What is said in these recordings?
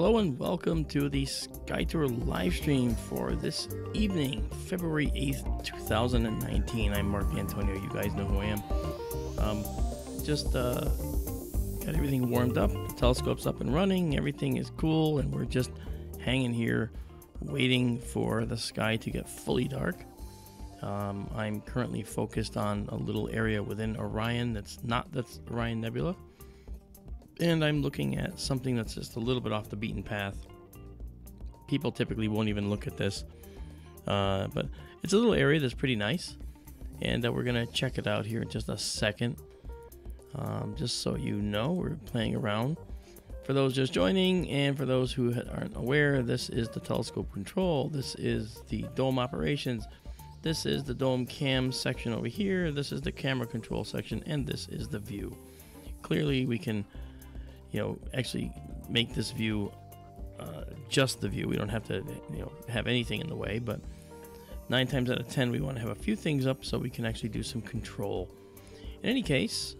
Hello and welcome to the SkyTour livestream for this evening, February 8th, 2019. I'm Mark Antonio. You guys know who I am. Just got everything warmed up. The telescope's up and running. Everything is cool, and we're just hanging here waiting for the sky to get fully dark. I'm currently focused on a little area within Orion that's Orion Nebula. And I'm looking at something that's just a little bit off the beaten path. People typically won't even look at this. But it's a little area that's pretty nice. And we're going to check it out here in just a second. Just so you know, we're playing around. For those just joining, and for those who aren't aware, this is the telescope control. This is the dome operations. This is the dome cam section over here. This is the camera control section. And this is the view. Clearly, we can actually make this view just the view. We don't have to, have anything in the way, but 9 times out of 10, we want to have a few things up so we can actually do some control. In any case,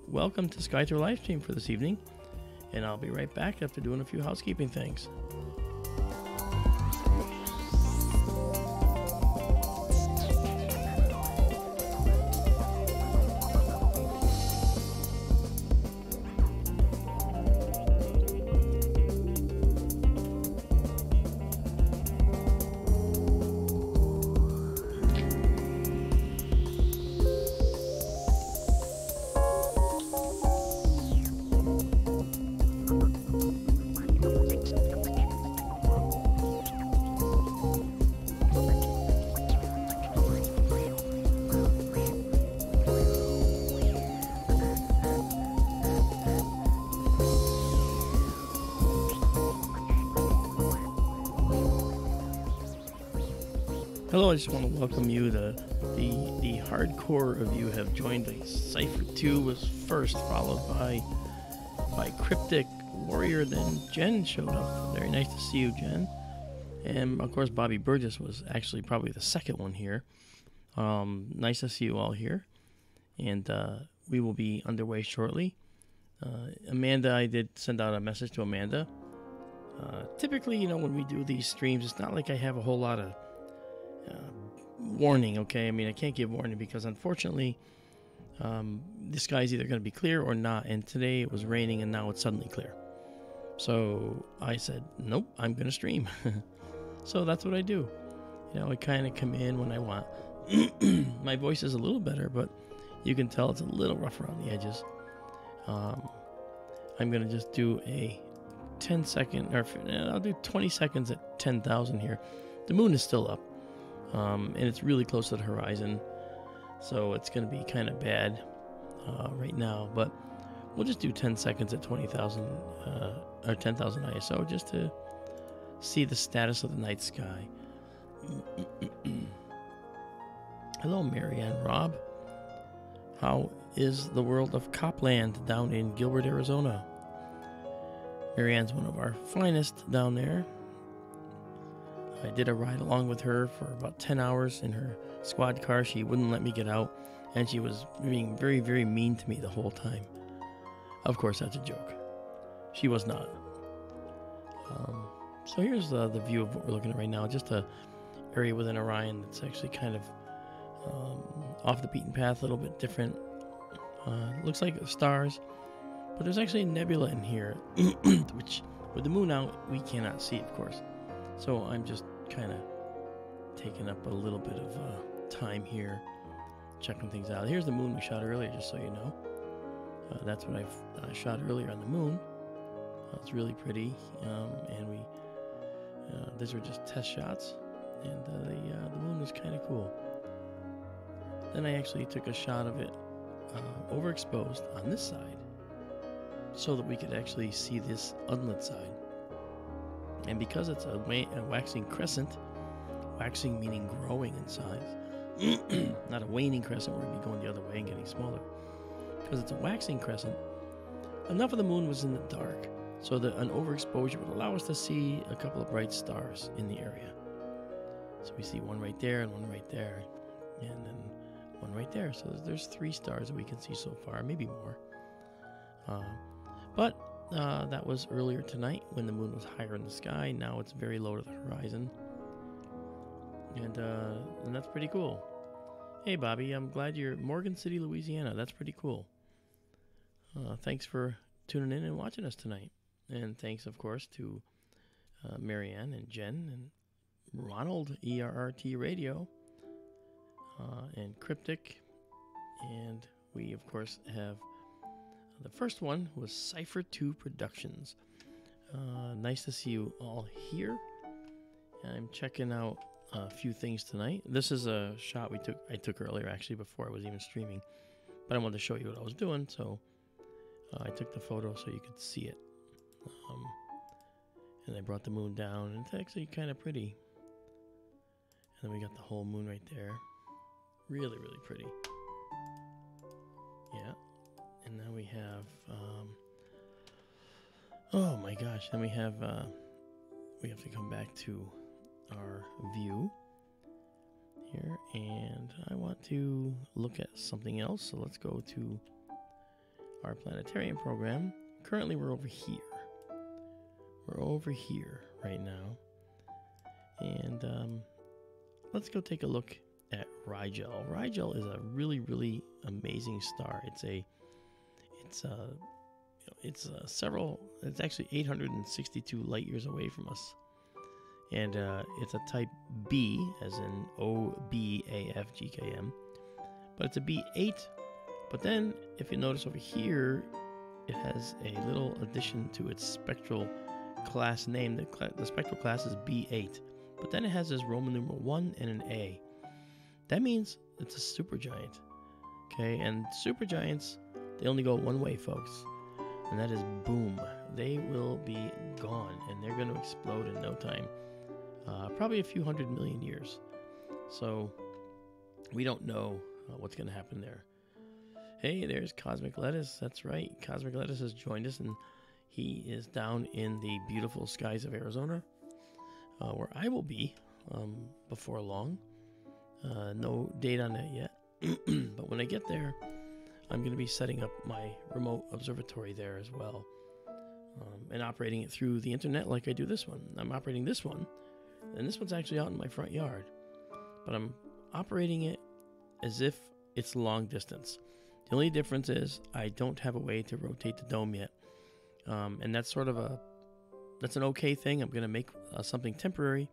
welcome to SkyTour livestream for this evening, and I'll be right back after doing a few housekeeping things. Hello, I just want to welcome you. The hardcore of you have joined us. Cypher 2 was first, followed by Cryptic Warrior. Then Jen showed up. Very nice to see you, Jen. And of course, Bobby Burgess was actually probably the second one here. Nice to see you all here. And we will be underway shortly. Amanda, I did send out a message to Amanda. Typically, when we do these streams, it's not like I have a whole lot of warning, okay? I mean, I can't give warning because unfortunately the sky's either going to be clear or not, and today it was raining and now it's suddenly clear. So I said, nope, I'm going to stream. So that's what I do. I kind of come in when I want. My voice is a little better, but you can tell it's a little rough around the edges. I'm going to just do a 10 second, or I'll do 20 seconds at 10,000 here. The moon is still up. And it's really close to the horizon, so it's going to be kind of bad right now, but we'll just do 10 seconds at 20,000 or 10,000 ISO just to see the status of the night sky. Hello, Marianne Robb. How is the world of Copland down in Gilbert, Arizona? Marianne's one of our finest down there. I did a ride along with her for about 10 hours in her squad car. She wouldn't let me get out, and she was being very, very mean to me the whole time. Of course, that's a joke. She was not. So here's the view of what we're looking at right now. Just a area within Orion that's actually kind of off the beaten path, a little bit different. Looks like stars, but there's actually a nebula in here, which with the moon out, we cannot see, of course. So I'm just kind of taking up a little bit of time here, checking things out. Here's the moon we shot earlier, just so you know. That's what I shot earlier on the moon. It's really pretty, and these were just test shots, and the moon was kind of cool. Then I actually took a shot of it overexposed on this side, so that we could actually see this unlit side. And because it's a waxing crescent, waxing meaning growing in size, not a waning crescent where we'd be going the other way and getting smaller. Because it's a waxing crescent, enough of the moon was in the dark so that an overexposure would allow us to see a couple of bright stars in the area. So we see one right there and one right there, and then one right there. So there's 3 stars that we can see so far, maybe more. But that was earlier tonight when the moon was higher in the sky. Now it's very low to the horizon. And that's pretty cool. Hey, Bobby, I'm glad you're Morgan City, Louisiana. That's pretty cool. Thanks for tuning in and watching us tonight. And thanks, of course, to Marianne and Jen and Ronald, ERRT Radio, and Cryptic. And we, of course, have the first one was Cypher 2 Productions. Nice to see you all here. I'm checking out a few things tonight. This is a shot I took earlier, actually, before I was even streaming. But I wanted to show you what I was doing, so I took the photo so you could see it. And I brought the moon down, and it's actually kind of pretty. And then we got the whole moon right there. Really, really pretty. Yeah. And now we have, oh my gosh, then we have to come back to our view here, and I want to look at something else, so let's go to our planetarium program. Currently we're over here. We're over here right now, and let's go take a look at Rigel. Rigel is a really, really amazing star. It's actually 862 light years away from us. And it's a type B, as in OBAFGKM. But it's a B8. But then, if you notice over here, it has a little addition to its spectral class name. The spectral class is B8. But then it has this Roman numeral 1 and an A. That means it's a supergiant. Okay, and supergiants, they only go one way, folks. And that is boom. They will be gone, and they're going to explode in no time. Probably a few 100 million years. So we don't know what's going to happen there. Hey, there's Cosmic Lettuce. That's right. Cosmic Lettuce has joined us, and he is down in the beautiful skies of Arizona, where I will be before long. No date on that yet. But when I get there, I'm going to be setting up my remote observatory there as well, and operating it through the internet like I do this one. I'm operating this one, and this one's actually out in my front yard, but I'm operating it as if it's long distance. The only difference is I don't have a way to rotate the dome yet, and that's sort of that's an okay thing. I'm going to make something temporary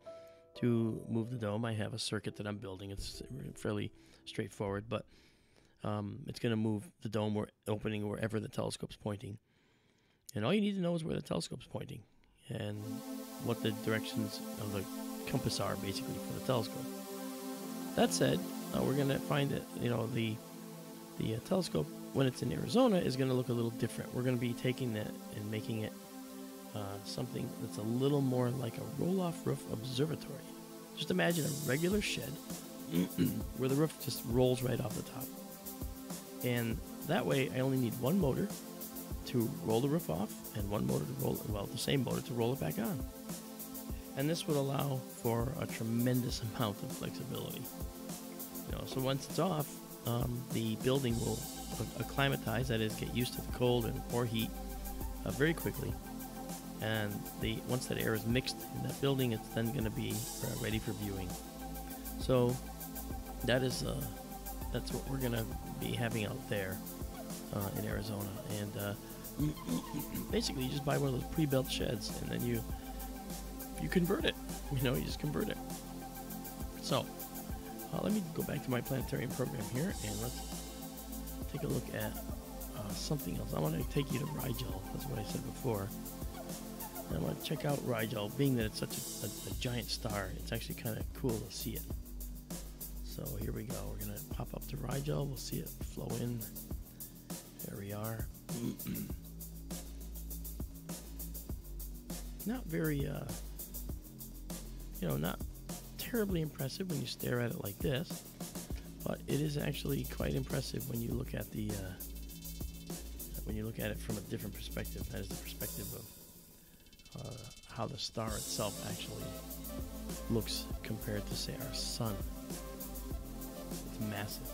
to move the dome. I have a circuit that I'm building. It's fairly straightforward, but it's going to move the dome opening wherever the telescope's pointing. And all you need to know is where the telescope's pointing and what the directions of the compass are, basically, for the telescope. That said, we're going to find that, the telescope, when it's in Arizona, is going to look a little different. We're going to be taking that and making it something that's a little more like a roll-off roof observatory. Just imagine a regular shed where the roof just rolls right off the top. And that way, I only need one motor to roll the roof off and one motor to the same motor to roll it back on. And this would allow for a tremendous amount of flexibility. So once it's off, the building will acclimatize, that is, get used to the cold or heat very quickly. And once that air is mixed in that building, it's then going to be ready for viewing. So that's what we're going to be having out there in Arizona. And basically, you just buy one of those pre-built sheds, and then you convert it. You just convert it. So let me go back to my planetarium program here, and let's take a look at something else. I want to take you to Rigel. That's what I said before. And I want to check out Rigel. Being that it's such a giant star, it's actually kind of cool to see it. So here we go. We're going to pop up to Rigel. We'll see it flow in. There we are. Not very, not terribly impressive when you stare at it like this, but it is actually quite impressive when you look at it from a different perspective. That is the perspective of how the star itself actually looks compared to, say, our sun. It's massive.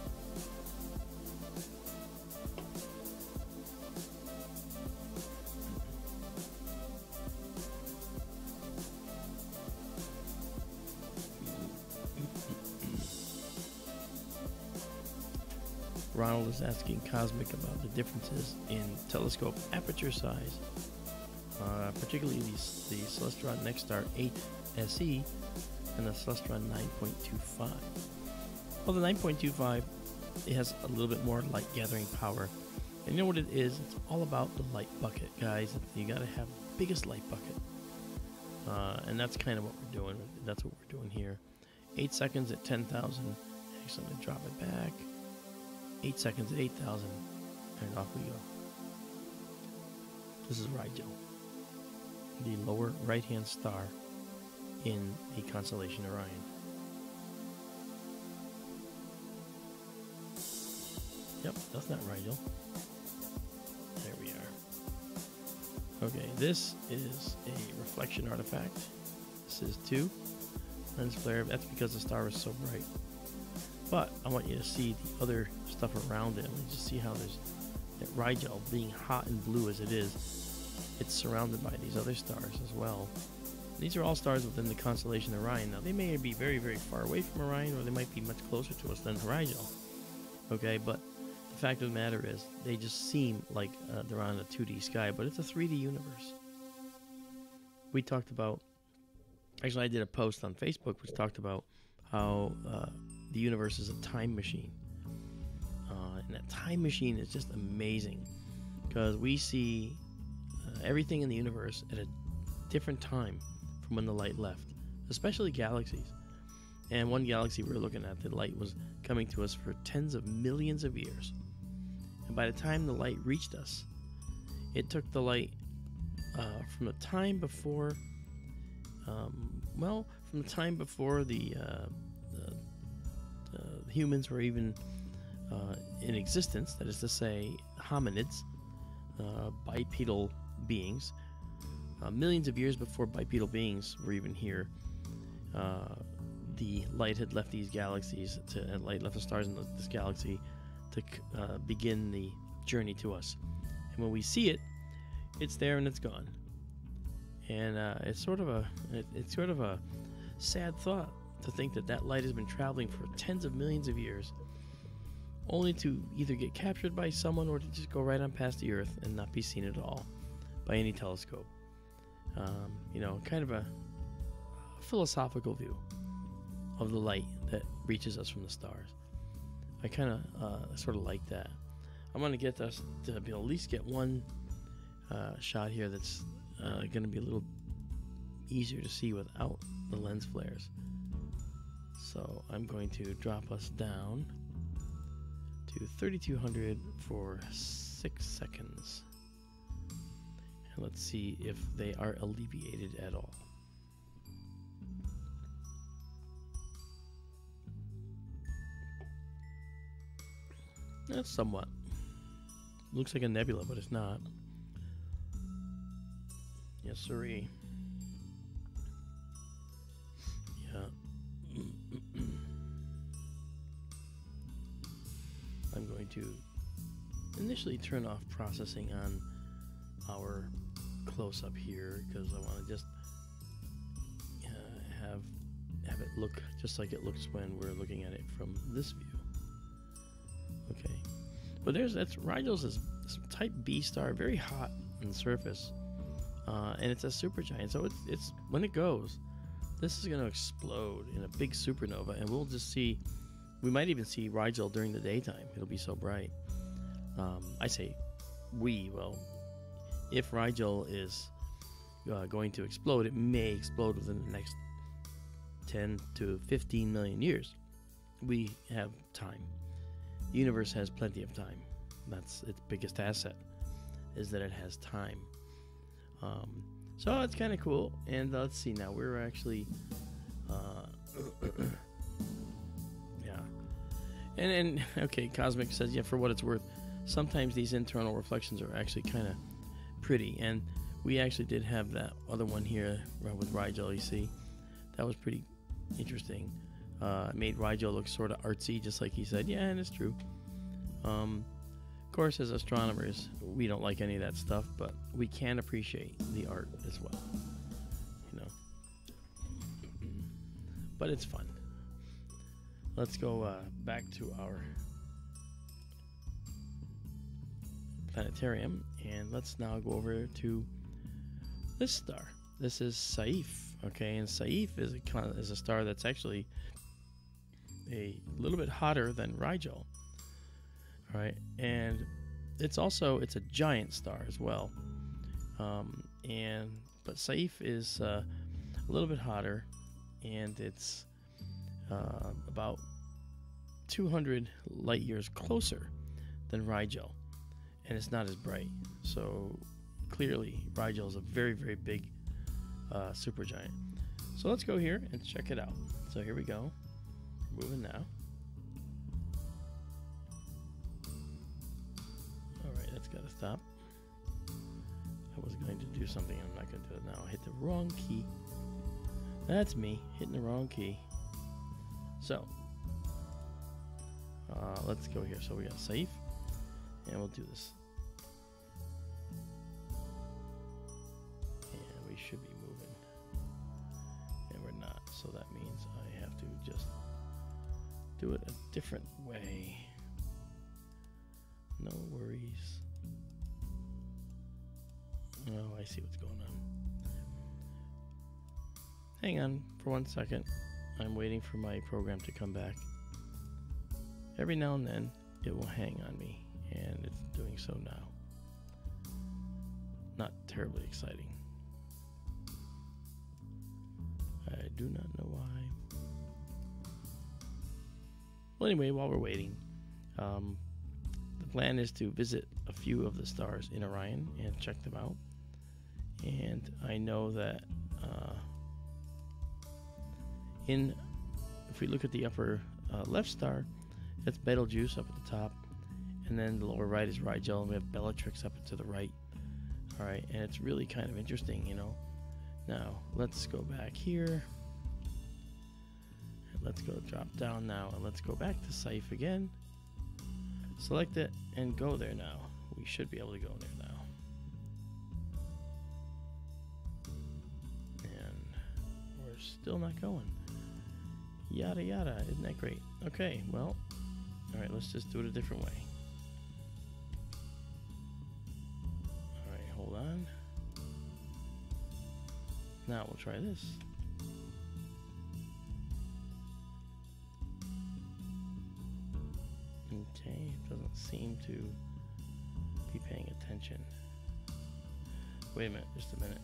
Ronald is asking Cosmic about the differences in telescope aperture size, particularly the Celestron Nexstar 8 SE and the Celestron 9.25. Well, the 9.25, it has a little bit more light gathering power. And you know what it is? It's all about the light bucket, guys. You got to have the biggest light bucket. And that's kind of what we're doing. That's what we're doing here. 8 seconds at 10,000. Actually, I'm going to drop it back. 8 seconds at 8,000. And off we go. This is Rigel, the lower right-hand star in the constellation Orion. Yep, that's not Rigel. There we are. Okay, this is a reflection artifact. This is 2. Lens flare. That's because the star is so bright. But I want you to see the other stuff around it. Let me just see how there's that Rigel, being hot and blue as it is, it's surrounded by these other stars as well. These are all stars within the constellation Orion. Now, they may be very, very far away from Orion, or they might be much closer to us than Rigel. Okay, but the fact of the matter is, they just seem like they're on a 2D sky, but it's a 3D universe. We talked about, actually I did a post on Facebook which talked about how the universe is a time machine. And that time machine is just amazing, because we see everything in the universe at a different time from when the light left, especially galaxies. And one galaxy we were looking at, the light was coming to us for tens of millions of years. And by the time the light reached us, it took the light from the time before, from the time before the humans were even in existence, that is to say, hominids, bipedal beings, millions of years before bipedal beings were even here. The light had left these galaxies, light left the stars in this galaxy to begin the journey to us. And when we see it, it's there and it's gone. And it's sort of a sad thought to think that that light has been traveling for tens of millions of years, only to either get captured by someone or to just go right on past the Earth and not be seen at all by any telescope. Kind of a philosophical view of the light that reaches us from the stars. I kind of sort of like that. I'm going to get us to be able to at least get one shot here that's going to be a little easier to see without the lens flares. So I'm going to drop us down to 3200 for 6 seconds. And let's see if they are alleviated at all. That's somewhat. Looks like a nebula, but it's not. Yes, sirree. Yeah. I'm going to initially turn off processing on our close-up here, because I want to just have it look just like it looks when we're looking at it from this view. Okay, but that's Rigel's is type B star, very hot on the surface, and it's a supergiant. So it's when it goes, this is going to explode in a big supernova, and we'll just see. We might even see Rigel during the daytime. It'll be so bright. I say well, if Rigel is going to explode, it may explode within the next 10 to 15 million years. We have time. The universe has plenty of time. That's its biggest asset, is that it has time. So it's kind of cool. And let's see now. We're actually... yeah. And okay, Cosmic says, yeah, for what it's worth, sometimes these internal reflections are actually kind of pretty. And we actually did have that other one here with Rigel, you see. That was pretty interesting. It made Rigel look sort of artsy, just like he said. Yeah, and it's true. Of course, as astronomers, we don't like any of that stuff, but we can appreciate the art as well. But it's fun. Let's go back to our planetarium, and let's now go over to this star. This is Saiph, okay, and Saiph is a star that's actually a little bit hotter than Rigel. All right, and it's a giant star as well. But Saiph is a little bit hotter, and it's about 200 light years closer than Rigel, and it's not as bright. So clearly, Rigel is a very, very big supergiant. So let's go here and check it out. So here we go. We're moving now. All right, that's got to stop. I was going to do something. I'm not going to do it now. I hit the wrong key. That's me hitting the wrong key. So let's go here. So we got Saiph, and we'll do this. And we should be moving, and we're not. So that means I have to just do it a different way. No worries. Oh, I see what's going on. Hang on for 1 second. I'm waiting for my program to come back. Every now and then it will hang on me, and it's doing so now. Not terribly exciting. I do not know why. Well, anyway, while we're waiting, the plan is to visit a few of the stars in Orion and check them out. And I know that if we look at the upper left star, that's Betelgeuse up at the top, and then the lower right is Rigel, and we have Bellatrix up to the right. All right, and it's really kind of interesting, you know. Now let's go back here, and let's go drop down now, and let's go back to Saiph again. Select it and go there now. We should be able to go there now. And we're still not going. Yada yada, isn't that great? Okay, well, alright, let's just do it a different way. Alright, hold on. Now we'll try this. Okay, it doesn't seem to be paying attention. Wait a minute, just a minute.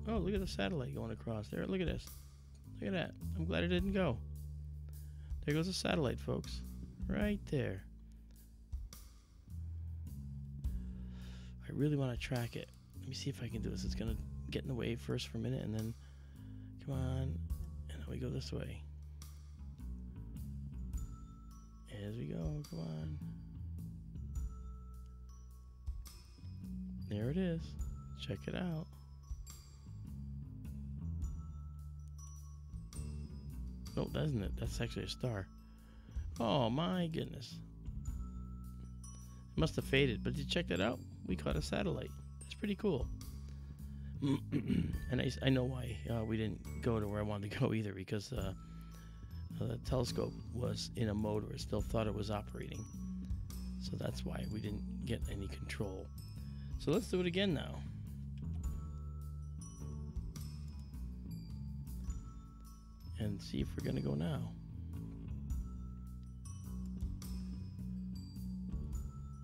Oh, look at the satellite going across there. Look at this. Look at that. I'm glad it didn't go. There goes the satellite, folks. Right there. I really want to track it. Let me see if I can do this. It's going to get in the way first for a minute, and then come on. And then we go this way. As we go. Come on. There it is. Check it out. No, doesn't it? That's actually a star. Oh my goodness. It must have faded, but did you check that out? We caught a satellite. That's pretty cool. And I know why we didn't go to where I wanted to go either, because the telescope was in a mode where it still thought it was operating. So that's why we didn't get any control. So let's do it again now. And see if we're going to go now.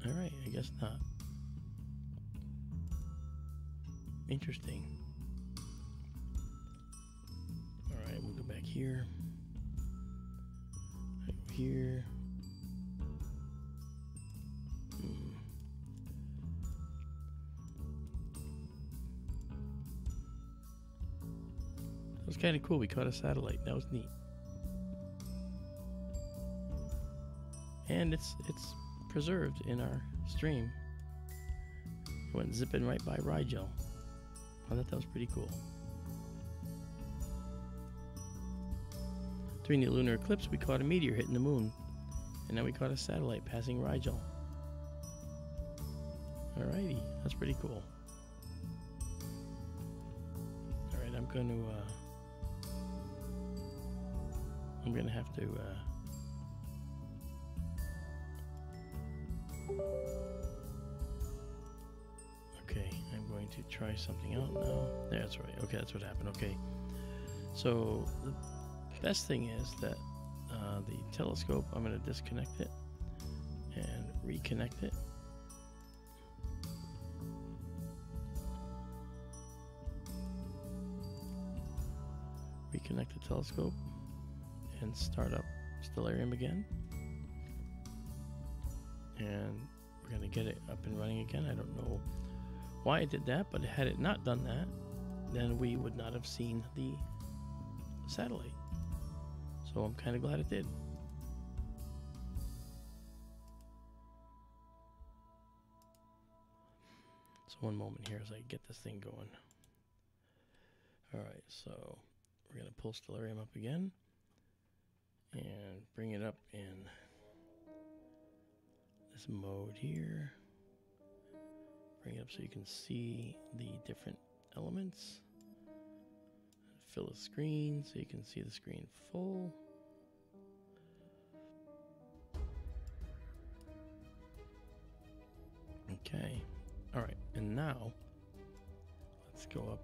Alright, I guess not. Interesting. Alright, we'll go back here. Right here. It was kind of cool. We caught a satellite. That was neat. And it's preserved in our stream. It went zipping right by Rigel. I thought that was pretty cool. During the lunar eclipse, we caught a meteor hitting the moon. And now we caught a satellite passing Rigel. Alrighty, that's pretty cool. Alright, I'm going to I'm gonna have to okay, I'm going to try something out now. That's right. Okay, that's what happened. Okay, so the best thing is that the telescope, I'm going to disconnect it and reconnect it. Reconnect the telescope and start up Stellarium again. And we're going to get it up and running again. I don't know why it did that, but had it not done that, then we would not have seen the satellite. So I'm kind of glad it did. So one moment here as I get this thing going. Alright, so we're going to pull Stellarium up again and bring it up in this mode here. Bring it up so you can see the different elements. Fill the screen so you can see the screen full. Okay, all right, and now let's go up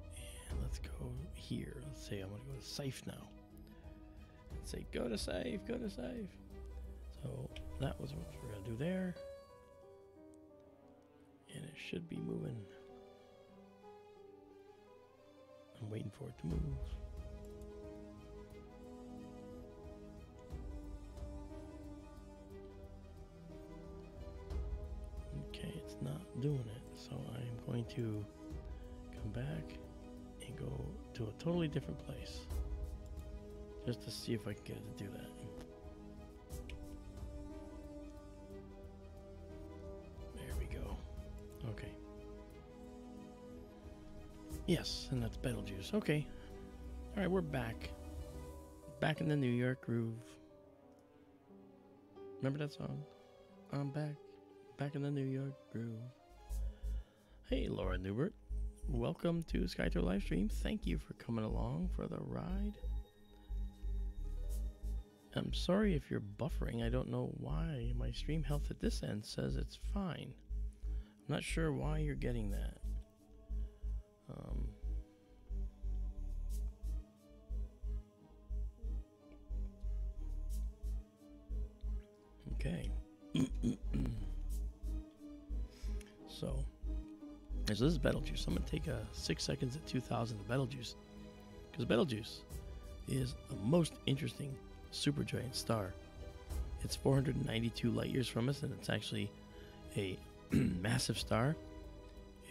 and let's go here. Let's say I want to go to Saiph now. Let's say go to Saiph, go to Saiph. So that was what we're gonna do there, and it should be moving. I'm waiting for it to move. Okay, it's not doing it, so I'm going to come back and go to a totally different place just to see if I can get it to do that. There we go. Okay. Yes, and that's Betelgeuse. Okay. Alright, we're back. Back in the New York groove. Remember that song? I'm back. Back in the New York groove. Hey, Laura Newbert. Welcome to SkyTour LiveStream. Thank you for coming along for the ride. I'm sorry if you're buffering. I don't know why. My stream health at this end says it's fine. I'm not sure why you're getting that. Okay. So this is Betelgeuse. I'm going to take 6 seconds at 2000 of Betelgeuse, because Betelgeuse is the most interesting supergiant star. It's 492 light years from us, and it's actually a massive star.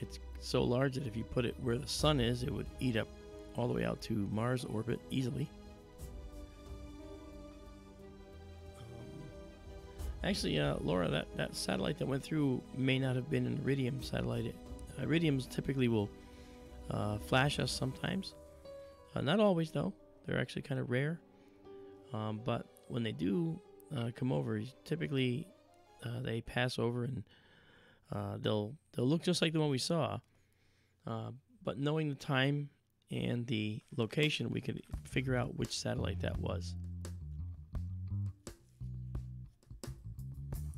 It's so large that if you put it where the sun is, it would eat up all the way out to Mars orbit easily. Actually, Laura, that satellite that went through may not have been an Iridium satellite. Iridiums typically will flash us sometimes. Not always, though. They're actually kind of rare. But when they do come over, typically they pass over and they'll look just like the one we saw. But knowing the time and the location, we could figure out which satellite that was.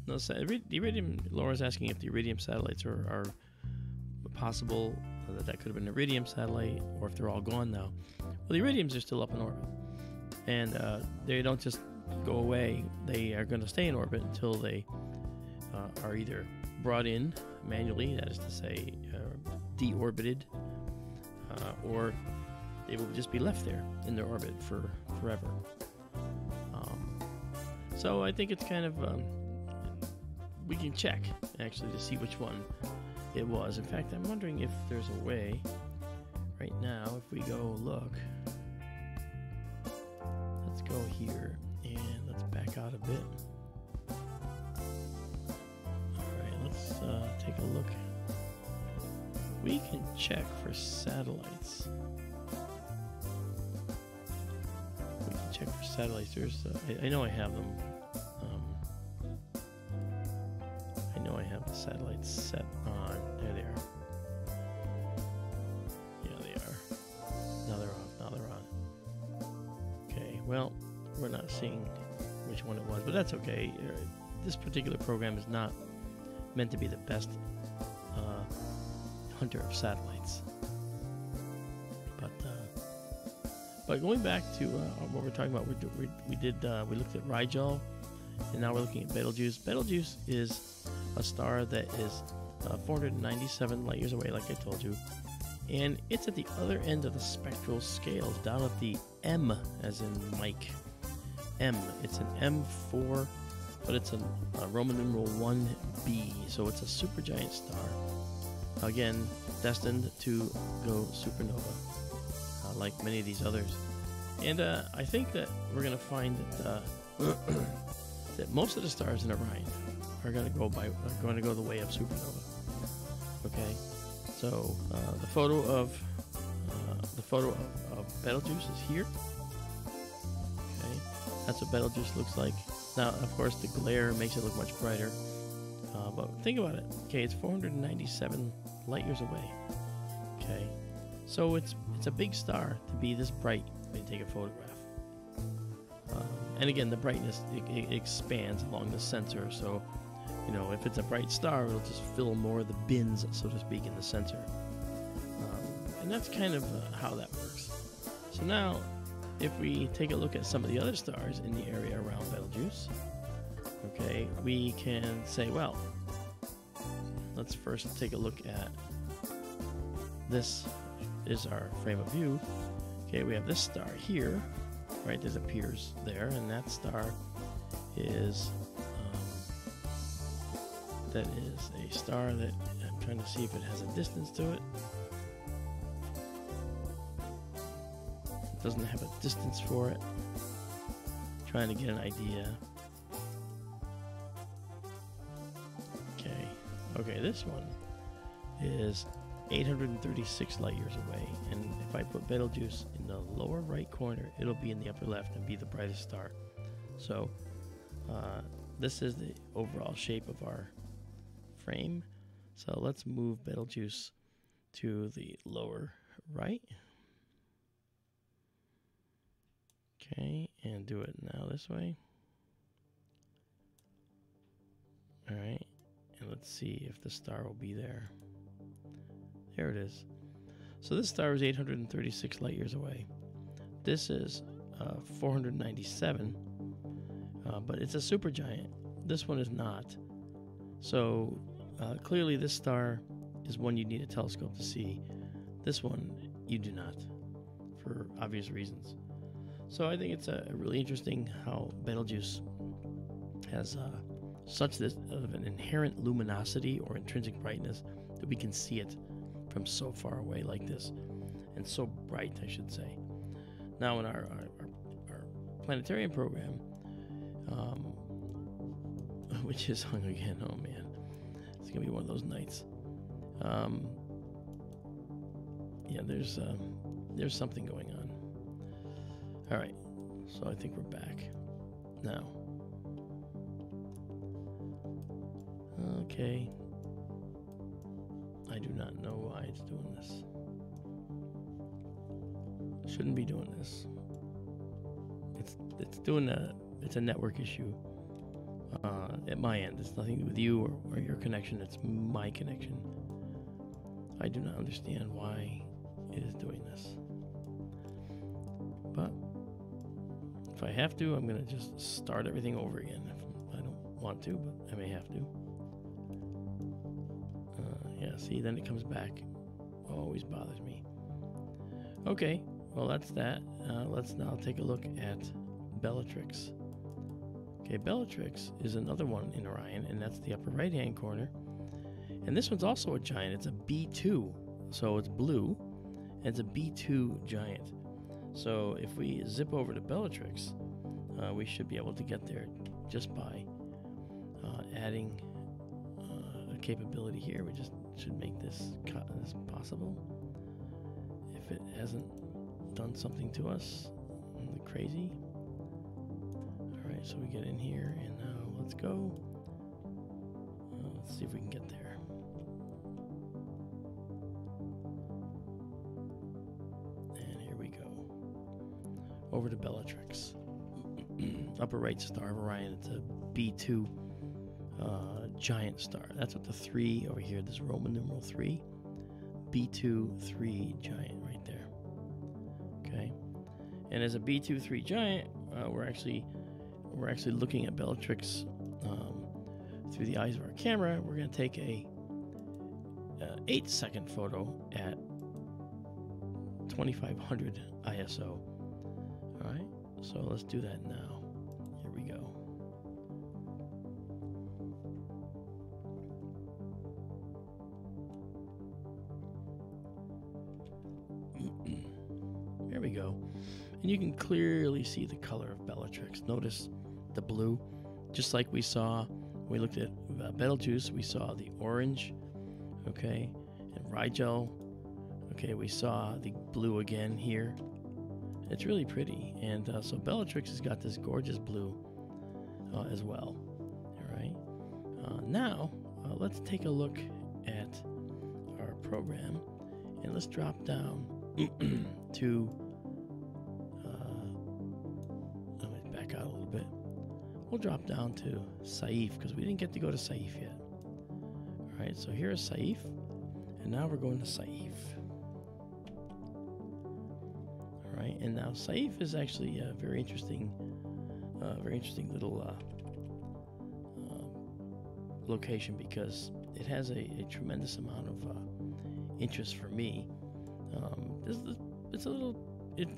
No, the Iridium. Laura's asking if the Iridium satellites are possible, that could have been an Iridium satellite, or if they're all gone now. Well, the Iridiums are still up in orbit, and they don't just go away. They are going to stay in orbit until they are either brought in manually, that is to say, deorbited, or they will just be left there in their orbit for forever. So I think it's kind of we can check actually to see which one it was. In fact, I'm wondering if there's a way right now, if we go look, let's go here and let's back out a bit. Alright, let's take a look. We can check for satellites. We can check for satellites. There's I know I have them. I know I have the satellites set on. There they are. Yeah, they are. Now they're off. Now they're on. Okay, well, we're not seeing which one it was, but that's okay. This particular program is not meant to be the best hunter of satellites. But going back to what we're talking about, we looked at Rigel, and now we're looking at Betelgeuse. Betelgeuse is a star that is 497 light years away, like I told you, and it's at the other end of the spectral scales, down at the M, as in Mike. M. It's an M4, but it's a Roman numeral 1b, so it's a supergiant star. Again, destined to go supernova, like many of these others. And I think that we're going to find that that most of the stars in Orion are going to go the way of supernova. Okay, so the photo of Betelgeuse is here. Okay, that's what Betelgeuse looks like. Now, of course, the glare makes it look much brighter. But think about it. Okay, it's 497 light years away. Okay, so it's a big star to be this bright when you take a photograph. And again, the brightness it expands along the sensor. So, you know, if it's a bright star, it'll just fill more of the bins, so to speak, in the sensor. And that's kind of how that works. So now, if we take a look at some of the other stars in the area around Betelgeuse, okay, we can say, well, let's first take a look at this. Is our frame of view. Okay, we have this star here, right? That appears there, and that star is a star that I'm trying to see if it has a distance to it. It doesn't have a distance for it. Trying to get an idea. Okay, this one is 836 light years away, and if I put Betelgeuse in the lower right corner, it'll be in the upper left and be the brightest star. So this is the overall shape of our frame. So let's move Betelgeuse to the lower right. Okay, and do it now this way. All right, and let's see if the star will be there. There it is. So this star is 836 light years away. This is 497, but it's a supergiant. This one is not. So clearly this star is one you need a telescope to see. This one you do not, for obvious reasons. So I think it's a really interesting how Betelgeuse has such of an inherent luminosity or intrinsic brightness that we can see it from so far away like this, and so bright, I should say. Now in our planetarium program, which is hung again, oh man, it's gonna be one of those nights. Yeah, there's something going on. All right, so I think we're back now. Okay. I do not know why it's doing this. Shouldn't be doing this. It's a network issue at my end. It's nothing to do with you or your connection. It's my connection. I do not understand why it is doing this. But if I have to, I'm going to just start everything over again. If I don't want to, but I may have to. Yeah, see, then it comes back. Always bothers me. Okay, well, that's that. Let's now take a look at Bellatrix. Okay, Bellatrix is another one in Orion, and that's the upper right-hand corner. And this one's also a giant. It's a B2, so it's blue, and it's a B2 giant. So if we zip over to Bellatrix, we should be able to get there just by adding a capability here. We just should make this possible. If it hasn't done something to us crazy. Alright, so we get in here, and now let's go. Let's see if we can get there. And here we go. Over to Bellatrix. upper right star of Orion. It's a B2 giant star. That's what the 3 over here, this Roman numeral 3, B2 3 giant right there. Okay, and as a B2 3 giant, we're actually looking at Bellatrix through the eyes of our camera. We're going to take a 8-second photo at 2500 ISO. All right, so let's do that now. Here we go. There we go. And you can clearly see the color of Bellatrix. Notice the blue, just like we saw when we looked at Betelgeuse. We saw the orange, okay, and Rigel. Okay, we saw the blue again here. It's really pretty, and so Bellatrix has got this gorgeous blue as well. All right. Now let's take a look at our program, and let's drop down to. Let me back out a little bit. We'll drop down to Saiph because we didn't get to go to Saiph yet. All right. So here is Saiph, and now we're going to Saiph. Right, and now Saiph is actually a very interesting little location because it has a tremendous amount of interest for me. It's a little,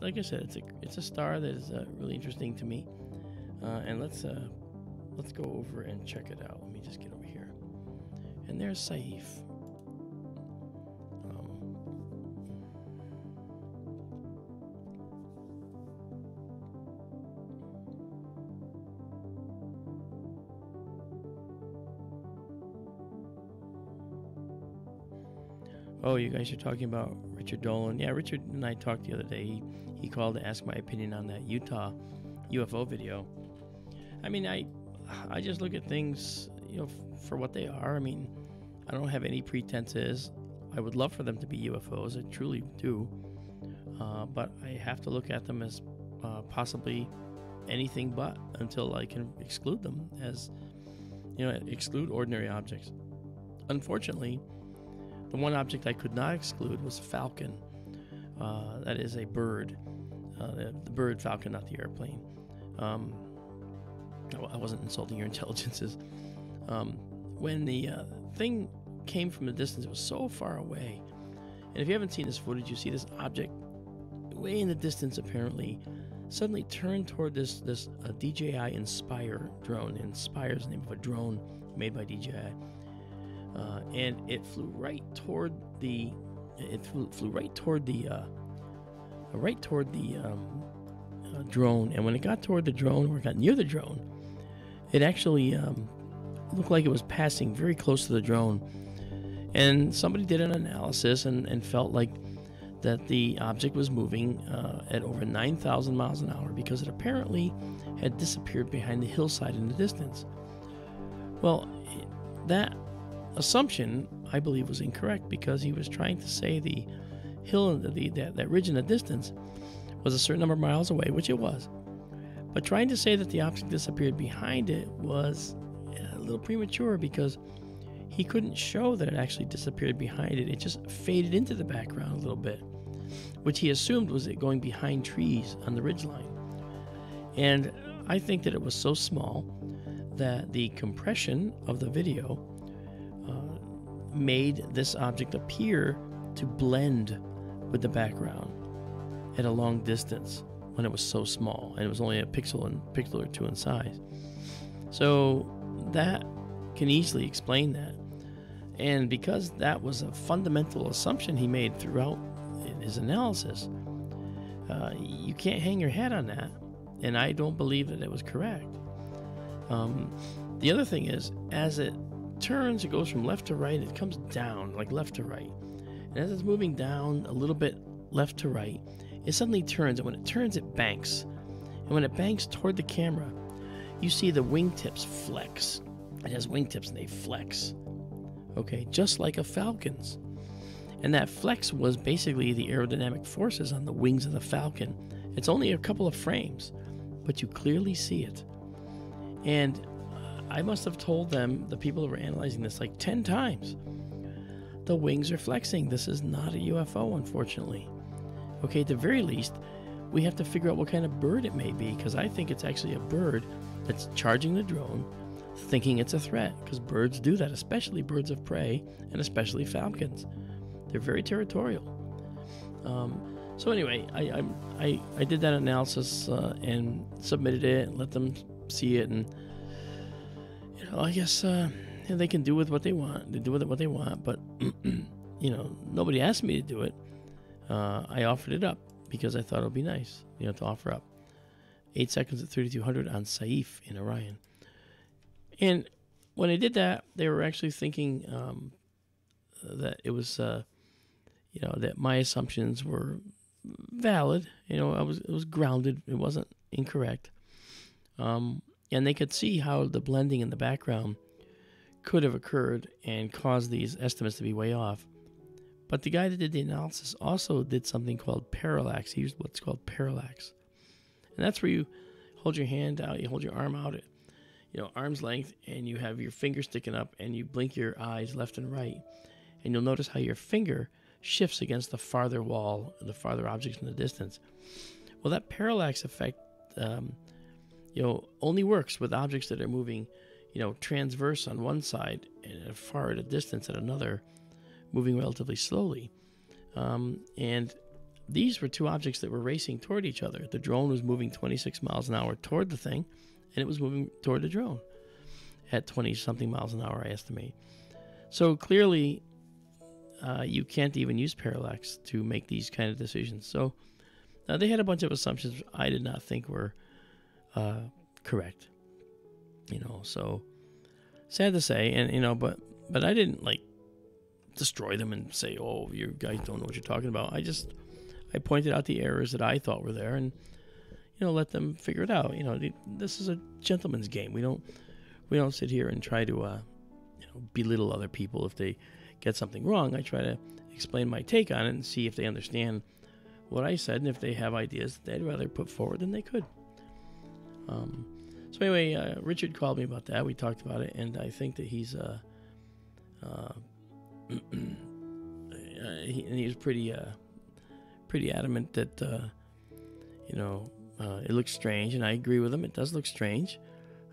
like I said, it's a star that is really interesting to me. And let's go over and check it out. Let me just get over here, and there's Saiph. Oh, you guys are talking about Richard Dolan. Yeah, Richard and I talked the other day. He called to ask my opinion on that Utah UFO video. I mean, I just look at things, for what they are. I mean, I don't have any pretenses. I would love for them to be UFOs. I truly do. But I have to look at them as possibly anything but until I can exclude them as, exclude ordinary objects. Unfortunately, the one object I could not exclude was falcon. That is a bird. The bird falcon, not the airplane. I wasn't insulting your intelligences. When the thing came from the distance, it was so far away. And if you haven't seen this footage, you see this object way in the distance apparently suddenly turned toward this DJI Inspire drone. Inspire is the name of a drone made by DJI. And it flew right toward the drone. And when it got toward the drone, or got near the drone, it actually looked like it was passing very close to the drone. And somebody did an analysis and felt like that the object was moving at over 9,000 miles an hour because it apparently had disappeared behind the hillside in the distance. Well, that assumption, I believe, was incorrect because he was trying to say the hill, that ridge in the distance was a certain number of miles away, which it was. But trying to say that the object disappeared behind it was a little premature because he couldn't show that it actually disappeared behind it. It just faded into the background a little bit, which he assumed was it going behind trees on the ridgeline. And I think that it was so small that the compression of the video made this object appear to blend with the background at a long distance when it was so small, and it was only a pixel or two in size. So that can easily explain that. And because that was a fundamental assumption he made throughout his analysis, you can't hang your hat on that, and I don't believe that it was correct. The other thing is, as it turns, it goes from left to right, it comes down, like left to right. And as it's moving down a little bit left to right, it suddenly turns, and when it turns, it banks. And when it banks toward the camera, you see the wingtips flex. It has wingtips and they flex. Okay, just like a falcon's. And that flex was basically the aerodynamic forces on the wings of the falcon. It's only a couple of frames, but you clearly see it. And I must have told them, the people that were analyzing this, like 10 times. The wings are flexing. This is not a UFO, unfortunately. Okay, at the very least, we have to figure out what kind of bird it may be, because I think it's actually a bird that's charging the drone, thinking it's a threat, because birds do that, especially birds of prey, and especially falcons. They're very territorial. So anyway, I did that analysis and submitted it and let them see it, and I guess they can do with what they want. They do with it what they want, but nobody asked me to do it. I offered it up because I thought it would be nice, to offer up 8 seconds at 3200 on Saiph in Orion. And when I did that, they were actually thinking that it was, that my assumptions were valid. It was grounded. It wasn't incorrect. And they could see how the blending in the background could have occurred and caused these estimates to be way off. But the guy that did the analysis also did something called parallax. He used what's called parallax. And that's where you hold your hand out, you hold your arm out at, arm's length, and you have your finger sticking up, and you blink your eyes left and right. And you'll notice how your finger shifts against the farther wall, the farther objects in the distance. Well, that parallax effect, only works with objects that are moving, transverse on one side and far at a distance at another, moving relatively slowly. And these were two objects that were racing toward each other. The drone was moving 26 miles an hour toward the thing, and it was moving toward the drone at 20-something miles an hour, I estimate. So clearly, you can't even use parallax to make these kind of decisions. So they had a bunch of assumptions I did not think were correct. So sad to say, and but I didn't destroy them and say, oh, you guys don't know what you're talking about. I pointed out the errors that I thought were there, and let them figure it out. This is a gentleman's game. We don't sit here and try to belittle other people if they get something wrong. I try to explain my take on it and see if they understand what I said, and if they have ideas that they'd rather put forward than they could. So anyway, Richard called me about that. We talked about it, and I think that he's he was pretty adamant that it looks strange, and I agree with him. It does look strange.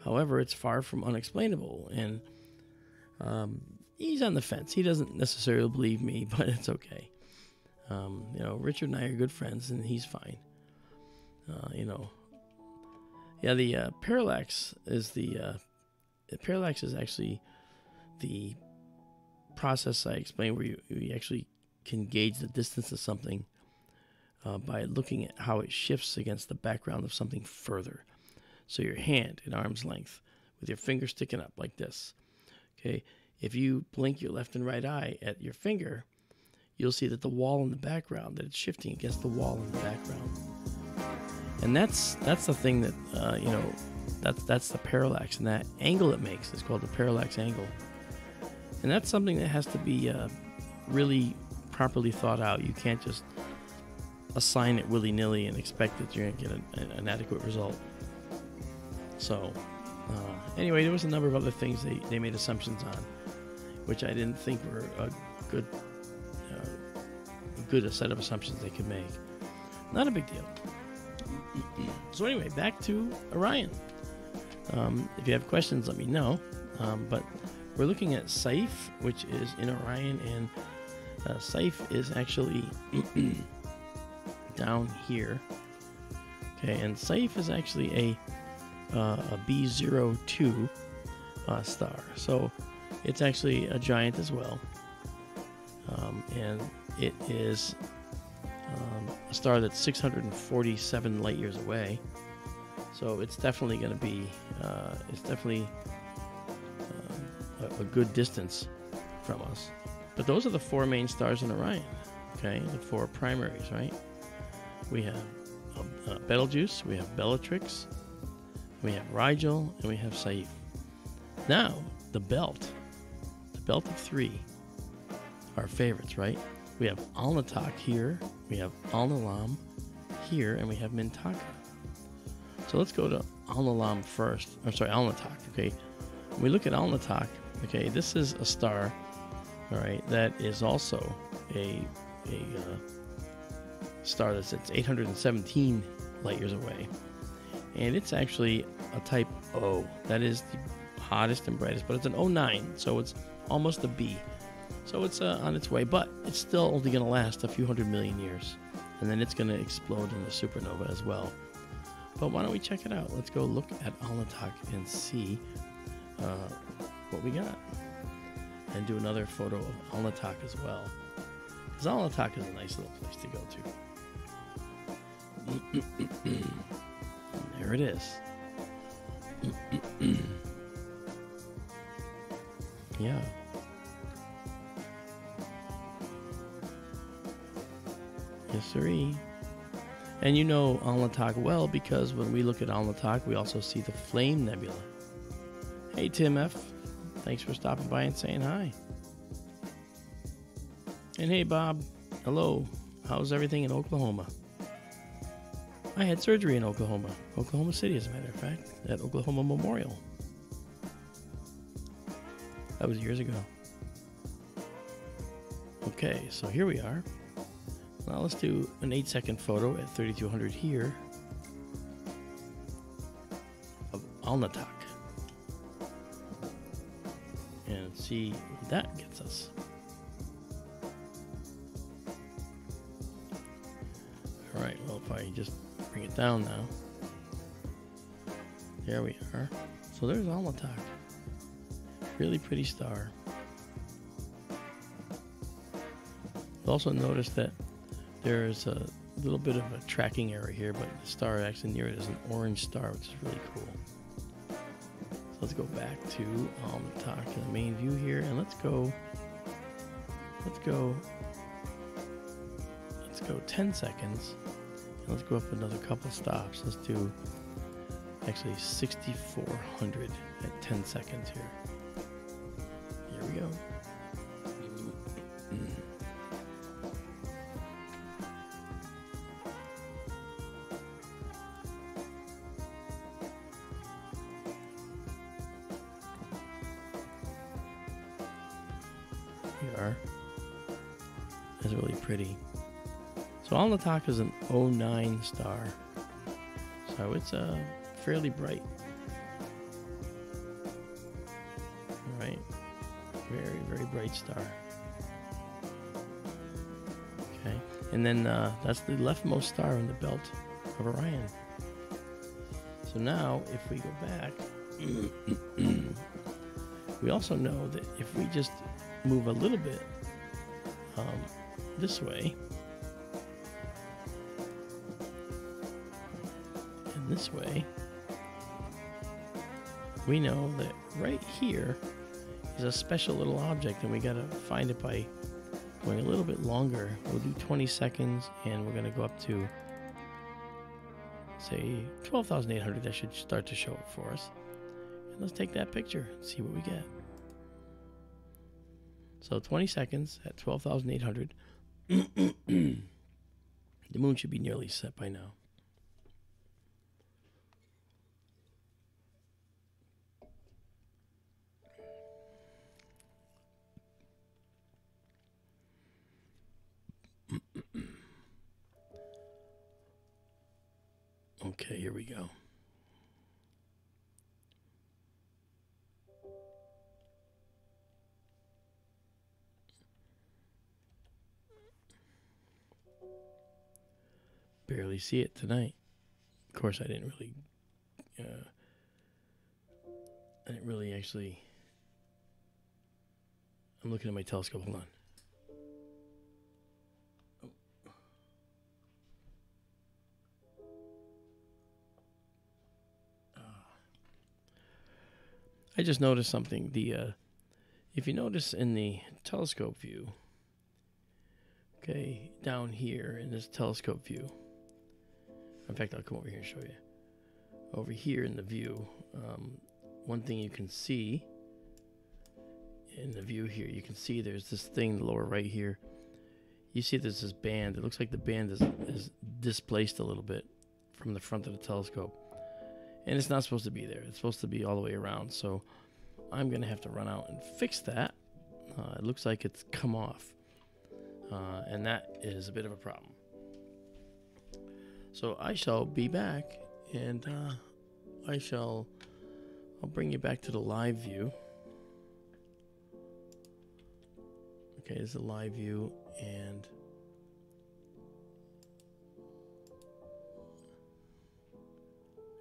However, it's far from unexplainable, and he's on the fence. He doesn't necessarily believe me, but it's okay. Richard and I are good friends, and he's fine. The parallax is parallax is actually the process I explained where you actually can gauge the distance of something by looking at how it shifts against the background of something further. So your hand at arm's length with your finger sticking up like this. Okay, if you blink your left and right eye at your finger, you'll see that the wall in the background, that it's shifting against the wall in the background. And that's the thing that that's the parallax, and that angle it makes is called the parallax angle. And that's something that has to be really properly thought out. You can't just assign it willy-nilly and expect that you're going to get an adequate result. So anyway, there was a number of other things they made assumptions on, which I didn't think were a good set of assumptions they could make. Not a big deal. So anyway, back to Orion. If you have questions, let me know. But we're looking at Saiph, which is in Orion, and Saiph is actually down here. Okay, and Saiph is actually a B02 star, so it's actually a giant as well, and it is a star that's 647 light years away. So it's definitely going to be a good distance from us. But those are the four main stars in Orion. Okay, the four primaries, right? We have Betelgeuse, we have Bellatrix, we have Rigel, and we have Saiph. Now, the belt of three, our favorites, right? We have Alnitak here, we have Alnilam here, and we have Mintaka. So let's go to Alnilam first. I'm sorry, Alnitak. Okay, when we look at Alnitak. Okay, this is a star. All right, that is also a star that's 817 light years away, and it's actually a type O. That is the hottest and brightest, but it's an O9, so it's almost a B. So it's on its way, but it's still only going to last a few 100 million years, and then it's going to explode in the supernova as well. But why don't we check it out? Let's go look at Alnitak and see what we got, and do another photo of Alnitak as well, because Alnitak is a nice little place to go to. There it is. Yeah. Yes, sirree. And you know Alnitak well, because when we look at Alnitak, we also see the Flame Nebula. Hey, Tim F. Thanks for stopping by and saying hi. And hey, Bob. Hello. How's everything in Oklahoma? I had surgery in Oklahoma City, as a matter of fact, at Oklahoma Memorial. That was years ago. Okay, so here we are. Now let's do an 8-second photo at 3200 here of Alnitak, and see what that gets us. Alright, well, if I just bring it down now. There we are. So there's Alnitak. Really pretty star. You'll also notice that there's a little bit of a tracking error here, but the star actually near it is an orange star, which is really cool. So let's go back to Alnitak in the main view here, and let's go 10 seconds. And let's go up another couple stops. Let's do actually 6,400 at 10 seconds here. Here we go. That's really pretty. So Alnitak is an O9 star, so it's fairly bright. All right, very, very bright star. Okay, and then that's the leftmost star in the belt of Orion. So now, if we go back, we also know that if we just move a little bit this way and this way, we know that right here is a special little object, and we got to find it by going a little bit longer. We'll do 20 seconds, and we're going to go up to, say, 12,800. That should start to show up for us. And let's take that picture and see what we get. So 20 seconds at 12,800. The moon should be nearly set by now. Okay, here we go. Barely see it tonight. Of course, I didn't really actually. I'm looking at my telescope. Hold on. I just noticed something. If you notice in the telescope view, okay, down here in this telescope view. In fact, I'll come over here and show you. Over here in the view, one thing you can see in the view here, you can see there's this thing in the lower right here. You see there's this band. It looks like the band is displaced a little bit from the front of the telescope. And it's not supposed to be there. It's supposed to be all the way around. So I'm going to have to run out and fix that. It looks like it's come off. And that is a bit of a problem. So I shall be back, and I'll bring you back to the live view. Okay, this is a live view, and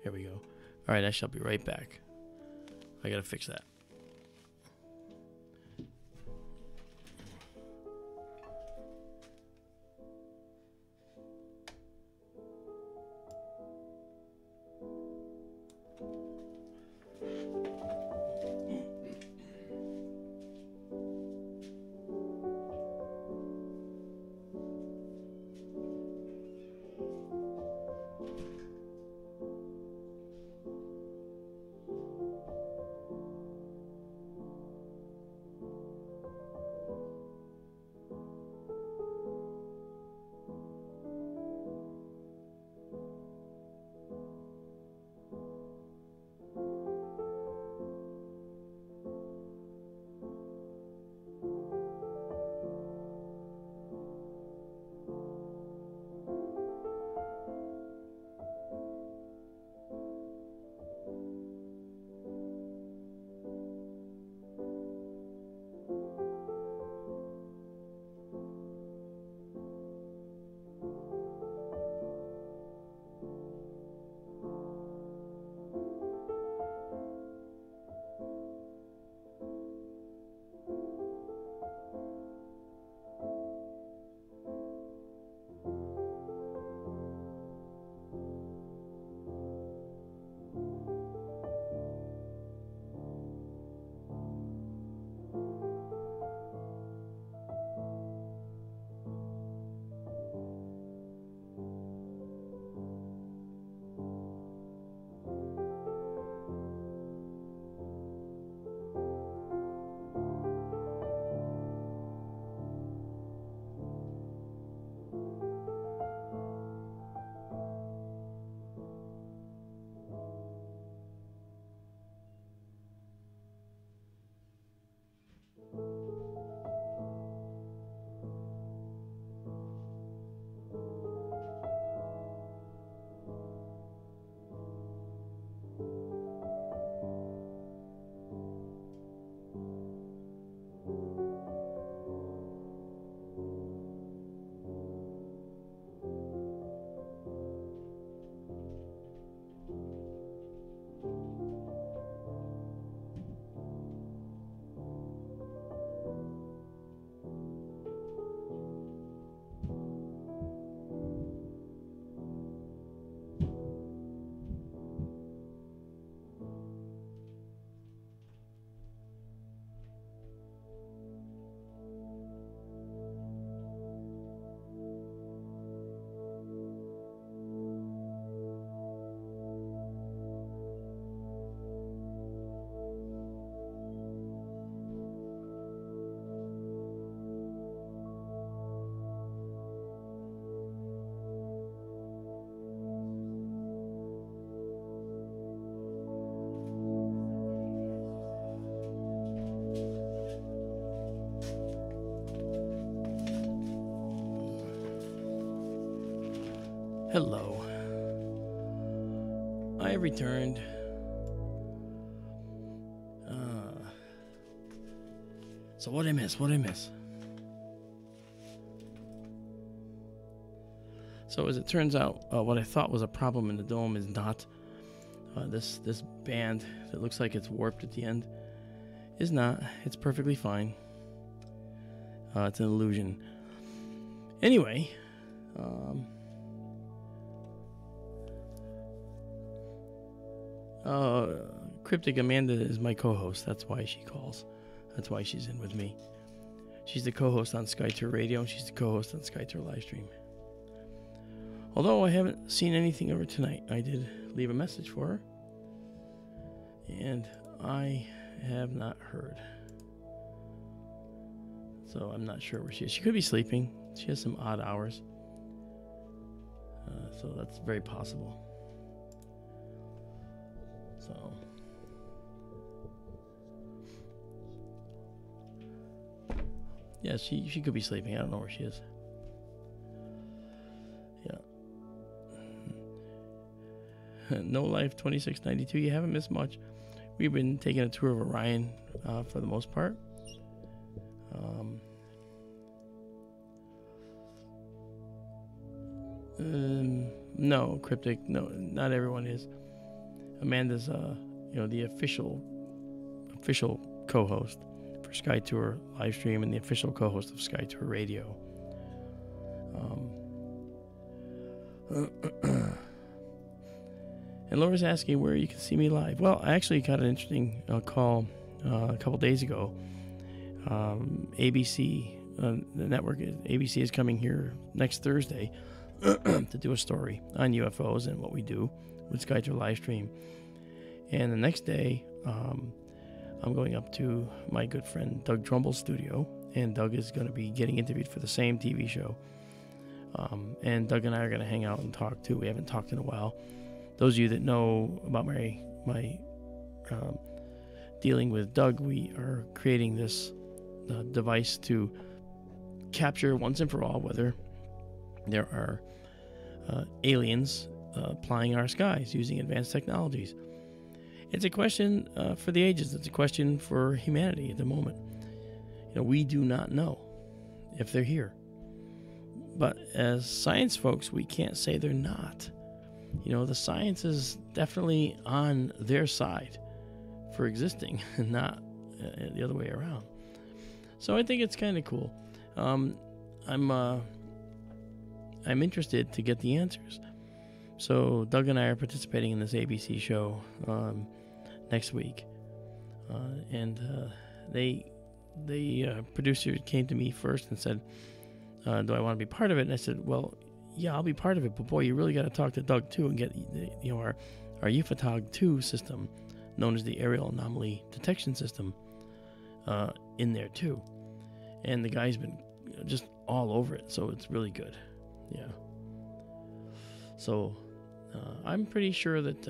here we go. All right, I shall be right back. I gotta fix that. Hello. I have returned. So what I miss? So as it turns out, what I thought was a problem in the dome is not. This band that looks like it's warped at the end is not. It's perfectly fine. It's an illusion. Anyway, Cryptic Amanda is my co-host. That's why she calls. That's why she's in with me. She's the co-host on SkyTour Radio, and she's the co-host on SkyTour LiveStream. Although I haven't seen anything of her tonight, I did leave a message for her, and I have not heard. So I'm not sure where she is. She could be sleeping. She has some odd hours. So that's very possible. So yeah, she could be sleeping. I don't know where she is. Yeah. No Life 2692. You haven't missed much. We've been taking a tour of Orion for the most part. No, Cryptic. No, not everyone is. Amanda's, the official co-host for SkyTour LiveStream and the official co-host of SkyTour Radio. And Laura's asking where you can see me live. Well, I actually got an interesting call a couple days ago. ABC, the network, ABC is coming here next Thursday to do a story on UFOs and what we do with SkyTour LiveStream. And the next day, I'm going up to my good friend Doug Trumbull's studio, and Doug is going to be getting interviewed for the same TV show. And Doug and I are going to hang out and talk too. We haven't talked in a while. Those of you that know about my dealing with Doug, we are creating this device to capture once and for all whether there are aliens plying our skies using advanced technologies. It's a question for the ages. It's a question for humanity at the moment. We do not know if they're here. But as science folks, we can't say they're not. The science is definitely on their side for existing and not the other way around. So I think it's kind of cool. I'm interested to get the answers. So Doug and I are participating in this ABC show next week, and the producer came to me first and said, "Do I want to be part of it?" And I said, "Well, yeah, I'll be part of it, but boy, you really got to talk to Doug too and get our UFOTOG 2 system, known as the Aerial Anomaly Detection System, in there too." And the guy's been just all over it, so it's really good. Yeah. So I'm pretty sure that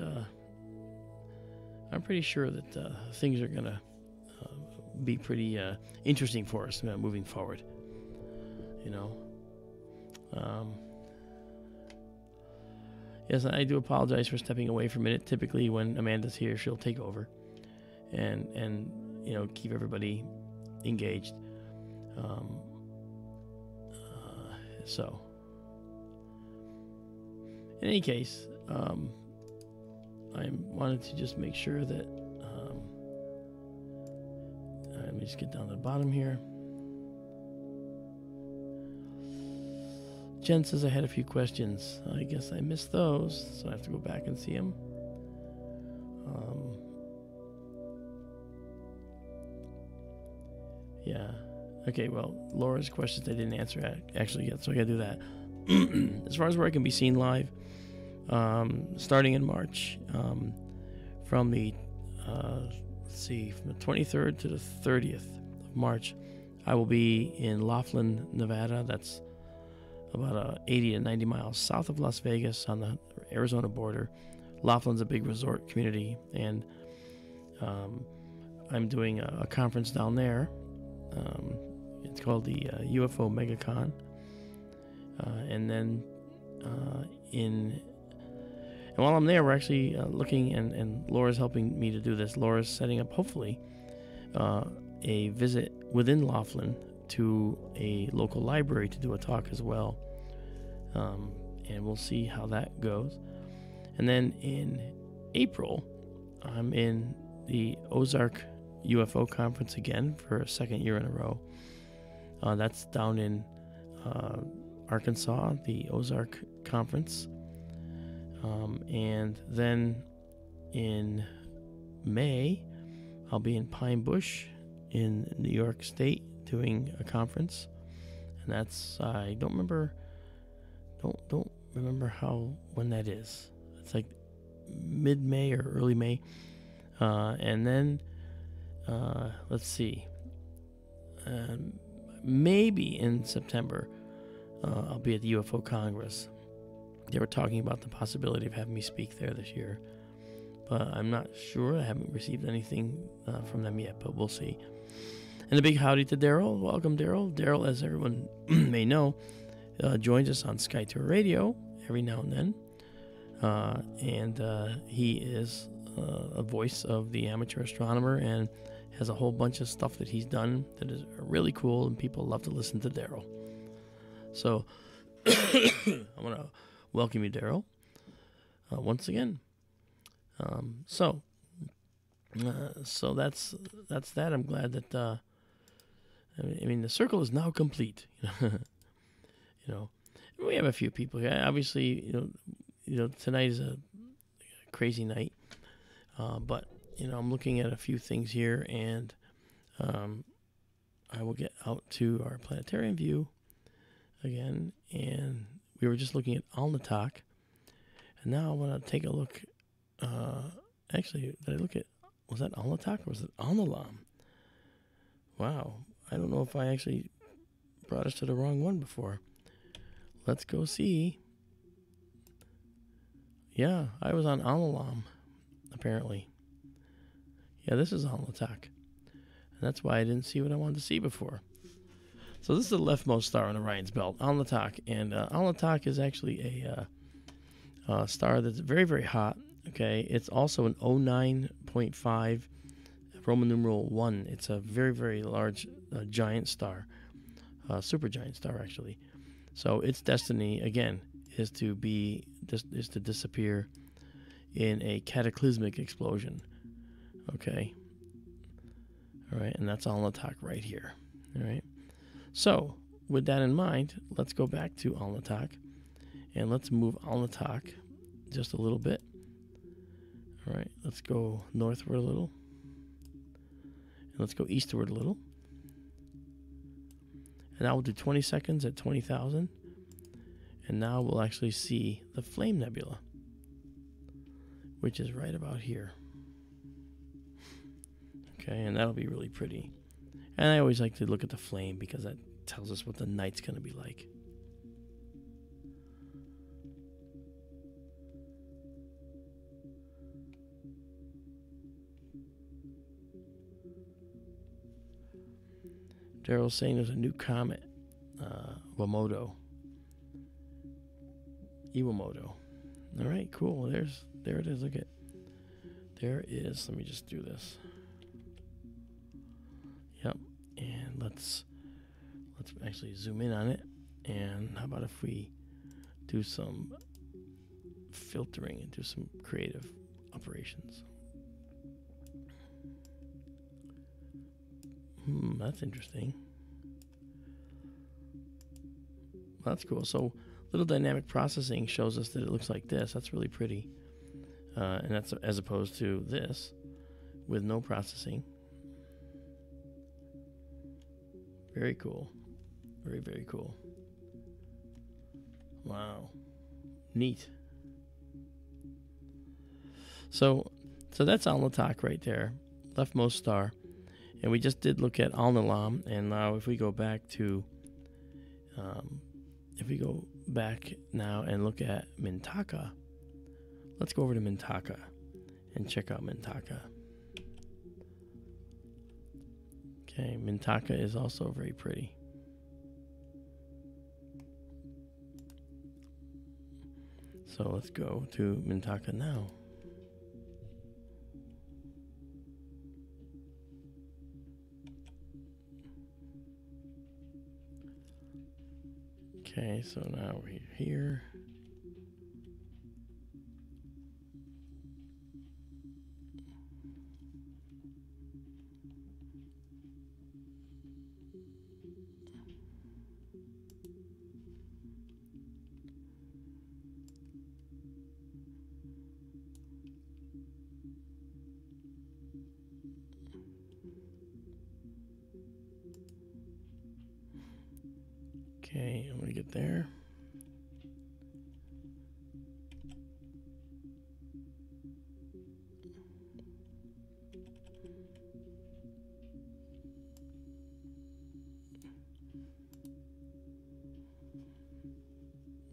things are gonna be pretty interesting for us moving forward. Yes, I do apologize for stepping away for a minute. Typically, when Amanda's here, she'll take over and keep everybody engaged. So, in any case, I wanted to just make sure that. Let me just get down to the bottom here. Jen says I had a few questions. I guess I missed those, so I have to go back and see them. Yeah. Okay, well, Laura's questions I didn't answer actually yet, so I gotta do that. As far as where I can be seen live, starting in March, from the 23rd to the 30th of March, I will be in Laughlin, Nevada. That's about 80 to 90 miles south of Las Vegas on the Arizona border. Laughlin's a big resort community, and I'm doing a conference down there. It's called the UFO MegaCon. And then and while I'm there, we're actually looking, and Laura's helping me to do this. Laura's setting up, hopefully, a visit within Laughlin to a local library to do a talk as well. And we'll see how that goes. And then in April, I'm in the Ozark UFO conference again for a second year in a row. That's down in Arkansas, the Ozark conference. And then in May, I'll be in Pine Bush in New York State doing a conference. And that's, I don't remember when that is. It's like mid-May or early May. And then, let's see, maybe in September, I'll be at the UFO Congress. They were talking about the possibility of having me speak there this year. but I'm not sure. I haven't received anything from them yet, but we'll see. And a big howdy to Darryl. Welcome, Darryl. Darryl, as everyone may know, joins us on SkyTour Radio every now and then. And he is a voice of the amateur astronomer and has a whole bunch of stuff that he's done that is really cool, and people love to listen to Darryl. So I want to welcome you, Darryl, once again. So that's that. I'm glad that I mean the circle is now complete. We have a few people here. Obviously, tonight is a crazy night, but I'm looking at a few things here, and I will get out to our planetarium view again, and we were just looking at Alnitak, and now I want to take a look. Actually, did I look at, was that Alnitak or was it Alnilam? Wow, I don't know if I actually brought us to the wrong one before. Let's go see. Yeah, I was on Alnilam, apparently. Yeah, this is Alnitak, and that's why I didn't see what I wanted to see before. So this is the leftmost star on Orion's belt, Alnitak, and Alnitak is actually a star that's very, very hot. Okay, it's also an 09.5 Roman numeral 1. It's a very, very large giant star, supergiant star actually. So its destiny again is to disappear in a cataclysmic explosion. Okay. All right, and that's Alnitak right here. All right. So with that in mind, let's go back to Alnitak, and let's move Alnitak just a little bit. All right, let's go northward a little, and let's go eastward a little. And now we'll do 20 seconds at 20,000, and now we'll actually see the Flame Nebula, which is right about here. Okay, and that'll be really pretty. And I always like to look at the flame because that tells us what the night's going to be like. Darryl's saying there's a new comet, Iwamoto. All right, cool. There it is. Look at, there it is. Let me just do this. Yep, and let's actually zoom in on it. And how about if we do some filtering and do some creative operations? That's interesting. Well, that's cool. So little dynamic processing shows us that it looks like this. That's really pretty. And that's as opposed to this with no processing. Very cool. Very, very cool. Wow. Neat. So that's Alnitak right there. Leftmost star. And we just did look at Alnilam, and now if we go back to, now and look at Mintaka, let's go over to Mintaka and check out Mintaka. Okay, Mintaka is also very pretty. So let's go to Mintaka now. Okay, so now we're here. Okay, I'm gonna get there.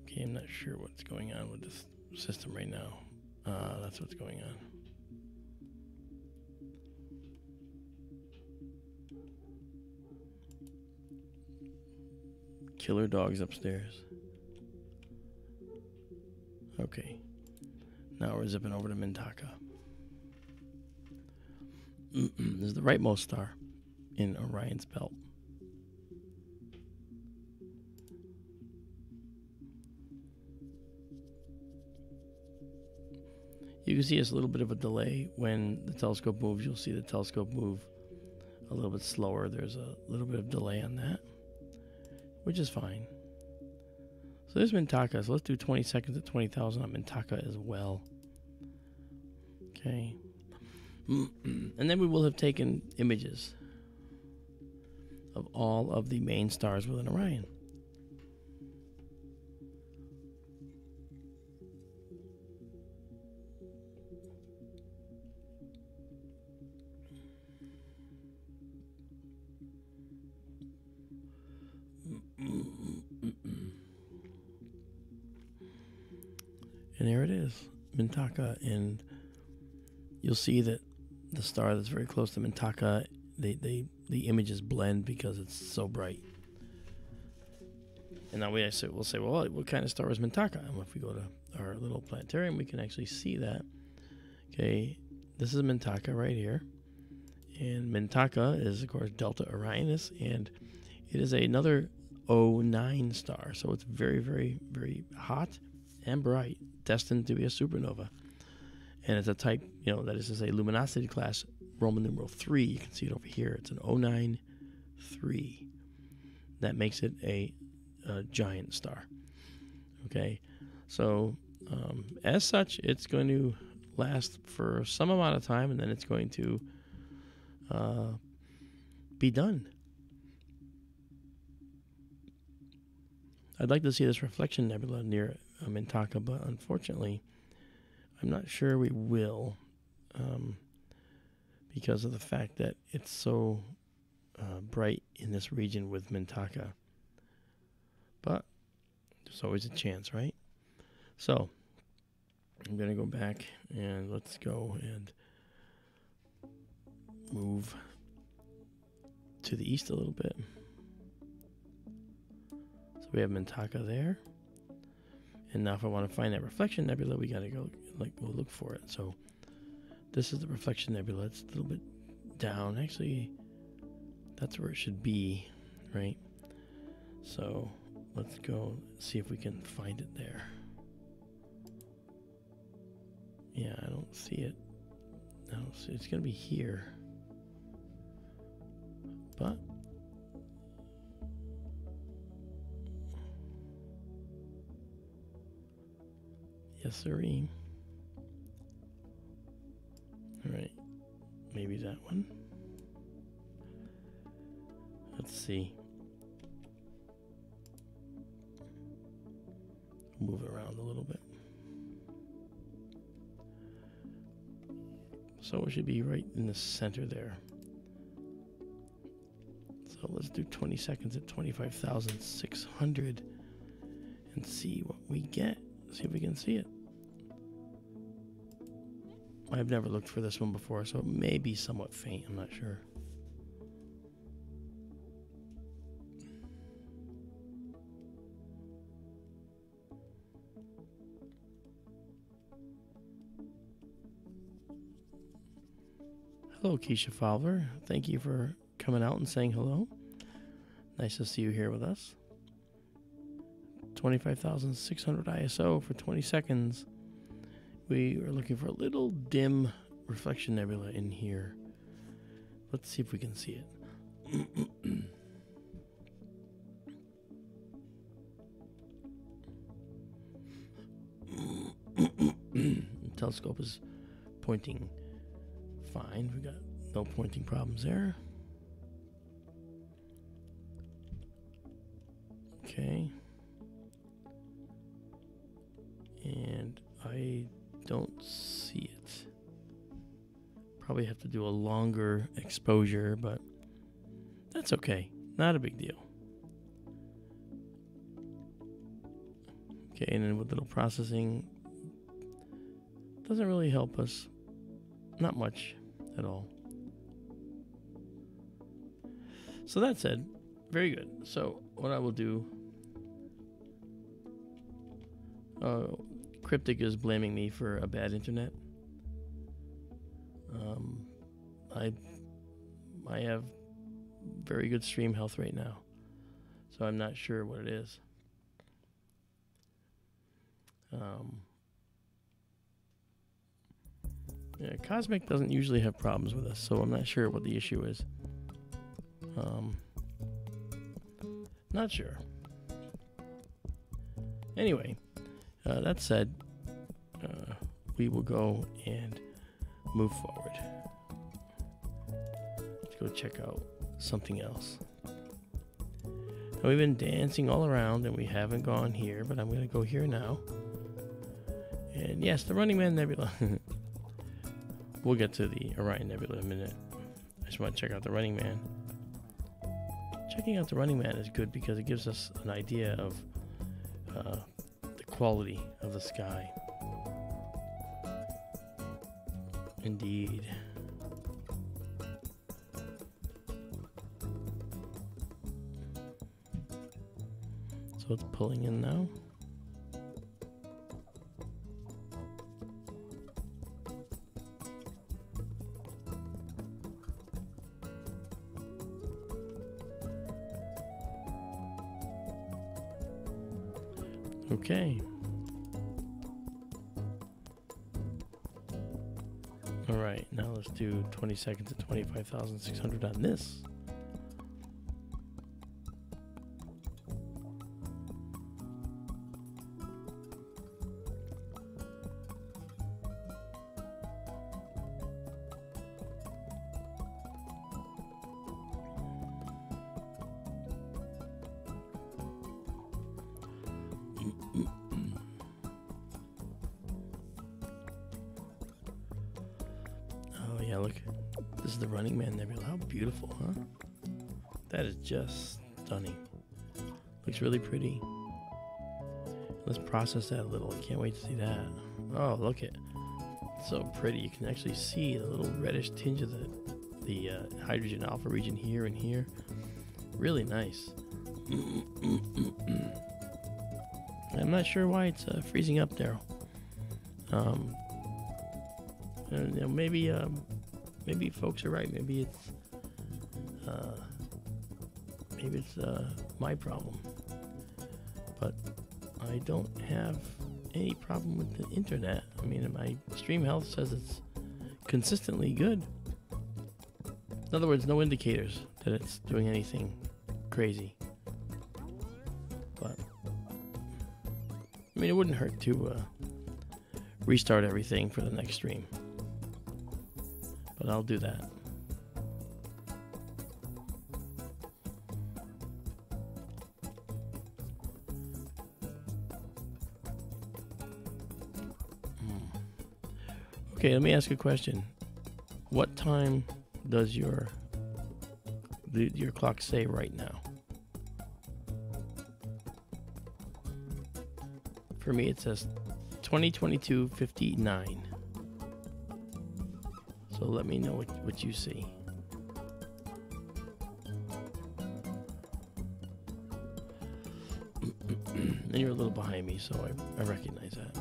Okay, I'm not sure what's going on with this system right now. That's what's going on. killer dogs upstairs. Okay. Now we're zipping over to Mintaka. This is the rightmost star in Orion's belt. You can see it's a little bit of a delay. When the telescope moves, you'll see the telescope move a little bit slower. There's a little bit of delay on that, which is fine. So there's Mintaka. So let's do 20 seconds at 20,000 on Mintaka as well. Okay. And then we will have taken images of all of the main stars within Orion. And there it is, Mintaka, and you'll see that the star that's very close to Mintaka, the images blend because it's so bright. And that way we'll say, well, what kind of star is Mintaka? And if we go to our little planetarium, we can actually see that. Okay, this is Mintaka right here. And Mintaka is, of course, Delta Orionis, and it is another O9 star. So it's very, very, very hot and bright, destined to be a supernova. And it's a type, that is to say, luminosity class Roman numeral 3. You can see it over here. It's an O9-3. That makes it a giant star. Okay, so as such, it's going to last for some amount of time, and then it's going to be done. I'd like to see this reflection nebula near Mintaka, but unfortunately, I'm not sure we will, because of the fact that it's so bright in this region with Mintaka. But there's always a chance, right? So I'm going to go back and let's go and move to the east a little bit. So we have Mintaka there. And now if I want to find that reflection nebula, we got to go look for it. So this is the reflection nebula. It's a little bit down. Actually, that's where it should be, right? So let's go see if we can find it there. Yeah, I don't see it. I don't see it. It's going to be here. But yes, sirree. All right, maybe that one. Let's see. Move it around a little bit. So it should be right in the center there. So let's do 20 seconds at 25,600 and see what we get. See if we can see it. I've never looked for this one before, so it may be somewhat faint. I'm not sure. Hello, Keisha Fowler. Thank you for coming out and saying hello. Nice to see you here with us. 25,600 ISO for 20 seconds. We are looking for a little dim reflection nebula in here. Let's see if we can see it. The telescope is pointing fine. We got no pointing problems there. Okay. And I don't see it. Probably have to do a longer exposure, but that's okay. Not a big deal. Okay, and then with little processing, doesn't really help us. Not much at all. So that said, very good. So what I will do Cryptic is blaming me for a bad internet. I have very good stream health right now, so I'm not sure what it is. Yeah, Cosmic doesn't usually have problems with us, so I'm not sure what the issue is. Not sure. Anyway, that said, we will go and move forward. Let's go check out something else. Now, we've been dancing all around and we haven't gone here, but I'm going to go here now. And yes, the Running Man Nebula. We'll get to the Orion Nebula in a minute. I just want to check out the Running Man. Checking out the Running Man is good because it gives us an idea of the quality of the sky. Indeed. So it's pulling in now. Okay. All right, now let's do 20 seconds at 25,600 on this. Oh yeah, look. This is the Running Man Nebula. How beautiful, huh? That is just stunning. Looks really pretty. Let's process that a little. I can't wait to see that. Oh, look it. It's so pretty. You can actually see the little reddish tinge of the hydrogen alpha region here and here. Really nice. I'm not sure why it's freezing up, Darryl. And, you know, maybe folks are right. Maybe it's my problem. But I don't have any problem with the internet. I mean, my stream health says it's consistently good. In other words, no indicators that it's doing anything crazy. But I mean, it wouldn't hurt to restart everything for the next stream. But I'll do that. Okay, let me ask a question. What time does your clock say right now? For me, it says 20:22:59. So let me know what you see. And you're a little behind me, so I recognize that.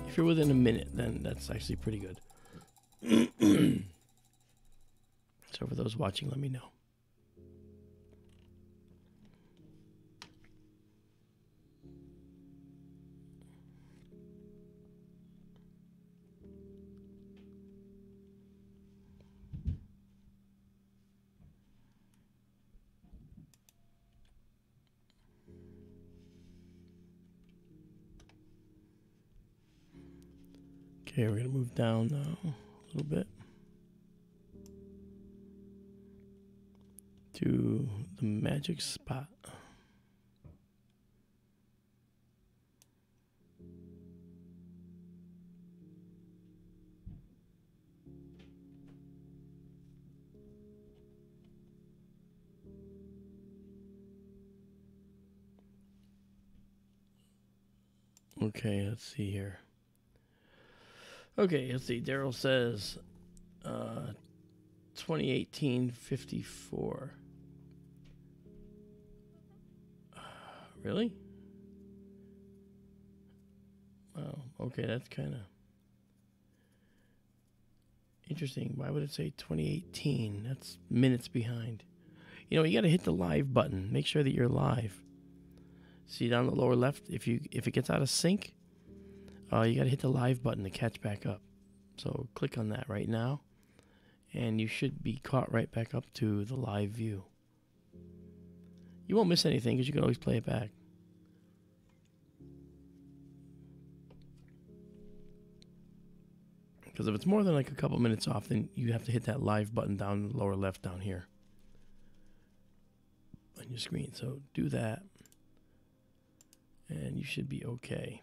If you're within a minute, then that's actually pretty good. So for those watching, let me know. Okay, we're going to move down now a little bit to the magic spot. Okay, let's see here. Okay, let's see. Darryl says 2018-54. Really? okay, that's kind of interesting. Why would it say 2018? That's minutes behind. You know, you got to hit the live button. Make sure that you're live. See down the lower left, if it gets out of sync, you got to hit the live button to catch back up. So click on that right now, and you should be caught right back up to the live view. You won't miss anything because you can always play it back. Because if it's more than like a couple minutes off, then you have to hit that live button down in the lower left down here on your screen. So do that, and you should be okay.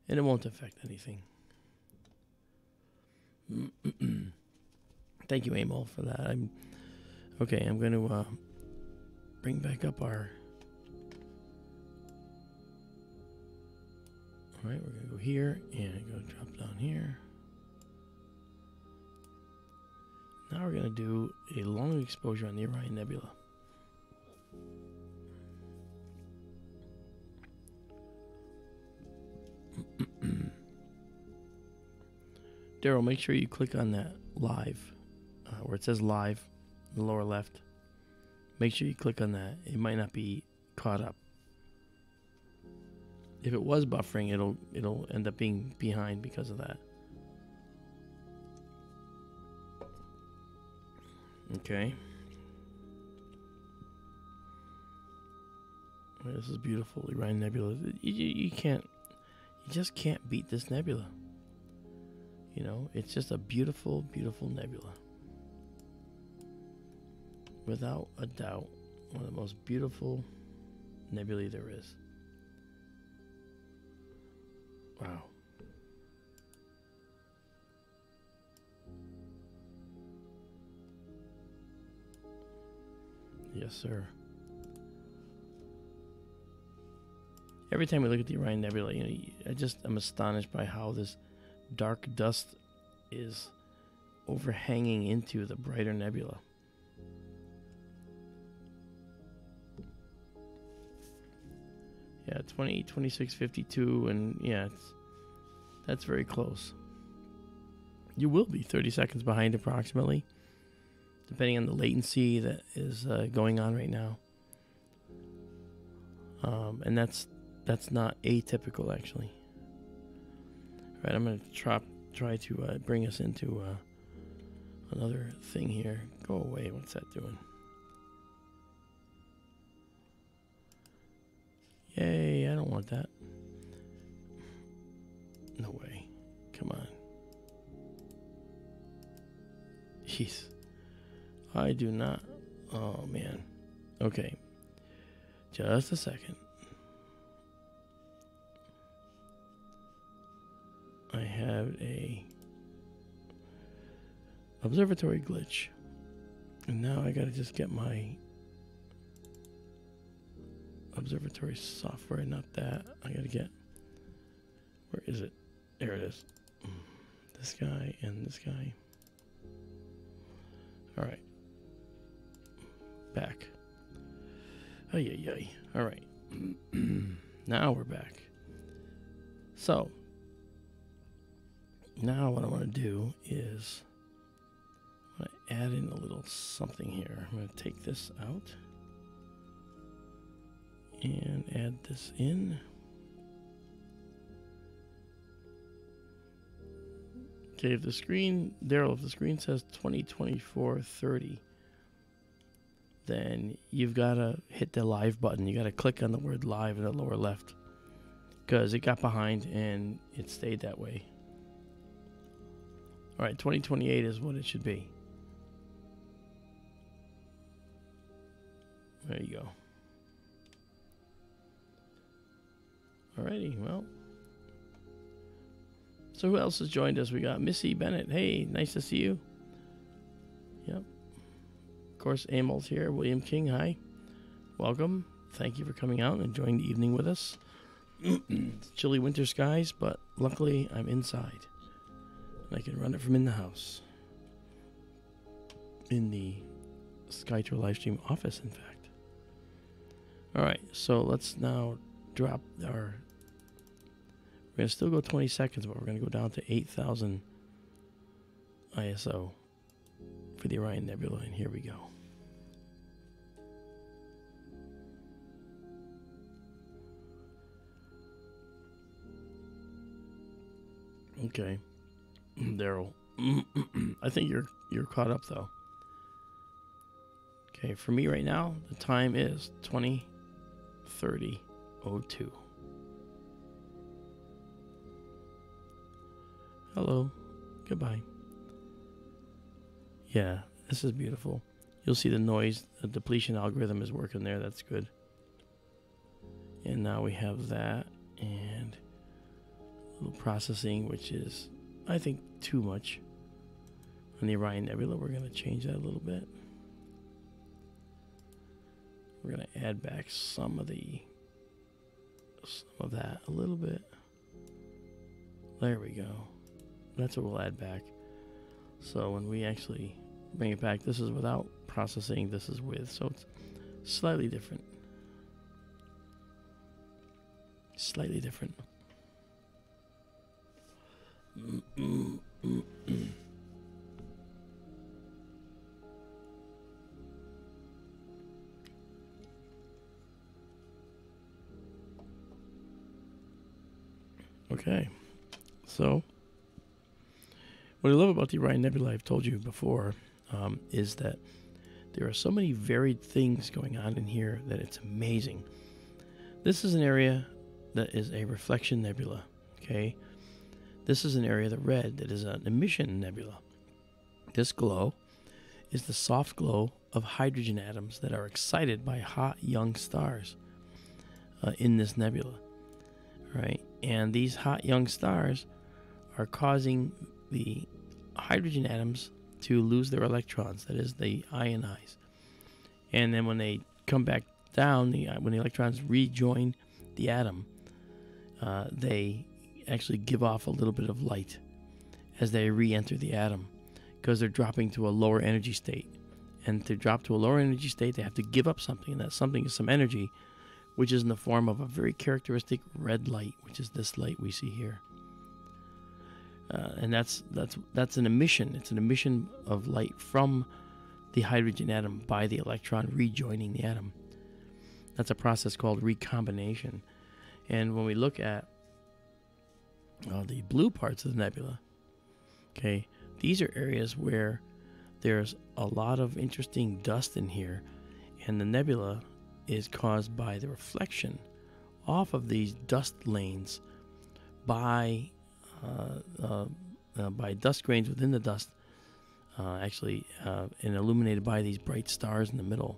And it won't affect anything. Thank you, Amol, for that. I'm going to bring back up our... All right, we're going to go here and go drop down here. Now we're going to do a long exposure on the Orion Nebula. Darryl, make sure you click on that live, where it says live in the lower left. Make sure you click on that. It might not be caught up. If it was buffering, it'll end up being behind because of that. Okay. This is beautiful, Orion Nebula. You just can't beat this nebula. You know, it's just a beautiful, beautiful nebula. Without a doubt, one of the most beautiful nebulae there is. Wow. Yes, sir. Every time we look at the Orion Nebula, you know, I'm astonished by how this dark dust is overhanging into the brighter nebula. Yeah, 2652, and yeah, that's very close. You will be 30 seconds behind approximately, depending on the latency that is going on right now. And that's not atypical, actually. All right, I'm going to try to bring us into another thing here. Go away. What's that doing? Yay, I don't want that. No way. Come on. Jeez. I do not. Oh, man. Okay. Just a second. I have a observatory glitch. And now I gotta just get my observatory software, not that. I gotta get... Where is it? There it is. This guy and this guy. Alright. Back. Ay, ay, ay. Alright. Now we're back. So, now what I want to do is I'm going to add in a little something here. I'm going to take this out and add this in. Okay, if the screen, Darryl, if the screen says 2024-30, then you've got to hit the live button. You got to click on the word live in the lower left, because it got behind and it stayed that way. All right, 2028 is what it should be. There you go. Alrighty, well. So who else has joined us? We got Missy Bennett. Hey, nice to see you. Yep. Of course, Amol's here. William King, hi. Welcome. Thank you for coming out and enjoying the evening with us. It's chilly winter skies, but luckily I'm inside. And I can run it from in the house. In the SkyTour LiveStream office, in fact. Alright, so let's now drop our... We're going to still go 20 seconds, but we're going to go down to 8,000 ISO for the Orion Nebula, and here we go. Okay, Darryl. I think you're caught up though. Okay, for me right now, the time is 20:30:02. Hello. Goodbye. Yeah, this is beautiful. You'll see the noise, the depletion algorithm is working there. That's good. And now we have that and a little processing, which is, I think, too much. On the Orion Nebula, we're going to change that a little bit. We're going to add back some of that a little bit. There we go. That's what we'll add back. So when we actually bring it back, this is without processing, this is with. So it's slightly different. Slightly different. Okay, so what I love about the Orion Nebula, I've told you before, is that there are so many varied things going on in here that it's amazing. This is an area that is a reflection nebula, okay? This is an area, the red, that is an emission nebula. This glow is the soft glow of hydrogen atoms that are excited by hot young stars in this nebula, right? And these hot young stars are causing the hydrogen atoms to lose their electrons, that is, they ionize. And then when they come back down, when the electrons rejoin the atom, they actually give off a little bit of light as they re-enter the atom, because they're dropping to a lower energy state. And to drop to a lower energy state, they have to give up something, and that something is some energy, which is in the form of a very characteristic red light, which is this light we see here. And that's an emission. It's an emission of light from the hydrogen atom by the electron rejoining the atom. That's a process called recombination. And when we look at the blue parts of the nebula, okay, these are areas where there's a lot of interesting dust in here, and the nebula is caused by the reflection off of these dust lanes by dust grains within the dust, and illuminated by these bright stars in the middle,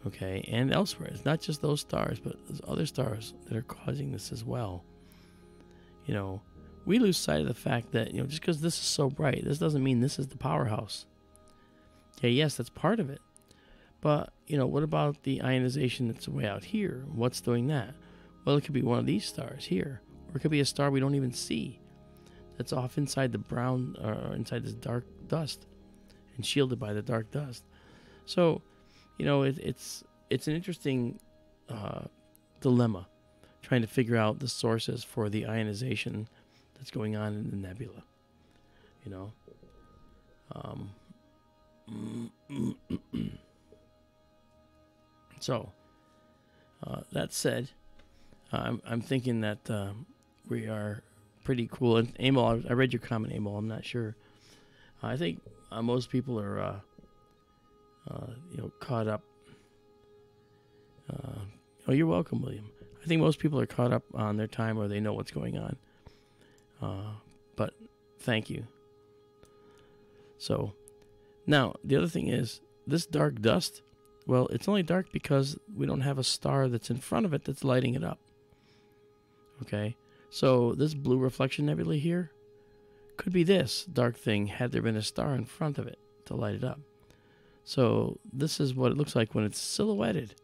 okay, and elsewhere. It's not just those stars, but there's other stars that are causing this as well. You know, we lose sight of the fact that, you know, just because this is so bright, this doesn't mean this is the powerhouse. Okay, yes, that's part of it. But, you know, what about the ionization that's way out here? What's doing that? Well, it could be one of these stars here, or it could be a star we don't even see that's off inside the brown, or inside this dark dust and shielded by the dark dust. So, you know, it's an interesting dilemma, trying to figure out the sources for the ionization that's going on in the nebula, you know. So, that said, I'm thinking that we are pretty cool. And Amol, I read your comment, Amol. I'm not sure. I think most people are, you know, caught up. Oh, you're welcome, William. I think most people are caught up on their time, or they know what's going on. But thank you. So, now, the other thing is, this dark dust, well, it's only dark because we don't have a star that's in front of it that's lighting it up. Okay? So, this blue reflection nebula here could be this dark thing had there been a star in front of it to light it up. So, this is what it looks like when it's silhouetted.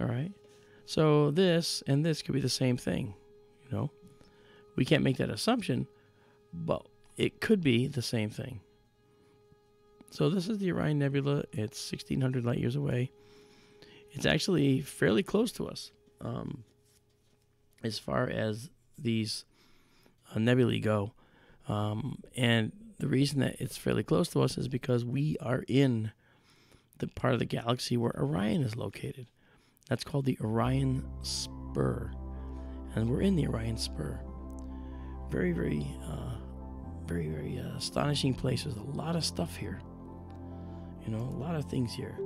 Alright? So, this and this could be the same thing. You know? We can't make that assumption, but it could be the same thing. So this is the Orion Nebula. It's 1,600 light years away. It's actually fairly close to us. As far as these nebulae go. And the reason that it's fairly close to us is because we are in the part of the galaxy where Orion is located. That's called the Orion Spur. And we're in the Orion Spur. Very, very astonishing place. There's a lot of stuff here. You know, a lot of things here.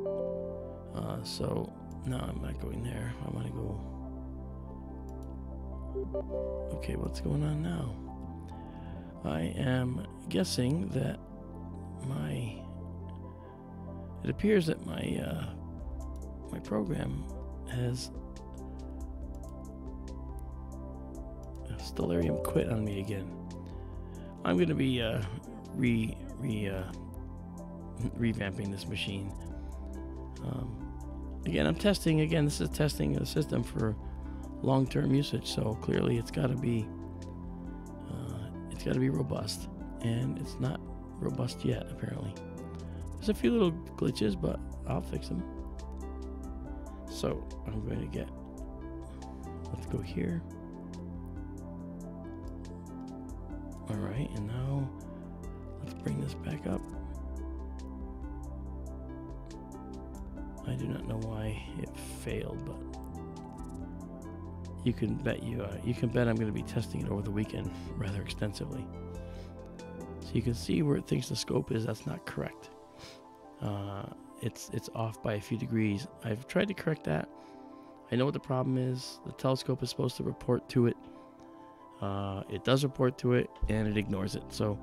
So, no, I'm not going there. I want to go... Okay, what's going on now? I am guessing that it appears that my program has Stellarium quit on me again. I'm going to be revamping this machine. Again, I'm testing. Again, this is testing the system for long-term usage, so clearly it's got to be robust, and it's not robust yet. Apparently, there's a few little glitches, but I'll fix them. So I'm going to let's go here. All right, and now let's bring this back up. I do not know why it failed, but you can bet I'm going to be testing it over the weekend rather extensively. So you can see where it thinks the scope is. That's not correct. It's off by a few degrees. I've tried to correct that. I know what the problem is. The telescope is supposed to report to it. It does report to it, and it ignores it. So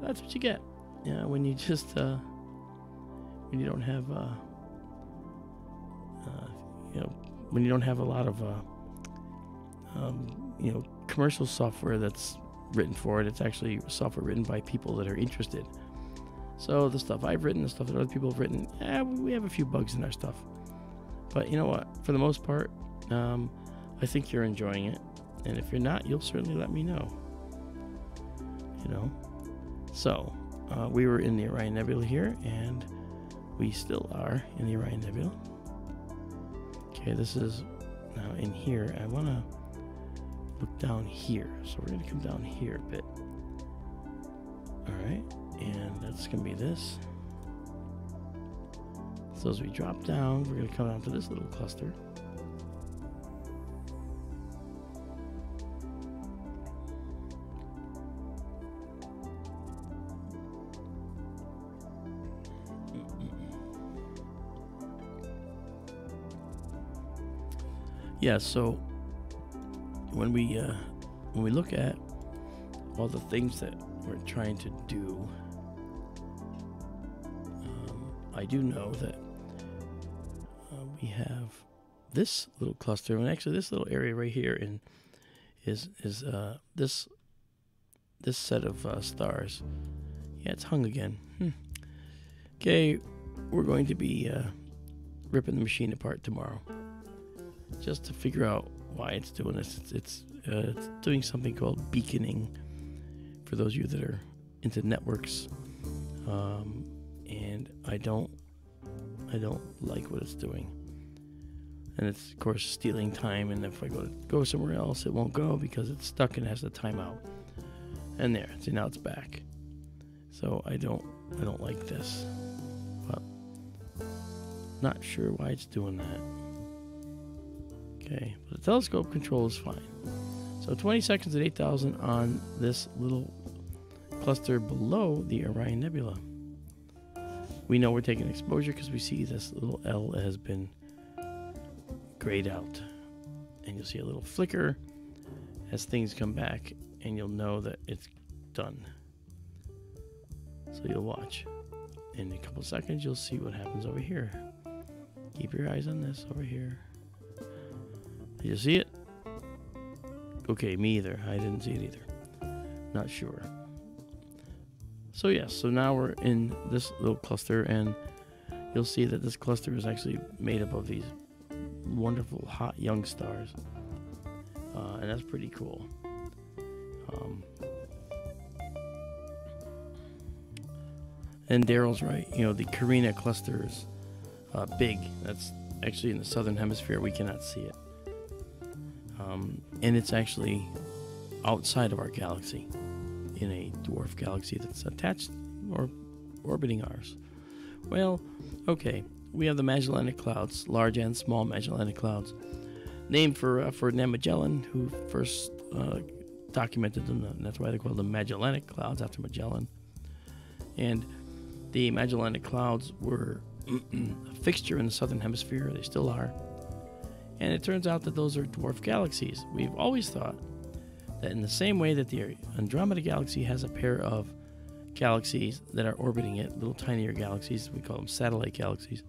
that's what you get. Yeah, when you just when you don't have when you don't have a lot of commercial software that's written for it. It's actually software written by people that are interested. So the stuff I've written, the stuff that other people have written, we have a few bugs in our stuff. But you know what? For the most part, I think you're enjoying it. And if you're not, you'll certainly let me know. You know? So, we were in the Orion Nebula here, and we still are in the Orion Nebula. Okay, this is now in here. I want to look down here. So we're going to come down here a bit. Alright, and that's going to be this. So as we drop down, we're going to come down to this little cluster. Yeah, so when we look at all the things that we're trying to do, I do know that we have this little cluster, and actually this little area right here is this set of stars. Yeah, it's hung again. Okay, we're going to be ripping the machine apart tomorrow, just to figure out why it's doing this. It's doing something called beaconing, for those of you that are into networks, and I don't like what it's doing, and it's of course stealing time. And if I go somewhere else, it won't go because it's stuck and has the timeout. And there, see, now it's back. So I don't like this, but not sure why it's doing that. Okay, but the telescope control is fine. So 20 seconds at 8,000 on this little cluster below the Orion Nebula. We know we're taking exposure because we see this little L has been grayed out. And you'll see a little flicker as things come back, and you'll know that it's done. So you'll watch. In a couple seconds, you'll see what happens over here. Keep your eyes on this over here. Did you see it? Okay, me either. I didn't see it either. Not sure. So yes, so now we're in this little cluster, and you'll see that this cluster is actually made up of these wonderful hot young stars. And that's pretty cool. And Darryl's right. You know, the Carina cluster is big. That's actually in the southern hemisphere. We cannot see it. And it's actually outside of our galaxy in a dwarf galaxy that's attached or orbiting ours. Well, okay. We have the Magellanic Clouds, large and small Magellanic Clouds, named for Ferdinand Magellan, who first documented them, and that's why they're called the Magellanic Clouds, after Magellan. And the Magellanic Clouds were a fixture in the southern hemisphere. They still are. And it turns out that those are dwarf galaxies. We've always thought that in the same way that the Andromeda Galaxy has a pair of galaxies that are orbiting it, little tinier galaxies, we call them satellite galaxies,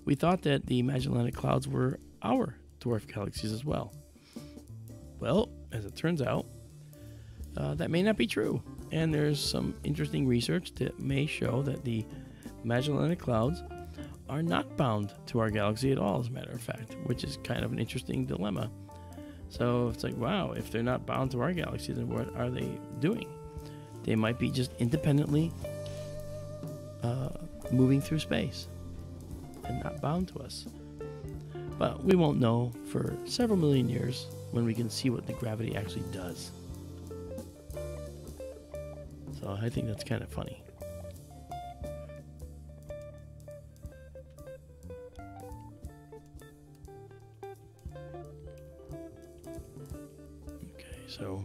we thought that the Magellanic Clouds were our dwarf galaxies as well. Well, as it turns out, that may not be true. And there's some interesting research that may show that the Magellanic Clouds are not bound to our galaxy at all, as a matter of fact, which is kind of an interesting dilemma. So it's like, wow, if they're not bound to our galaxy, then what are they doing? They might be just independently moving through space and not bound to us. But we won't know for several million years when we can see what the gravity actually does. So I think that's kind of funny. Okay, so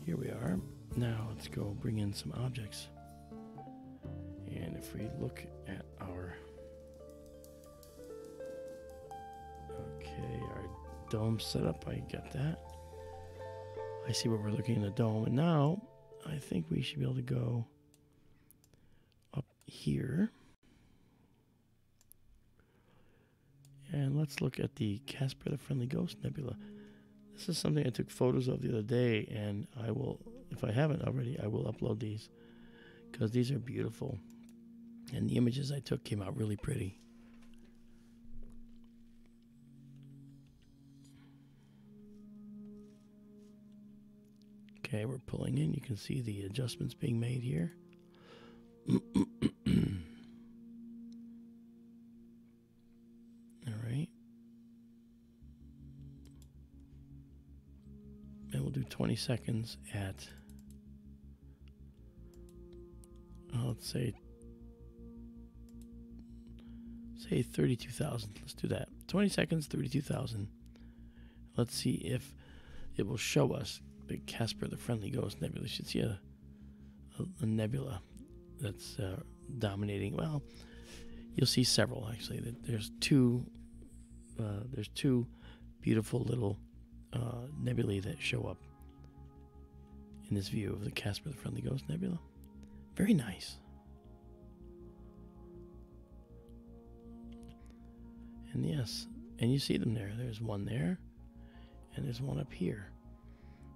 here we are. Now let's go bring in some objects. And if we look at our dome setup, I got that. I see where we're looking in the dome, and now I think we should be able to go up here. And let's look at the Casper the Friendly Ghost Nebula. This is something I took photos of the other day, and I will, if I haven't already, I will upload these because these are beautiful. And the images I took came out really pretty. Okay, we're pulling in. You can see the adjustments being made here. All right. And we'll do 20 seconds at, let's say 32,000. Let's do that. 20 seconds, 32,000. Let's see if it will show us the Casper the Friendly Ghost Nebula. You should see a nebula that's dominating. Well, you'll see several actually. There's two beautiful little nebulae that show up in this view of the Casper the Friendly Ghost Nebula. Very nice. And yes, and you see them there. There's one there, and there's one up here.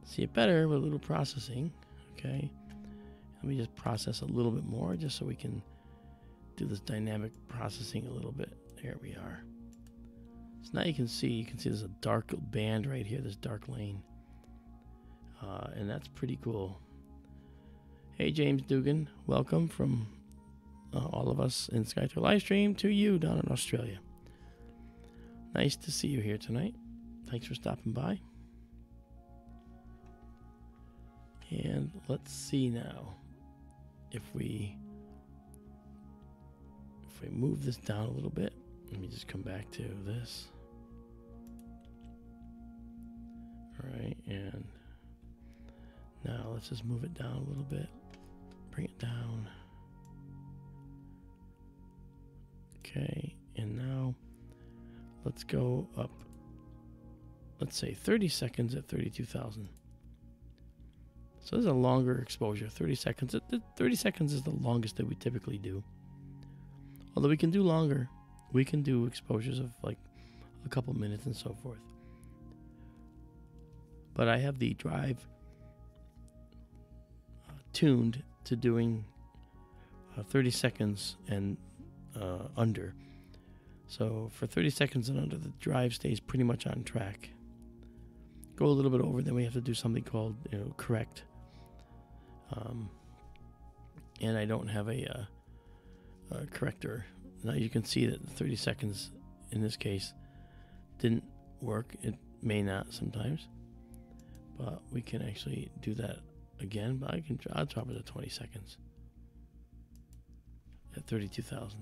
See it better with a little processing. Okay, let me just process a little bit more just so we can do this dynamic processing a little bit. There we are. So now you can see there's a dark band right here, this dark lane, and that's pretty cool. Hey James Dugan, welcome from all of us in SkyTour LiveStream to you down in Australia. Nice to see you here tonight. Thanks for stopping by. And let's see now if we move this down a little bit. Let me just come back to this. All right, and now let's just move it down a little bit. Bring it down. Okay, and now let's go up, let's say 30 seconds at 32,000. So this is a longer exposure, 30 seconds. 30 seconds is the longest that we typically do. Although we can do longer. We can do exposures of like a couple minutes and so forth. But I have the drive tuned to doing 30 seconds and under. So for 30 seconds and under, the drive stays pretty much on track. Go a little bit over, then we have to do something called correct. and I don't have a corrector. Now you can see that the 30 seconds in this case didn't work. It may not sometimes, but we can actually do that again. But I'll drop it to 20 seconds at 32,000.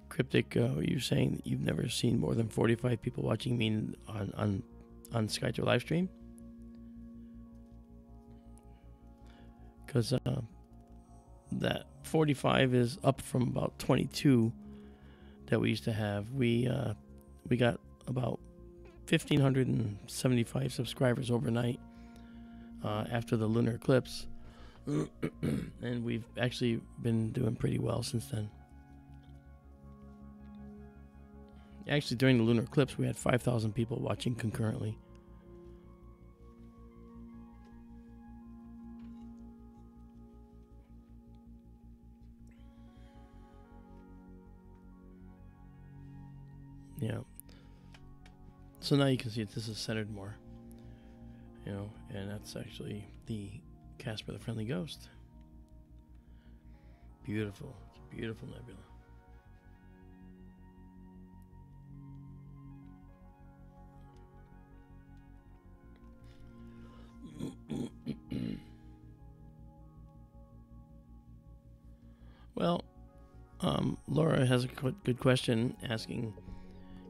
Cryptic, you're saying that you've never seen more than 45 people watching me on SkyTour LiveStream? Because that 45 is up from about 22 that we used to have. We got about 1,575 subscribers overnight after the lunar eclipse, and we've actually been doing pretty well since then. Actually, during the lunar eclipse, we had 5,000 people watching concurrently. Yeah. So now you can see that this is centered more. You know, and that's actually the Casper, the friendly ghost. Beautiful. It's a beautiful nebula. Well, Laura has a good question asking,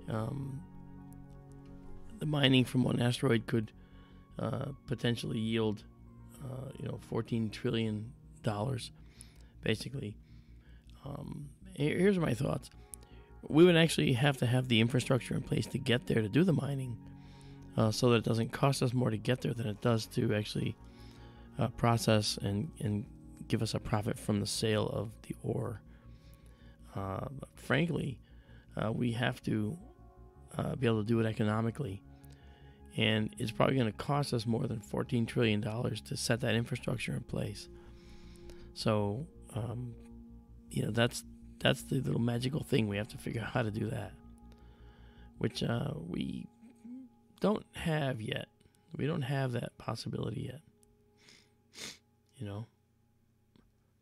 the mining from one asteroid could potentially yield, $14 trillion, basically. Here's my thoughts. We would actually have to have the infrastructure in place to get there to do the mining, so that it doesn't cost us more to get there than it does to actually process and give us a profit from the sale of the ore. But frankly, we have to be able to do it economically, and it's probably going to cost us more than $14 trillion to set that infrastructure in place. So, that's the little magical thing. We have to figure out how to do that, which we don't have yet. We don't have that possibility yet,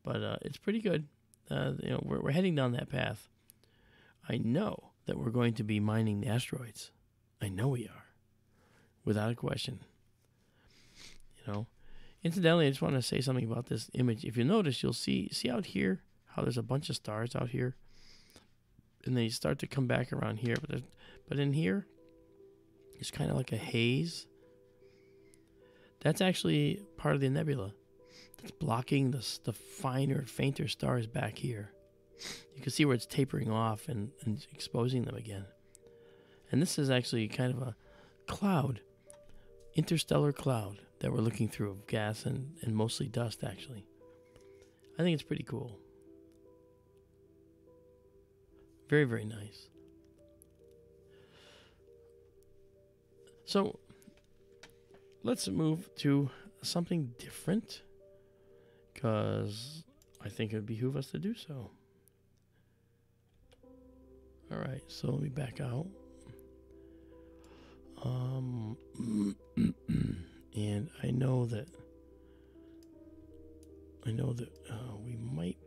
but it's pretty good. We're heading down that path. I know that we're going to be mining the asteroids. I know we are, without a question. Incidentally, I just want to say something about this image. If you notice, you'll see out here how there's a bunch of stars out here, and they start to come back around here. But in here, it's kind of like a haze. That's actually part of the nebula. That's blocking the finer, fainter stars back here. You can see where it's tapering off and exposing them again. And this is actually kind of a cloud, interstellar cloud that we're looking through of gas and mostly dust, actually. I think it's pretty cool. Very, very nice. So let's move to something different, because I think it would behoove us to do so. All right, so let me back out. And I know that we might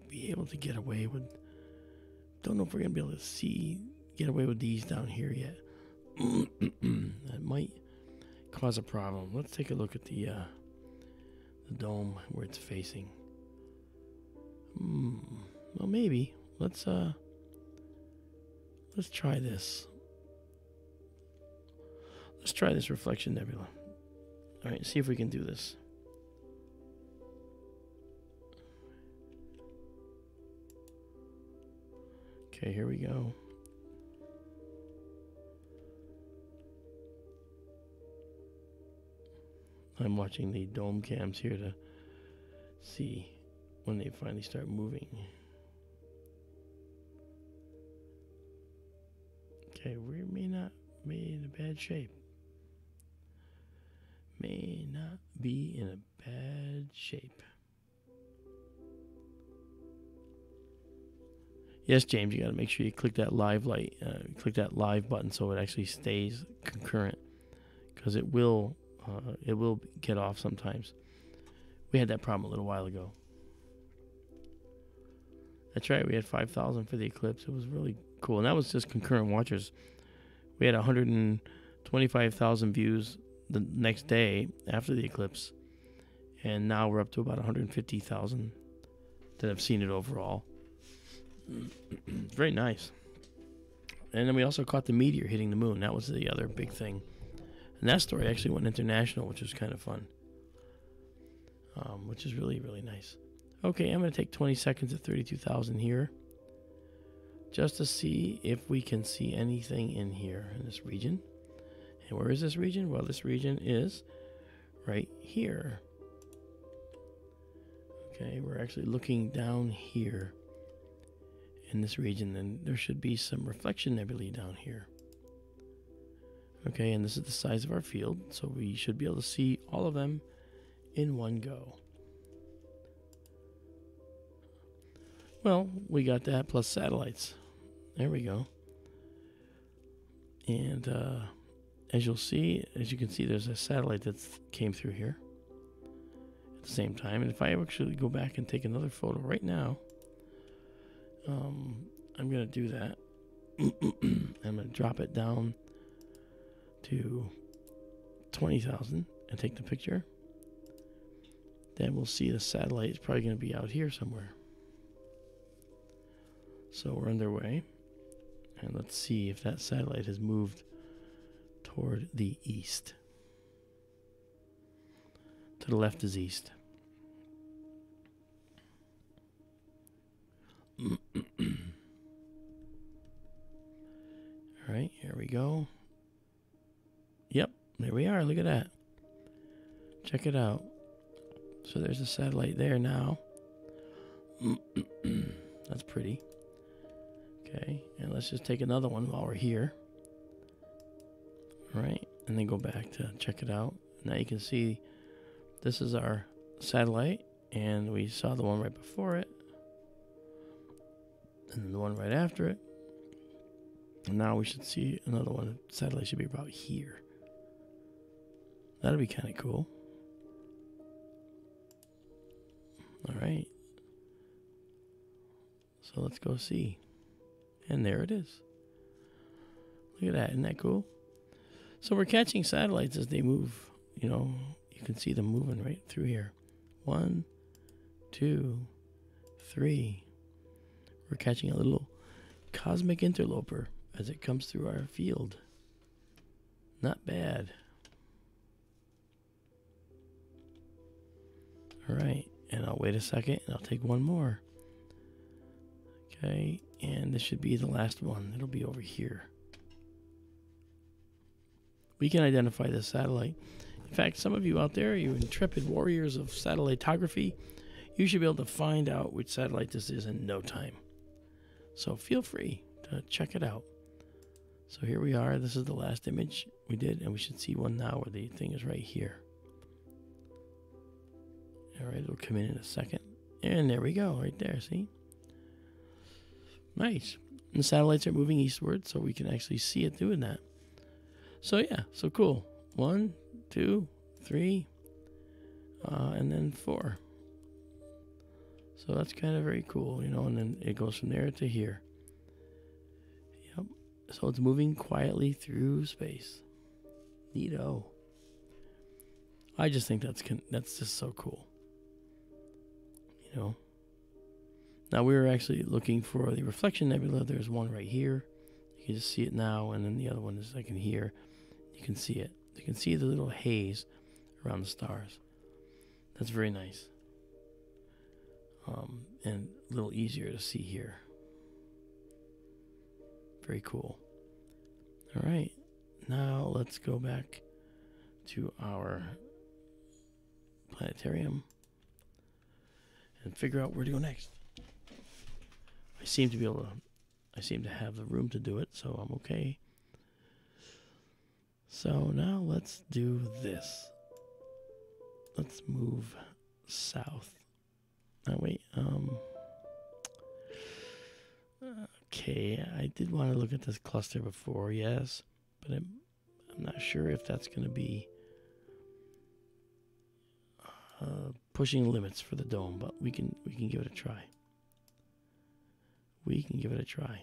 be able to get away with. Don't know if we're gonna be able to get away with these down here yet. That might cause a problem. Let's take a look at the dome where it's facing. Well, maybe. Let's try this. Let's try this reflection nebula. All right, see if we can do this. Okay, here we go. I'm watching the dome cams here to see when they finally start moving. Okay, we may not be in a bad shape. may not be in a bad shape. Yes, James, you got to make sure you click that live click that live button so it actually stays concurrent, because it will get off sometimes. We had that problem a little while ago. That's right, we had 5,000 for the eclipse. It was really cool, and that was just concurrent watchers. We had 125,000 views the next day after the eclipse, and now we're up to about 150,000 that have seen it overall. Very nice. And then we also caught the meteor hitting the moon. That was the other big thing. And that story actually went international, which was kind of fun. Which is really, really nice. Okay, I'm going to take 20 seconds at 32,000 here, just to see if we can see anything in here in this region. And where is this region? Well, this region is right here. Okay, we're actually looking down here in this region, and there should be some reflection nebulae down here. Okay, and this is the size of our field, so we should be able to see all of them in one go. Well, we got that plus satellites. There we go. And as you can see, there's a satellite that came through here at the same time. And if I actually go back and take another photo right now, I'm going to do that. I'm going to drop it down to 20,000 and take the picture. Then we'll see the satellite is probably going to be out here somewhere. So we're underway. And let's see if that satellite has moved toward the east. To the left is east. All right, here we go. Yep, there we are. Look at that. Check it out. So there's a satellite there now. That's pretty. Okay, and let's just take another one while we're here. All right, and then go back to check it out. Now you can see this is our satellite, and we saw the one right before it, and then the one right after it. And now we should see another one. The satellite should be about here. That'll be kind of cool. All right. So let's go see. And there it is. Look at that. Isn't that cool? So we're catching satellites as they move. You know, you can see them moving right through here. 1, 2, 3. We're catching a little cosmic interloper as it comes through our field. Not bad. All right. And I'll wait a second and I'll take one more. Okay. And this should be the last one. It'll be over here. We can identify this satellite. In fact, some of you out there, you intrepid warriors of satellitography, you should be able to find out which satellite this is in no time. So feel free to check it out. So here we are. This is the last image we did, and we should see one now where the thing is right here. All right, it'll come in a second. And there we go, right there, see? Nice. And the satellites are moving eastward, so we can actually see it doing that. So yeah, so cool. 1, 2, 3, and then 4. So that's kind of very cool, you know, and then it goes from there to here. Yep. So it's moving quietly through space. Neato. I just think that's just so cool. You know. Now we were actually looking for the reflection nebula. There's one right here. You can just see it now, and then the other one is like in here. You can see it. You can see the little haze around the stars. That's very nice. And a little easier to see here. Very cool. All right. Now let's go back to our planetarium and figure out where to go next. I seem to have the room to do it, so I'm okay. So now let's do this. let's move south. Oh, wait. Okay, I did want to look at this cluster before, yes, but I'm not sure if that's going to be pushing limits for the dome, but we can give it a try. We can give it a try.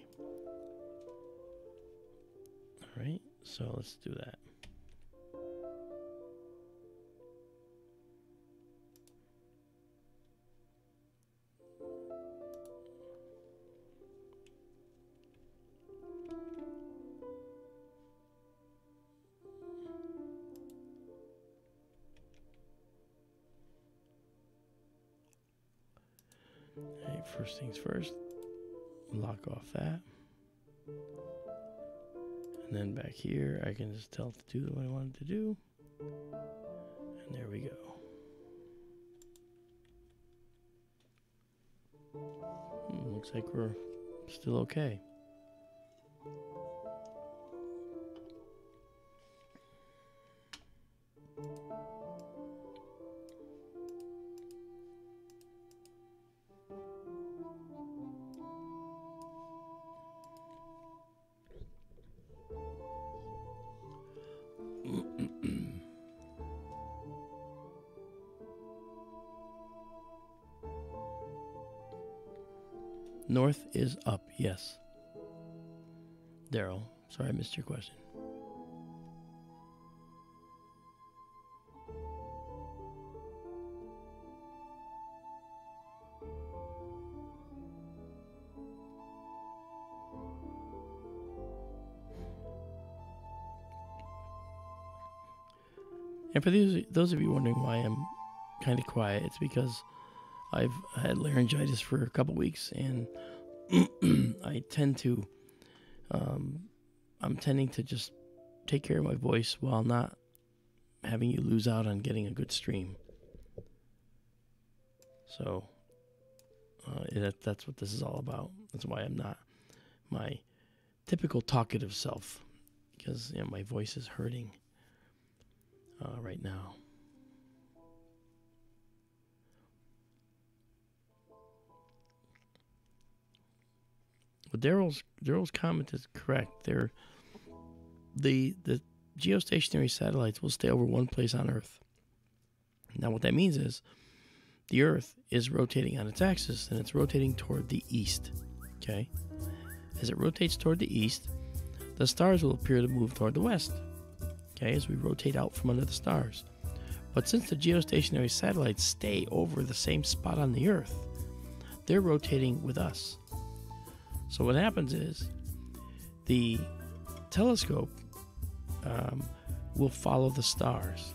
All right, so let's do that. Alright, first things first, lock off that. And then back here, I can just tell it to do what I wanted to do. And there we go. Looks like we're still okay. North is up, yes. Darryl, sorry I missed your question. And for those of you wondering why I'm kind of quiet, it's because I've had laryngitis for a couple weeks, and I tend to, I'm tending to just take care of my voice while not having you lose out on getting a good stream. So that's what this is all about. That's why I'm not my typical talkative self, because my voice is hurting right now. But Darryl's comment is correct. The geostationary satellites will stay over one place on Earth. Now, what that means is the Earth is rotating on its axis, and it's rotating toward the east. Okay, as it rotates toward the east, the stars will appear to move toward the west. Okay, as we rotate out from under the stars. But since the geostationary satellites stay over the same spot on the Earth, they're rotating with us. So what happens is the telescope will follow the stars,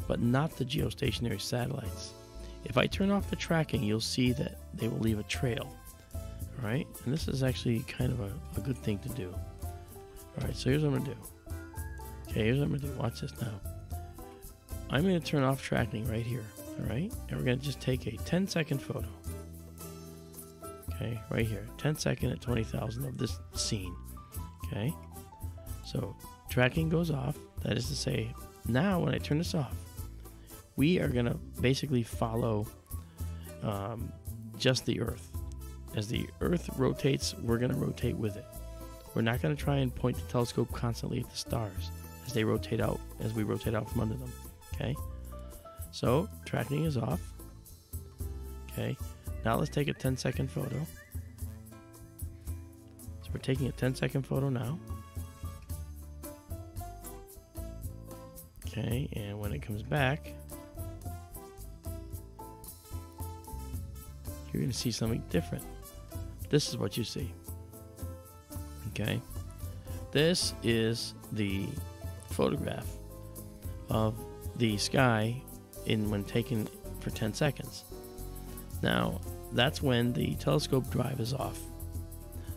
but not the geostationary satellites. If I turn off the tracking, you'll see that they will leave a trail. All right, and this is actually kind of a good thing to do. All right, so here's what I'm gonna do. Okay, here's what I'm gonna do. Watch this now. I'm gonna turn off tracking right here. All right, and we're gonna just take a 10-second photo. Okay, right here, 10-second at 20,000 of this scene. Okay, so tracking goes off. That is to say, now when I turn this off, we are gonna basically follow just the Earth. As the Earth rotates, we're gonna rotate with it. We're not gonna try and point the telescope constantly at the stars as they rotate out, as we rotate out from under them. Okay, so tracking is off. Okay. Now let's take a 10-second photo. So we're taking a 10-second photo now. Okay, and when it comes back, you're going to see something different. This is what you see. Okay, this is the photograph of the sky when taken for 10 seconds. Now, that's when the telescope drive is off.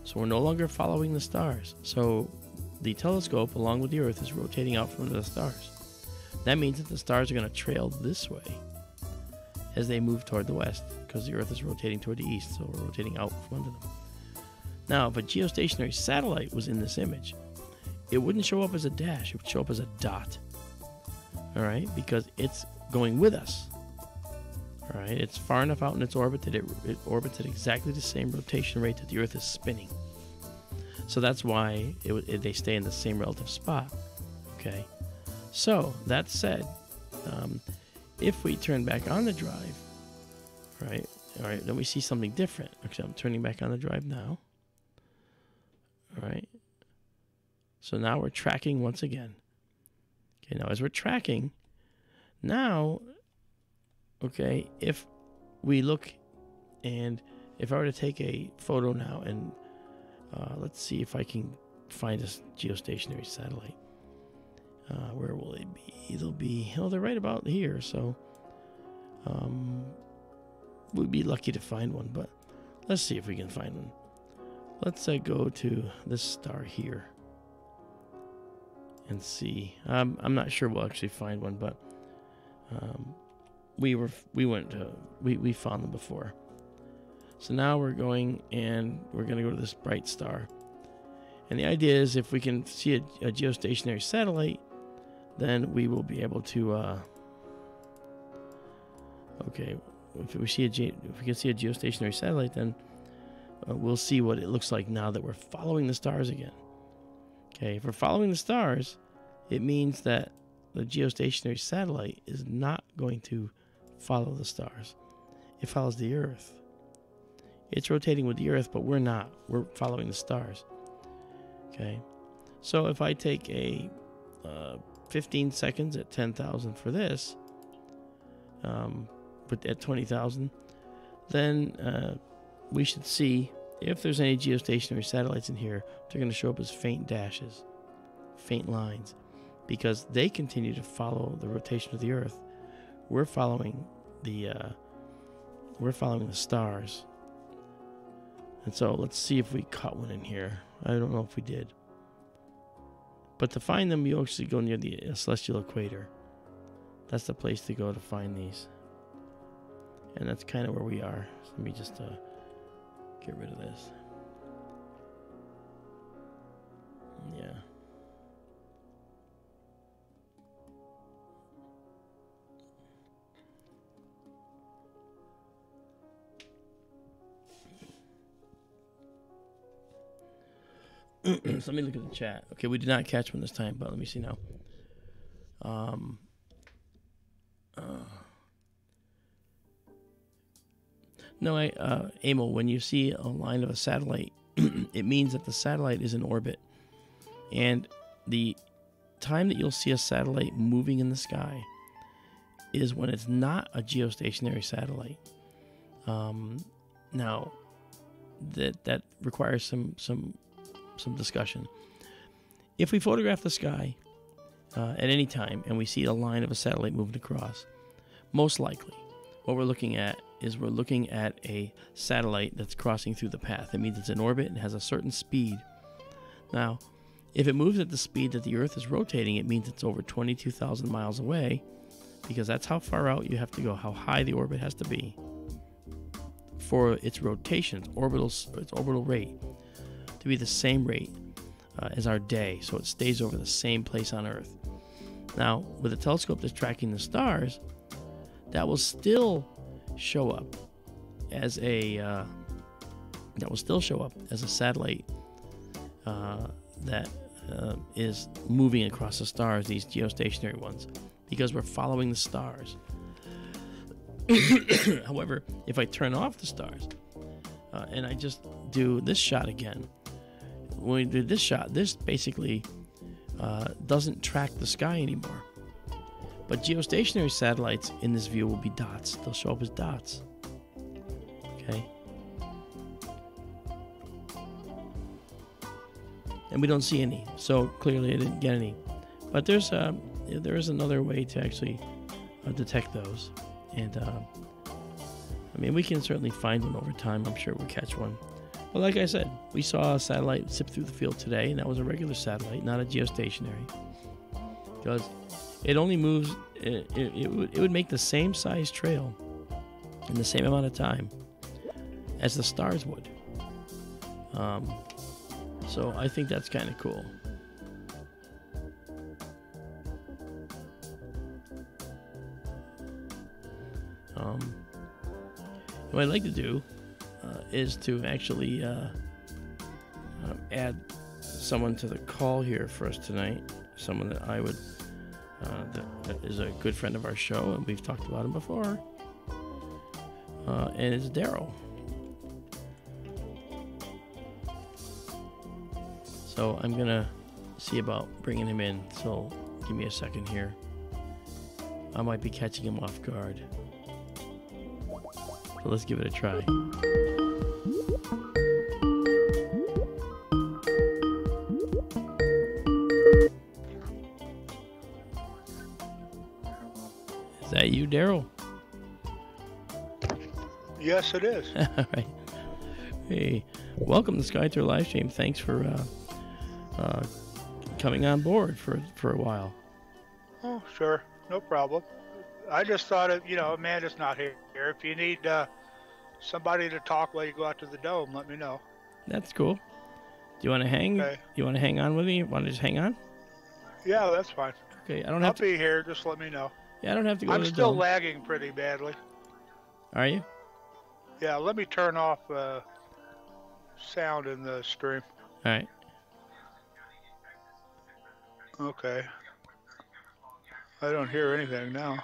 So we're no longer following the stars. So the telescope, along with the Earth, is rotating out from the stars. That means that the stars are going to trail this way as they move toward the west, because the Earth is rotating toward the east, so we're rotating out from under them. Now, if a geostationary satellite was in this image, it wouldn't show up as a dash, it would show up as a dot. All right, because it's going with us. All right, it's far enough out in its orbit that it orbits at exactly the same rotation rate that the Earth is spinning. So that's why they stay in the same relative spot. Okay, so that said, if we turn back on the drive, right, all right, then we see something different. Actually, I'm turning back on the drive now. All right, so now we're tracking once again. Okay, now as we're tracking, now, okay, if we look, and if I were to take a photo now, and let's see if I can find a geostationary satellite. Where will it be? It'll be, oh, they're right about here, so we'd be lucky to find one, but let's see if we can find one. Let's go to this star here and see. I'm not sure we'll actually find one, but we found them before. So now we're going, and we're going to go to this bright star. And the idea is, if we can see a geostationary satellite, then we will be able to. Okay, if we can see a geostationary satellite, then we'll see what it looks like now that we're following the stars again. Okay, if we're following the stars, it means that the geostationary satellite is not going to follow the stars. It follows the Earth. It's rotating with the Earth, but we're not. We're following the stars. Okay, so if I take a 15 seconds at 10,000 for this, but at 20,000, then we should see if there's any geostationary satellites in here. They're going to show up as faint dashes, faint lines, because they continue to follow the rotation of the Earth. We're following the stars. And so let's see if we caught one in here. I don't know if we did. But to find them, you actually go near the celestial equator. That's the place to go to find these. And that's kind of where we are. So let me just get rid of this. Yeah. So let me look at the chat. Okay, we did not catch one this time, but let me see now. No, Emil, when you see a line of a satellite, it means that the satellite is in orbit. And the time that you'll see a satellite moving in the sky is when it's not a geostationary satellite. Now, that requires some discussion. If we photograph the sky at any time and we see a line of a satellite moving across, most likely what we're looking at is a satellite that's crossing through the path. It means it's in orbit and has a certain speed. Now, if it moves at the speed that the Earth is rotating, it means it's over 22,000 miles away, because that's how far out you have to go, how high the orbit has to be for its rotation, its orbital rate, to be the same rate as our day, so it stays over the same place on Earth. Now, with a telescope that's tracking the stars, that will still show up as a satellite that is moving across the stars, these geostationary ones, because we're following the stars. However, if I turn off the stars and I just do this shot again, when we do this shot, this basically doesn't track the sky anymore. But geostationary satellites in this view will be dots. They'll show up as dots. Okay? And we don't see any, so clearly I didn't get any. But there is another way to actually detect those. And I mean, we can certainly find one over time. I'm sure we'll catch one. But like I said, we saw a satellite zip through the field today, and that was a regular satellite, not a geostationary. Because it only moves, it would make the same size trail in the same amount of time as the stars would. So I think that's kind of cool. what I'd like to do is to actually add someone to the call here for us tonight. Someone that I would that is a good friend of our show, and we've talked about him before. And it's Darryl. So I'm gonna see about bringing him in. So give me a second here. I might be catching him off guard. So let's give it a try. Is that you, Darryl? Yes, it is. All right. Hey, welcome to SkyTour LiveStream. Thanks for coming on board for a while. Oh, sure. No problem. I just thought of, Amanda's not here. If you need somebody to talk while you go out to the dome, let me know. That's cool. Do you want to hang? Okay. You want to hang on with me? Want to just hang on? Yeah, that's fine. Okay, I'll be here. Just let me know. Yeah, I don't have to go I'm to the still dome. lagging pretty badly. Are you? Yeah, let me turn off sound in the stream. All right. Okay. I don't hear anything now.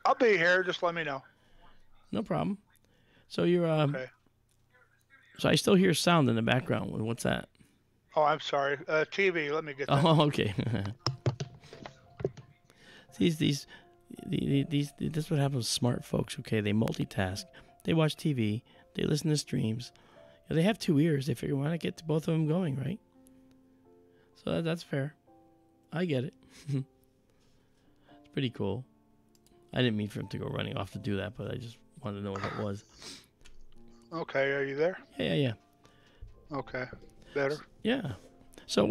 I'll be here. Just let me know. No problem. So you're Okay. So I still hear sound in the background. What's that? Oh, I'm sorry. TV. Let me get that. Oh, okay. These this is what happens with smart folks. Okay, they multitask. They watch TV. They listen to streams. They have two ears. They figure, why not get both of them going, right? So that's fair. I get it. It's pretty cool. I didn't mean for him to go running off to do that, but I just wanted to know what it was. Okay, are you there? Yeah. Okay, better. Yeah. So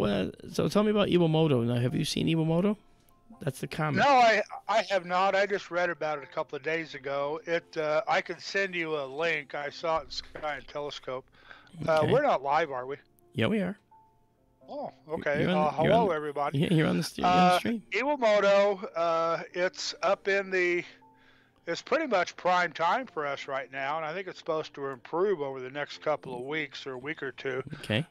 tell me about Iwamoto. Now, have you seen Iwamoto? That's the comic. No, I have not. I just read about it a couple of days ago. I could send you a link. I saw it in Sky and Telescope. Okay. We're not live, are we? Yeah, we are. Oh, okay. Hello, everybody. Yeah, you're on the stream. Iwamoto, it's up in the... It's pretty much prime time for us right now, and I think it's supposed to improve over the next couple of weeks or a week or two. Okay.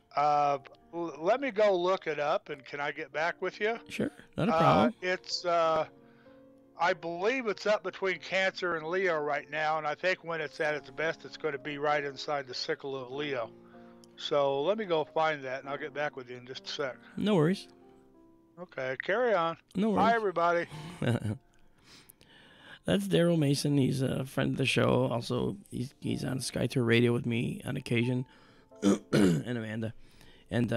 Let me go look it up, and can I get back with you? Sure, not a problem. It's, I believe it's up between Cancer and Leo right now, and I think when it's at its best, it's going to be right inside the sickle of Leo. So let me go find that, and I'll get back with you in just a sec. No worries. Okay, carry on. No worries. Bye, everybody. That's Darryl Mason. He's a friend of the show. Also, he's on SkyTour Radio with me on occasion, and Amanda. And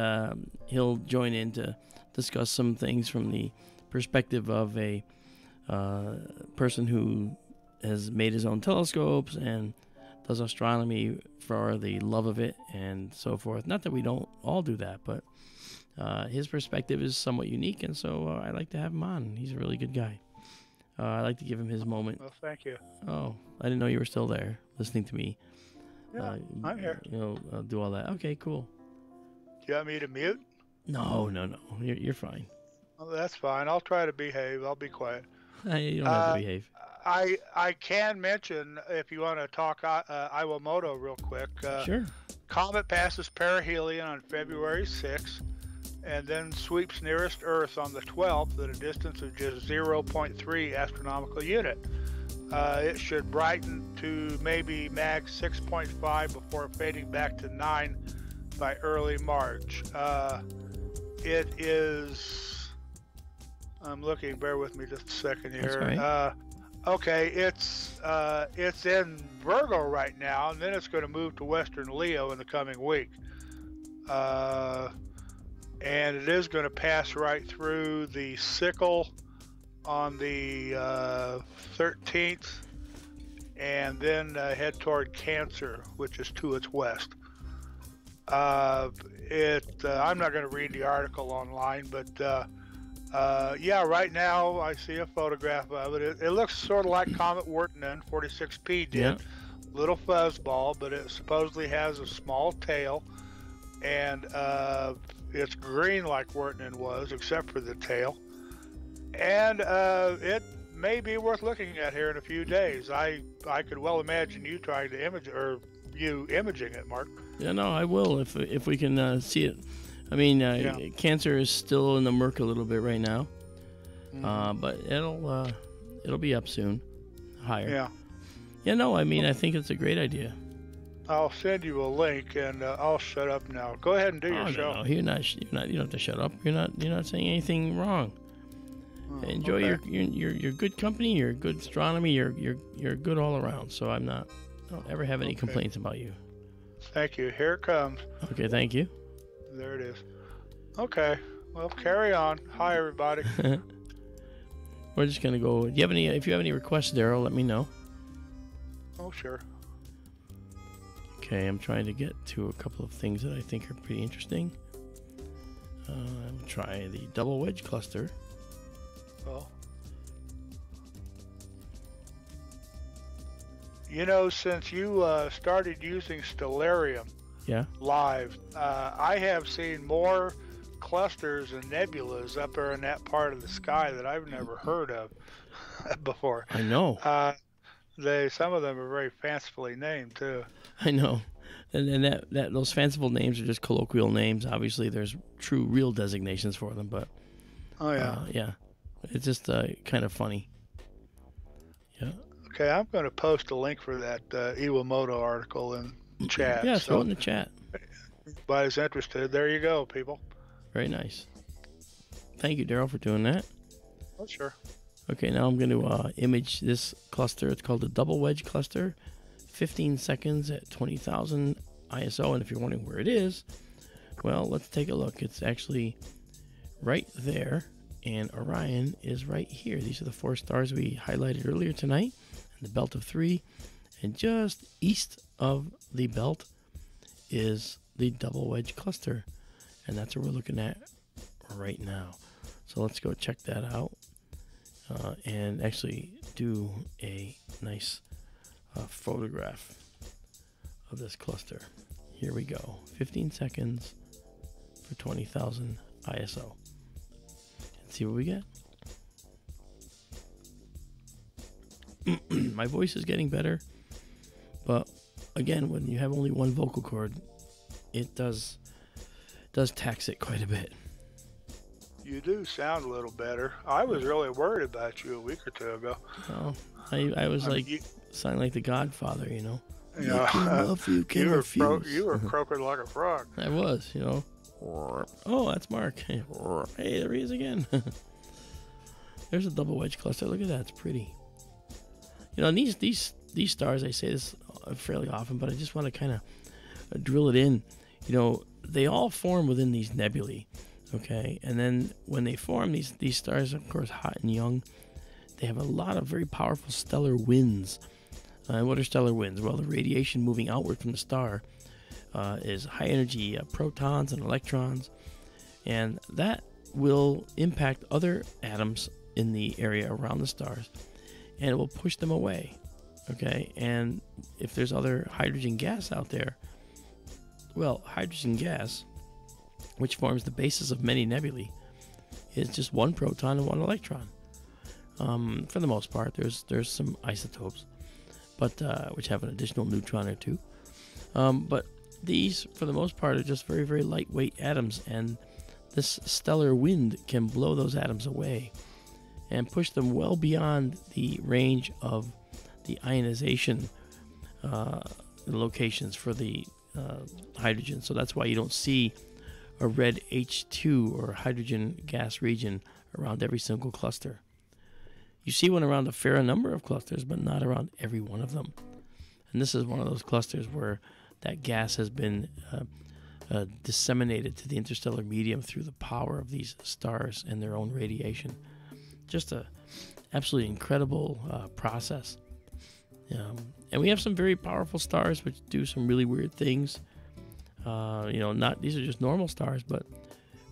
he'll join in to discuss some things from the perspective of a person who has made his own telescopes and does astronomy for the love of it and so forth. Not that we don't all do that, but his perspective is somewhat unique, and so I like to have him on. He's a really good guy. I like to give him his moment. Well, thank you. Oh, I didn't know you were still there listening to me. Yeah, I'm here. Do all that. Okay, cool. Do you want me to mute? No. You're fine. Well, that's fine. I'll try to behave. I'll be quiet. You don't have to behave. I can mention, if you want to talk Iwamoto real quick. Sure. Comet passes perihelion on February 6th. And then sweeps nearest Earth on the 12th at a distance of just 0.3 astronomical unit. It should brighten to maybe mag 6.5 before fading back to 9 by early March. It is... I'm looking, bear with me just a second here. That's right. Okay, it's in Virgo right now, and then it's going to move to Western Leo in the coming week. And it is going to pass right through the sickle on the 13th, and then head toward Cancer, which is to its west. I'm not going to read the article online, but yeah, right now I see a photograph of it. It looks sort of like Comet Wirtanen 46P did. Yeah. Little fuzzball, but it supposedly has a small tail, and it's green like Wirtanen was, except for the tail. And it may be worth looking at here in a few days. I could well imagine you trying to image, or you imaging it, Mark. Yeah, no, I will if we can see it. I mean, Cancer is still in the murk a little bit right now, but it'll be up soon, higher. Yeah. Yeah, no, I mean, I think it's a great idea. I'll send you a link, and I'll shut up now. Go ahead and do your show. No, you're not. You don't have to shut up. You're not saying anything wrong. Enjoy your good company. You're good astronomy. You're good all around. So I don't ever have any complaints about you. Thank you. Here it comes. Okay, thank you. There it is. Okay. Well, carry on. Hi, everybody. We're just gonna go. If you have any requests, Darryl, let me know. Oh, sure. Okay, I'm trying to get to a couple of things that I think are pretty interesting. I'll try the double wedge cluster. Well, you know, since you started using Stellarium live, I have seen more clusters and nebulas up there in that part of the sky that I've never heard of before. I know. Some of them are very fancifully named too. I know, and those fanciful names are just colloquial names. Obviously, there's true, real designations for them, but yeah, it's just kind of funny. Yeah. Okay, I'm going to post a link for that Iwamoto article in chat. Yeah, throw it in the chat. If anybody's interested, there you go, people. Very nice. Thank you, Darryl, for doing that. Oh, sure. Okay, now I'm going to image this cluster. It's called the double wedge cluster. 15 seconds at 20,000 ISO. And if you're wondering where it is, well, let's take a look. It's actually right there, and Orion is right here. These are the 4 stars we highlighted earlier tonight, and the belt of 3. And just east of the belt is the double wedge cluster. And that's what we're looking at right now. So let's go check that out. And actually do a nice photograph of this cluster. Here we go. 15 seconds for 20,000 ISO. Let's see what we get. My voice is getting better, but again, when you have only one vocal cord, it does tax it quite a bit. You do sound a little better. I was really worried about you a week or two ago. Well, I was sounding like the Godfather, you know. Yeah, you were croaking like a frog. I was, you know. Oh, that's Mark. Hey, there he is again. There's a double wedge cluster. Look at that. It's pretty. You know, these stars, I say this fairly often, but I just want to kind of drill it in. You know, they all form within these nebulae. Okay, and then when they form, these stars are, of course, hot and young. They have a lot of very powerful stellar winds. What are stellar winds? Well, the radiation moving outward from the star is high energy protons and electrons, and that will impact other atoms in the area around the stars, and it will push them away. Okay, and if there's other hydrogen gas out there, well, hydrogen gas, which forms the basis of many nebulae, is just one proton and one electron. For the most part, there's some isotopes, but which have an additional neutron or two. But these, for the most part, are just very, very lightweight atoms, and this stellar wind can blow those atoms away and push them well beyond the range of the ionization locations for the hydrogen. So that's why you don't see a red H2 or hydrogen gas region around every single cluster. You see one around a fair number of clusters, but not around every one of them. And this is one of those clusters where that gas has been disseminated to the interstellar medium through the power of these stars and their own radiation. Just a absolutely incredible process. And we have some very powerful stars which do some really weird things. These are just normal stars, but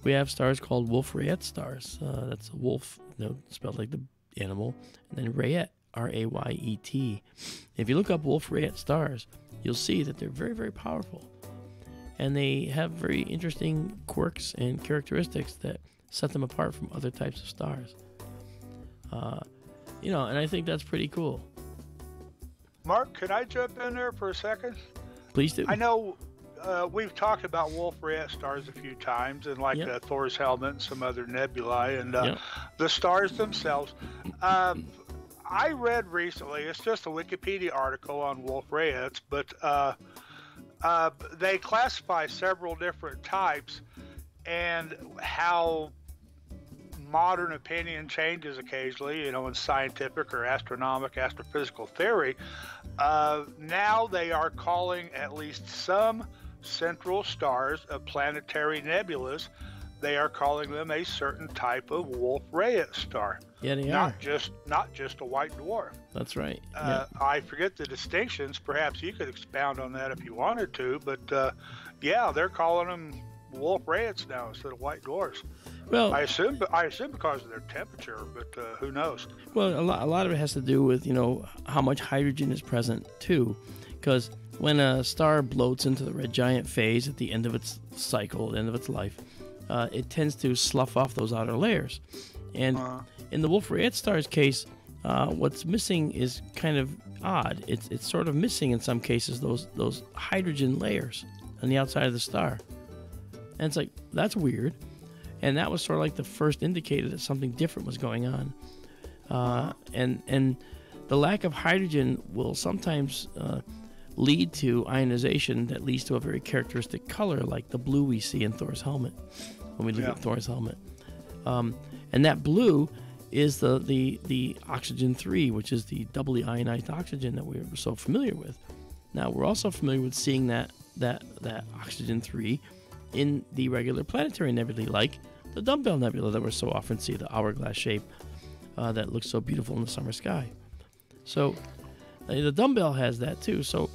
we have stars called Wolf-Rayet stars. That's a wolf, spelled like the animal, and then Rayet, R-A-Y-E-T. If you look up Wolf-Rayet stars, you'll see that they're very, very powerful, and they have very interesting quirks and characteristics that set them apart from other types of stars. You know, and I think that's pretty cool. Mark, could I jump in there for a second? Please do. I know we've talked about Wolf-Rayet stars a few times, and like Thor's helmet and some other nebulae, and the stars themselves. I read recently, it's just a Wikipedia article on Wolf-Rayets, but they classify several different types, and how modern opinion changes occasionally, you know, in scientific or astronomical, astrophysical theory. Now they are calling at least some central stars of planetary nebulas. They are calling them a certain type of Wolf-Rayet star. Yeah, they are. Not just a white dwarf. That's right. I forget the distinctions. Perhaps you could expound on that if you wanted to. But yeah, they're calling them Wolf-Rayets now instead of white dwarfs. Well, I assume because of their temperature, but who knows? Well, a lot of it has to do with, you know, how much hydrogen is present too, because when a star bloats into the red giant phase at the end of its cycle, the end of its life, it tends to slough off those outer layers. And in the Wolf-Rayet star's case, what's missing is kind of odd. It's sort of missing in some cases those hydrogen layers on the outside of the star, and it's like, that's weird. And that was sort of like the first indicator that something different was going on. And the lack of hydrogen will sometimes lead to ionization that leads to a very characteristic color, like the blue we see in Thor's helmet when we look at Thor's helmet. And that blue is the oxygen 3, which is the doubly ionized oxygen that we're so familiar with. Now, we're also familiar with seeing that oxygen 3 in the regular planetary nebulae, like the Dumbbell Nebula that we so often see, the hourglass shape that looks so beautiful in the summer sky. So the Dumbbell has that too. So,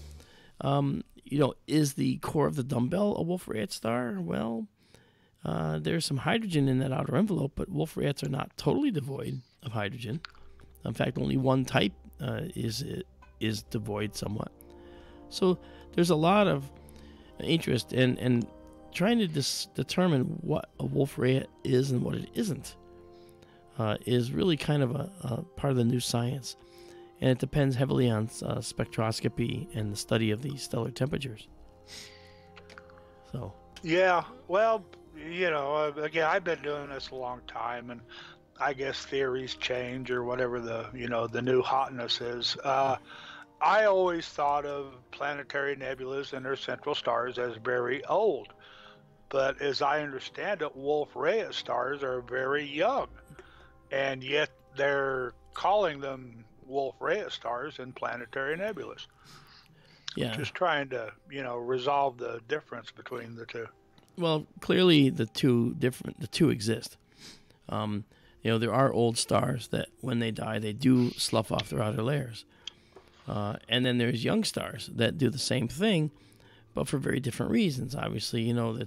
you know, is the core of the Dumbbell a Wolf-Rayet star? Well, there's some hydrogen in that outer envelope, but Wolf-Rayets are not totally devoid of hydrogen. In fact, only one type is devoid somewhat. So there's a lot of interest in trying to determine what a Wolf-Rayet is and what it isn't is really kind of a part of the new science. And it depends heavily on spectroscopy and the study of the stellar temperatures. So. Yeah, well, you know, again, I've been doing this a long time, and I guess theories change or whatever the new hotness is. I always thought of planetary nebulas and their central stars as very old. But as I understand it, Wolf-Rayet stars are very young, and yet they're calling them Wolf-Rayet stars in planetary nebulas. Yeah. Just trying to, you know, resolve the difference between the two. Well, clearly the two exist. You know, there are old stars that when they die, they do slough off their outer layers. And then there's young stars that do the same thing, but for very different reasons. Obviously, you know,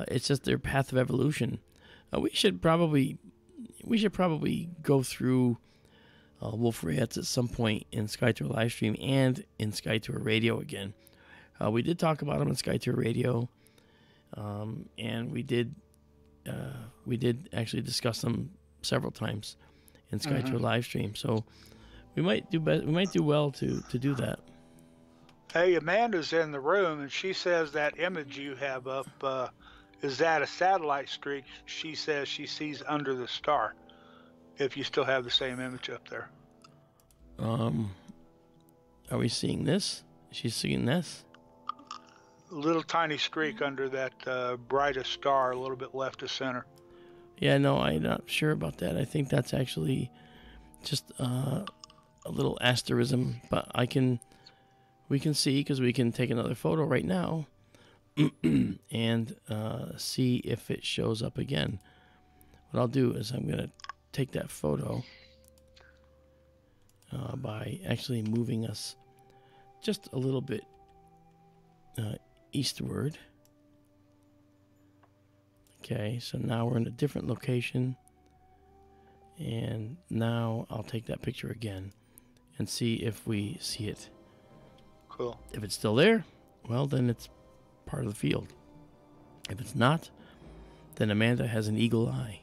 it's just their path of evolution. We should probably go through Wolf-Rayets at some point in SkyTour LiveStream and in SkyTour Radio again. We did talk about them in SkyTour Radio, and we did actually discuss them several times in SkyTour LiveStream. So we might do well to do that. Hey, Amanda's in the room, and she says that image you have up, is that a satellite streak? She says she sees under the star, if you still have the same image up there. Are we seeing this? She's seeing this? A little tiny streak under that brightest star, a little bit left of center. Yeah, no, I'm not sure about that. I think that's actually just a little asterism, but we can see, because we can take another photo right now and see if it shows up again. What I'll do is I'm going to take that photo by actually moving us just a little bit eastward. Okay, so now we're in a different location, and now I'll take that picture again and see if we see it. Cool. If it's still there, well, then it's part of the field. If it's not, then Amanda has an eagle eye.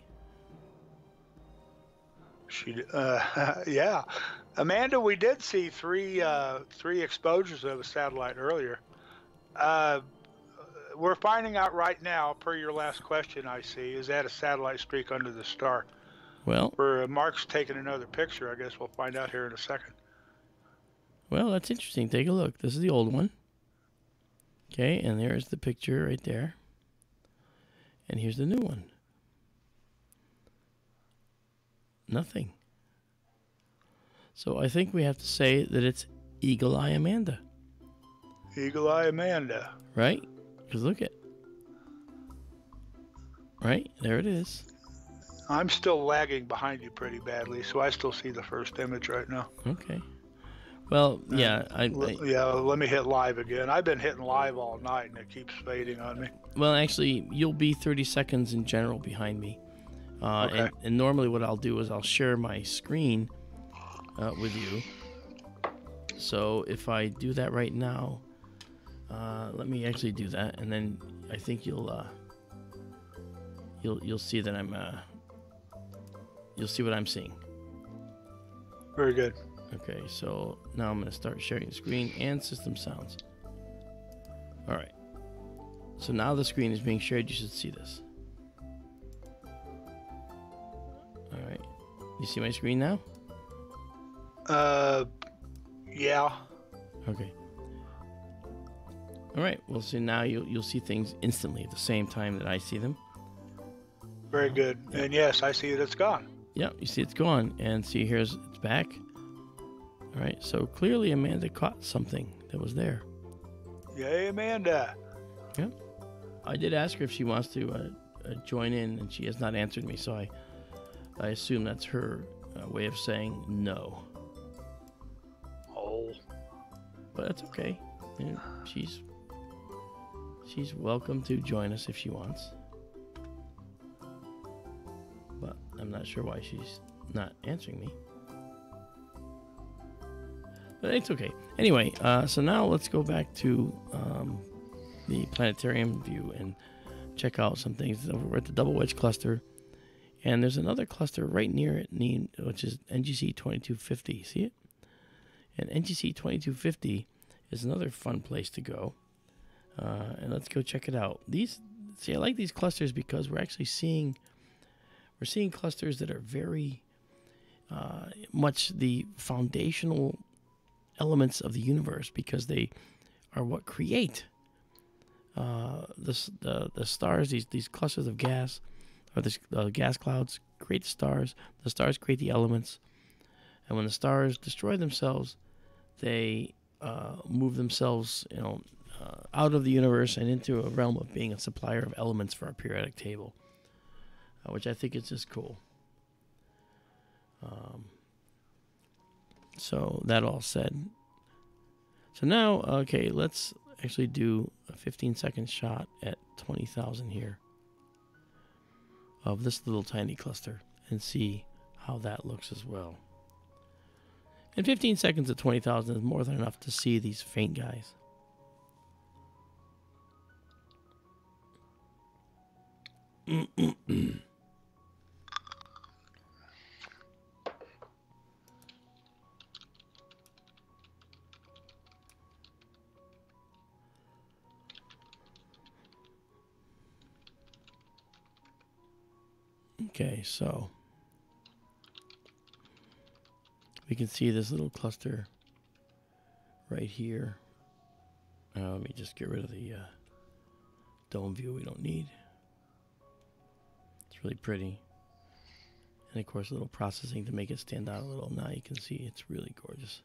Yeah. Amanda, we did see three exposures of a satellite earlier. We're finding out right now, per your last question, I see, is that a satellite streak under the star? Well, Where Mark's taking another picture. I guess we'll find out here in a second. well, that's interesting. Take a look. This is the old one. Okay, and there's the picture right there. And here's the new one. Nothing. So I think we have to say that it's Eagle Eye Amanda. Eagle Eye Amanda. Right? Because look at. Right? There it is. I'm still lagging behind you pretty badly, so I still see the first image right now. Okay. Well, yeah. Yeah, let me hit live again. I've been hitting live all night, and it keeps fading on me. Well, actually, you'll be 30 seconds in general behind me. Okay. And normally what I'll do is I'll share my screen with you. So if I do that right now, let me actually do that, and then I think you'll see that you'll see what I'm seeing. Very good. Okay, so now I'm going to start sharing screen and system sounds. All right. So now the screen is being shared. You should see this. All right. You see my screen now? Yeah. Okay. All right. Well, so now you'll see things instantly at the same time that I see them. Very good. Yeah. And yes, I see that it's gone. Yeah, you see it's gone. And see, it's back. All right. So clearly Amanda caught something that was there. Yay, Amanda. Yeah. I did ask her if she wants to join in, and she has not answered me. So I assume that's her way of saying no. Oh. But that's okay. You know, she's welcome to join us if she wants. But I'm not sure why she's not answering me. But it's okay. Anyway, so now let's go back to the planetarium view and check out some things. We're at the Double Wedge cluster. And there's another cluster right near it, which is NGC 2250. See it? And NGC 2250 is another fun place to go. And let's go check it out. I like these clusters because we're actually seeing clusters that are very much the foundational elements of the universe, because they are what create the stars. These clusters of gas, or the gas clouds, create the stars. The stars create the elements, and when the stars destroy themselves, they move themselves, out of the universe and into a realm of being a supplier of elements for our periodic table, which I think is just cool. So that all said, so now, okay, let's actually do a 15-second shot at 20,000 here of this little tiny cluster and see how that looks as well. And 15 seconds at 20,000 is more than enough to see these faint guys. Okay, so we can see this little cluster right here. Let me just get rid of the dome view we don't need. It's really pretty. And of course, a little processing to make it stand out a little. Now you can see it's really gorgeous.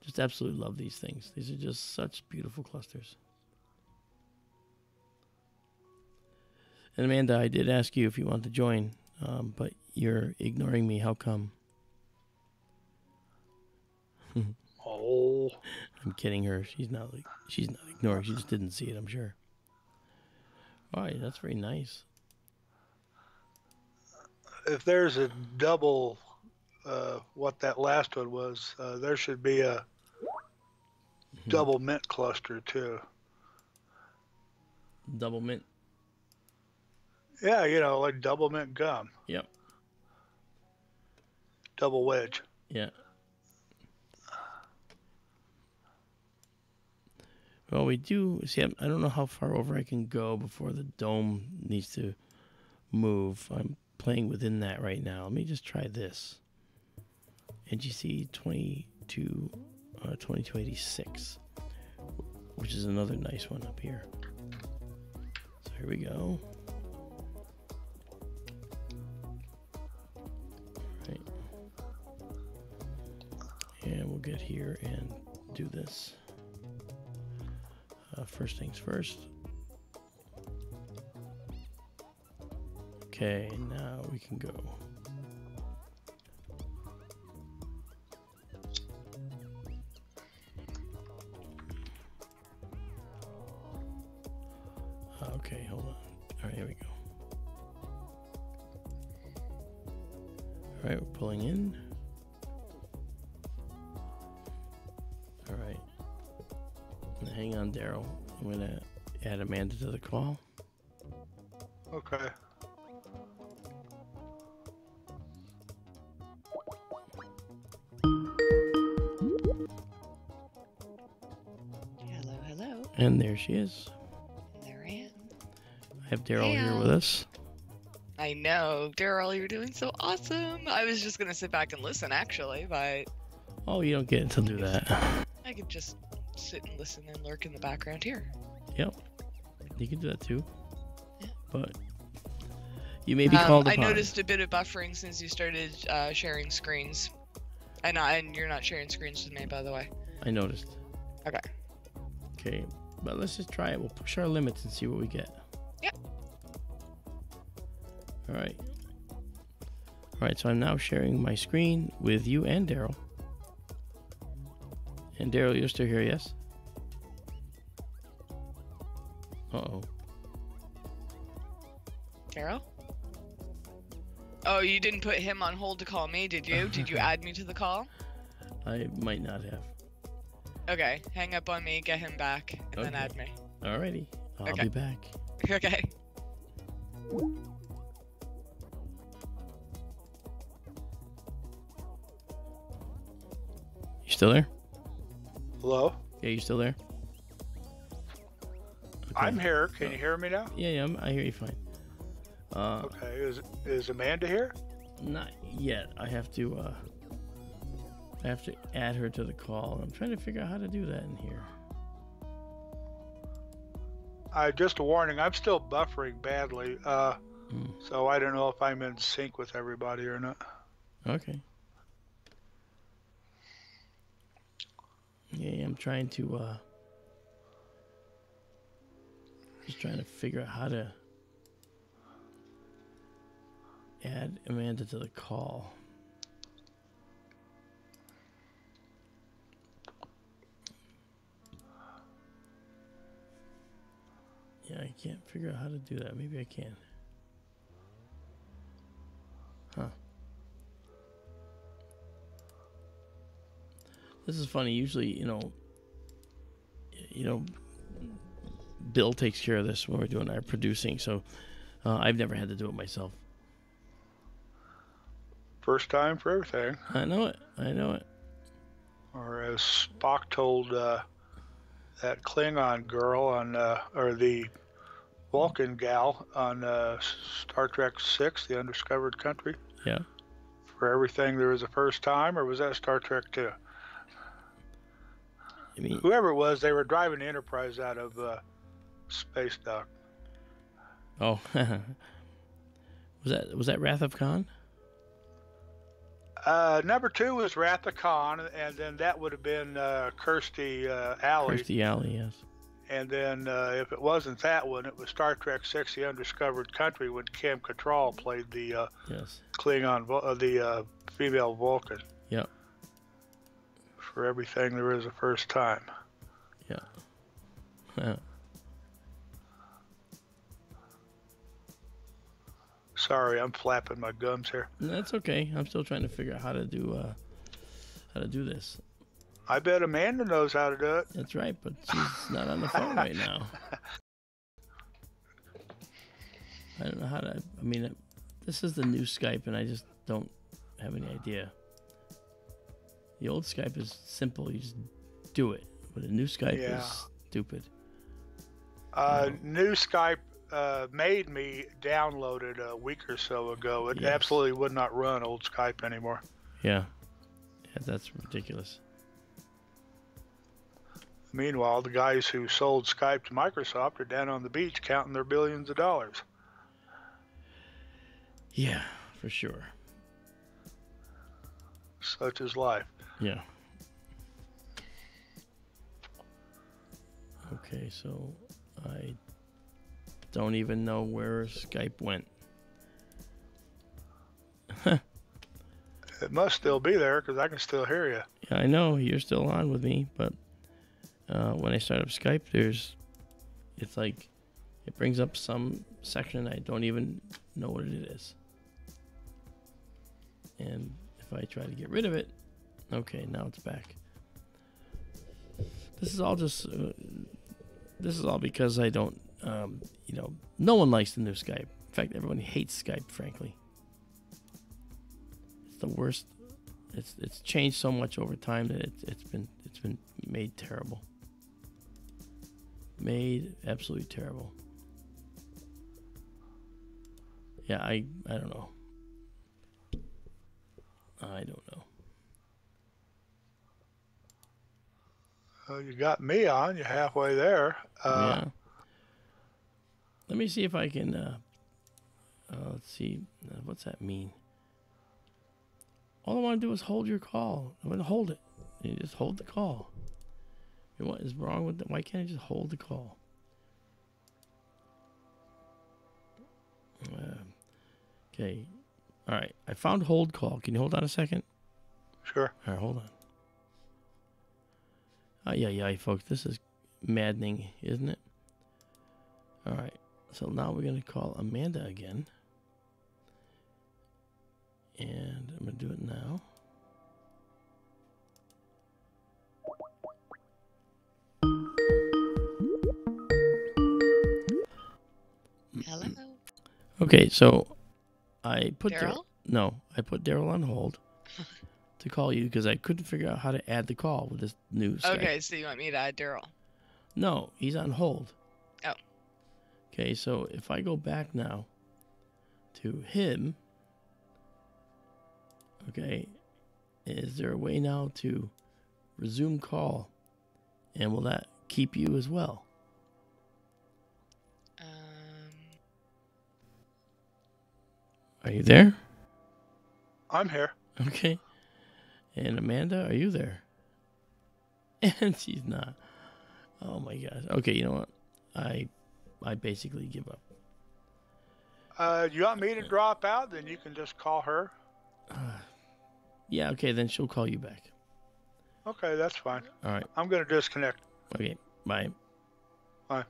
Just absolutely love these things. These are just such beautiful clusters. And Amanda, I did ask you if you want to join, but you're ignoring me. How come? Oh. I'm kidding her. She's not ignoring. She just didn't see it, I'm sure. All right, that's very nice. If there's a double, what that last one was, there should be a double mint cluster too. Double mint? Yeah, like double mint gum. Yep. double wedge. Yeah. Well, we do see. I don't know how far over I can go before the dome needs to move. I'm playing within that right now. Let me just try this. NGC 2286, which is another nice one up here. So here we go. Right. And we'll get here and do this. First things first. Okay, now we can go. Okay, hold on. All right, here we go. All right, we're pulling in. All right. Hang on, Darryl. I'm going to add Amanda to the call. Okay. Hello, hello. And there she is. There I am. I have Darryl here with us. I know. Darryl, you're doing so awesome. I was just going to sit back and listen, actually, but... Oh, you don't get to do that. I could just sit and listen and lurk in the background here. Yep. You can do that too. Yeah. But you may be called I upon. noticed a bit of buffering since you started sharing screens. And you're not sharing screens with me, by the way. I noticed. Okay. Okay, but let's just try it. We'll push our limits and see what we get. Yep. All right. All right, so I'm now sharing my screen with you and Darryl. And Darryl, you're still here, yes? Uh-oh. Darryl? Oh, you didn't put him on hold to call me, did you? Did you add me to the call? I might not have. Okay, hang up on me, get him back, and then add me. Alrighty. I'll Okay. be back. Okay. You still there? Hello? Yeah, you still there? Okay. I'm here. Can you hear me now? Yeah, I hear you fine. Okay. Is Amanda here? Not yet. I have to add her to the call. I'm trying to figure out how to do that in here. Just a warning. I'm still buffering badly. So I don't know if I'm in sync with everybody or not. Okay. Yeah, I'm trying to just trying to figure out how to add Amanda to the call. Yeah, I can't figure out how to do that. Maybe I can. Huh. This is funny. Usually, you know, Bill takes care of this when we're doing our producing, so I've never had to do it myself. First time for everything. I know it. Or as Spock told that Klingon girl on, or the Vulcan gal on Star Trek VI, The Undiscovered Country. Yeah. For everything there was a first time, or was that Star Trek II? I mean, Whoever it was, they were driving the Enterprise out of Space Dock. oh, was that Wrath of Khan? Number 2 was Wrath of Khan, and then that would have been Kirstie Alley. Kirstie Alley, yes. And then if it wasn't that one, it was Star Trek VI, The Undiscovered Country, when Kim Cattrall played the Yes. Klingon, the female Vulcan. Yep. For everything there is a first time. Yeah. Sorry, I'm flapping my gums here. That's okay. I'm still trying to figure out how to do this. I bet Amanda knows how to do it. That's right, but she's not on the phone right now. I don't know how to. I mean, this is the new Skype, and I just don't have any idea. The old Skype is simple. You just do it. But a new Skype is stupid. New Skype made me download it a week or so ago. It absolutely would not run old Skype anymore. Yeah. Yeah, that's ridiculous. Meanwhile, the guys who sold Skype to Microsoft are down on the beach counting their billions of dollars. Yeah, for sure. Such is life. Yeah. Okay, so I don't even know where Skype went. It must still be there because I can still hear you. Yeah, I know you're still on with me, but when I start up Skype, it's like it brings up some section I don't even know what it is. And if I try to get rid of it, okay, now it's back. This is all just, this is all because I don't, you know, no one likes the new Skype. In fact, everyone hates Skype, frankly. It's the worst. It's changed so much over time that it's been made terrible. Made absolutely terrible. Yeah, I don't know. I don't know. You got me on. You're halfway there. Yeah. Let me see if I can. Let's see. What's that mean? All I want to do is hold your call. I'm going to hold it. You just hold the call. What is wrong with that? Why can't I just hold the call? Okay. All right. I found hold call. Can you hold on a second? Sure. All right, hold on. Yeah, folks. This is maddening, isn't it? All right. So now we're going to call Amanda again. And I'm going to do it now. Hello. Okay, so I put Darryl? I put Darryl on hold to call you because I couldn't figure out how to add the call with this new Skype. Okay, so you want me to add Darryl? No, he's on hold. Oh. Okay, so if I go back now to him, okay, is there a way now to resume call? And will that keep you as well? Are you there? I'm here. Okay. And Amanda, are you there? And she's not. Oh my gosh. Okay, you know what? I basically give up. You want me to drop out? Then you can just call her. Yeah, okay, then she'll call you back. Okay, that's fine. All right. I'm going to disconnect. Okay, bye. Bye.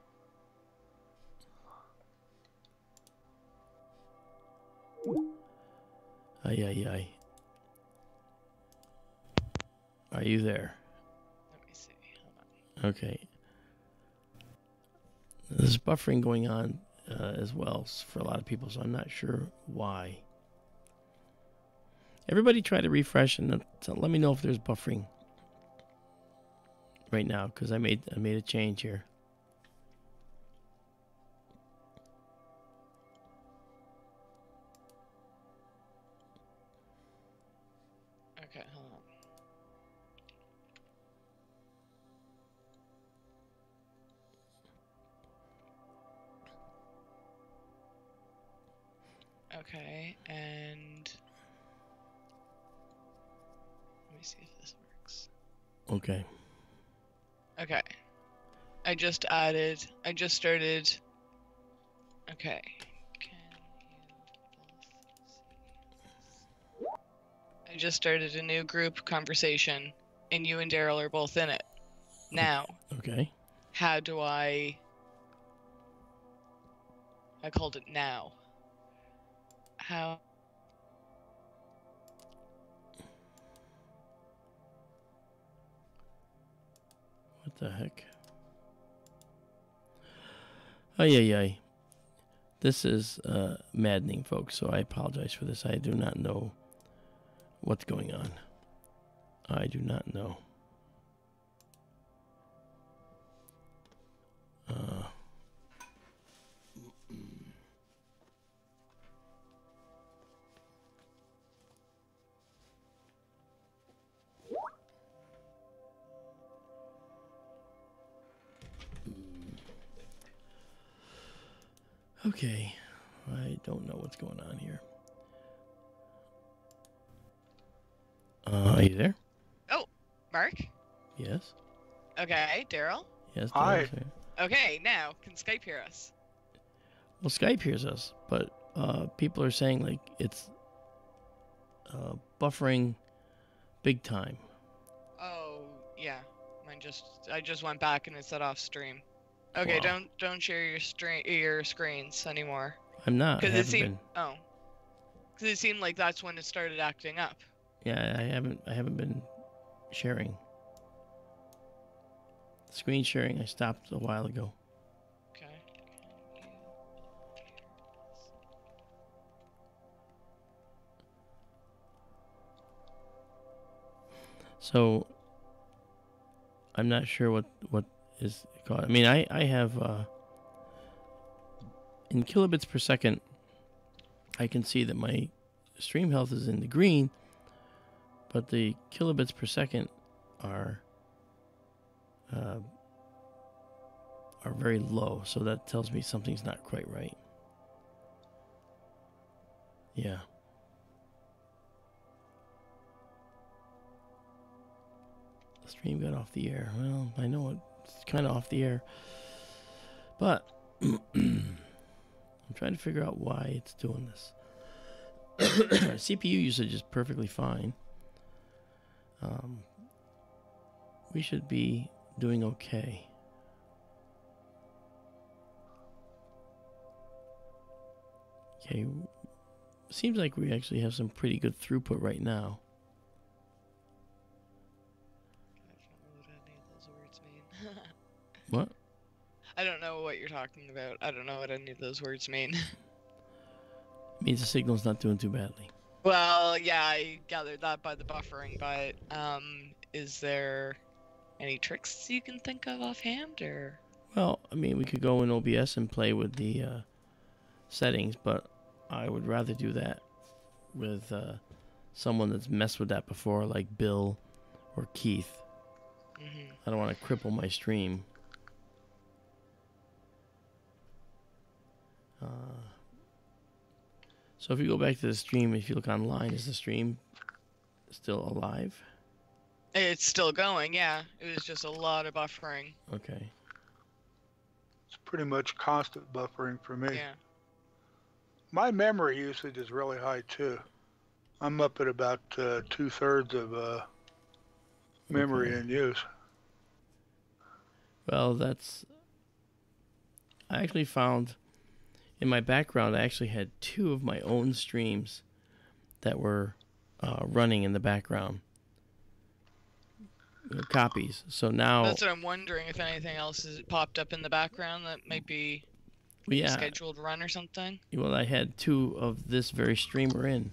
Ay. Are you there? Let me see. Hold on. Okay. There's buffering going on as well for a lot of people, so I'm not sure why. Everybody try to refresh and let me know if there's buffering right now, because I made a change here. Okay, hold on. Okay, and let me see if this works. Okay. Okay. I just started. Okay. Can you both see this? I just started a new group conversation, and you and Darryl are both in it. Now, Okay. how do I called it now. How? What the heck? Ay. This is maddening, folks, so I apologize for this. I do not know what's going on. I do not know. Okay, I don't know what's going on here. Are you there? Oh, Mark? Yes. Okay, Darryl? Yes, Hi. Daryl's there. Okay, now, can Skype hear us? Well, Skype hears us, but people are saying like it's buffering big time. Oh, yeah. I just went back and it set off stream. Okay, Wow. don't share your screens anymore. I'm not. I Because it haven't seemed been. because it seemed like that's when it started acting up. Yeah, I haven't been sharing. Screen sharing I stopped a while ago. Okay. So I'm not sure what is called. I mean, I have in kilobits per second. I can see that my stream health is in the green, but the kilobits per second are very low. So that tells me something's not quite right. Yeah. The stream got off the air. Well, I know it's kind of off the air, but I'm trying to figure out why it's doing this. CPU usage is perfectly fine. We should be doing okay. Okay, seems like we actually have some pretty good throughput right now. What? I don't know what you're talking about. I don't know what any of those words mean. Means the signal's not doing too badly. Well, yeah, I gathered that by the buffering, but is there any tricks you can think of offhand, or? Well, I mean, we could go in OBS and play with the settings, but I would rather do that with someone that's messed with that before, like Bill or Keith. Mm-hmm. I don't want to cripple my stream. So if you go back to the stream, if you look online, is the stream still alive? It's still going, yeah. It was just a lot of buffering. Okay. It's pretty much constant buffering for me. Yeah. My memory usage is really high too. I'm up at about 2/3 of memory Okay. in use. Well, I actually found in my background, I actually had 2 of my own streams that were running in the background. Copies. So now That's what I'm wondering, if anything else has popped up in the background that might be a scheduled run or something. Well, I had 2 of this very streamer in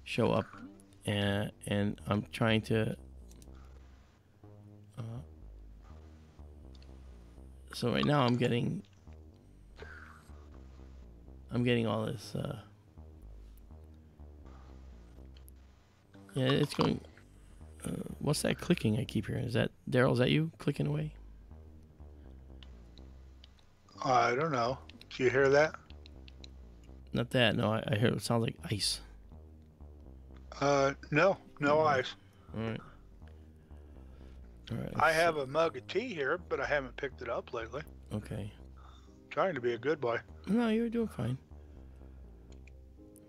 show up, and I'm trying to. So right now I'm getting all this. Yeah, it's going. What's that clicking I keep hearing? Is that Darryl? Is that you clicking away? I don't know. Do you hear that? Not that. No, I hear it sounds like ice. No ice. All right. All right. I have a mug of tea here, but I haven't picked it up lately. Okay. Trying to be a good boy. No, you're doing fine.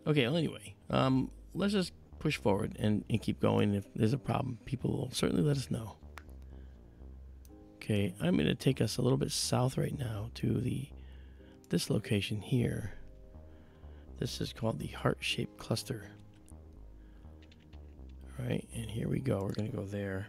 Okay. Well, anyway, let's just push forward and keep going. If there's a problem, people will certainly let us know. Okay, I'm going to take us a little bit south right now to this location here. This is called the heart-shaped cluster. All right, and here we go. We're going to go there.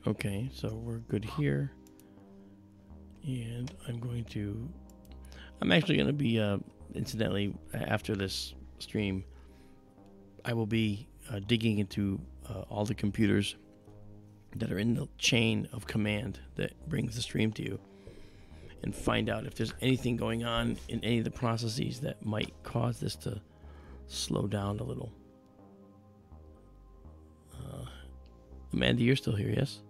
Okay, so we're good here. And I'm actually going to be, incidentally, after this stream, I will be digging into all the computers that are in the chain of command that brings the stream to you and find out if there's anything going on in any of the processes that might cause this to slow down a little. Amanda, you're still here, yes?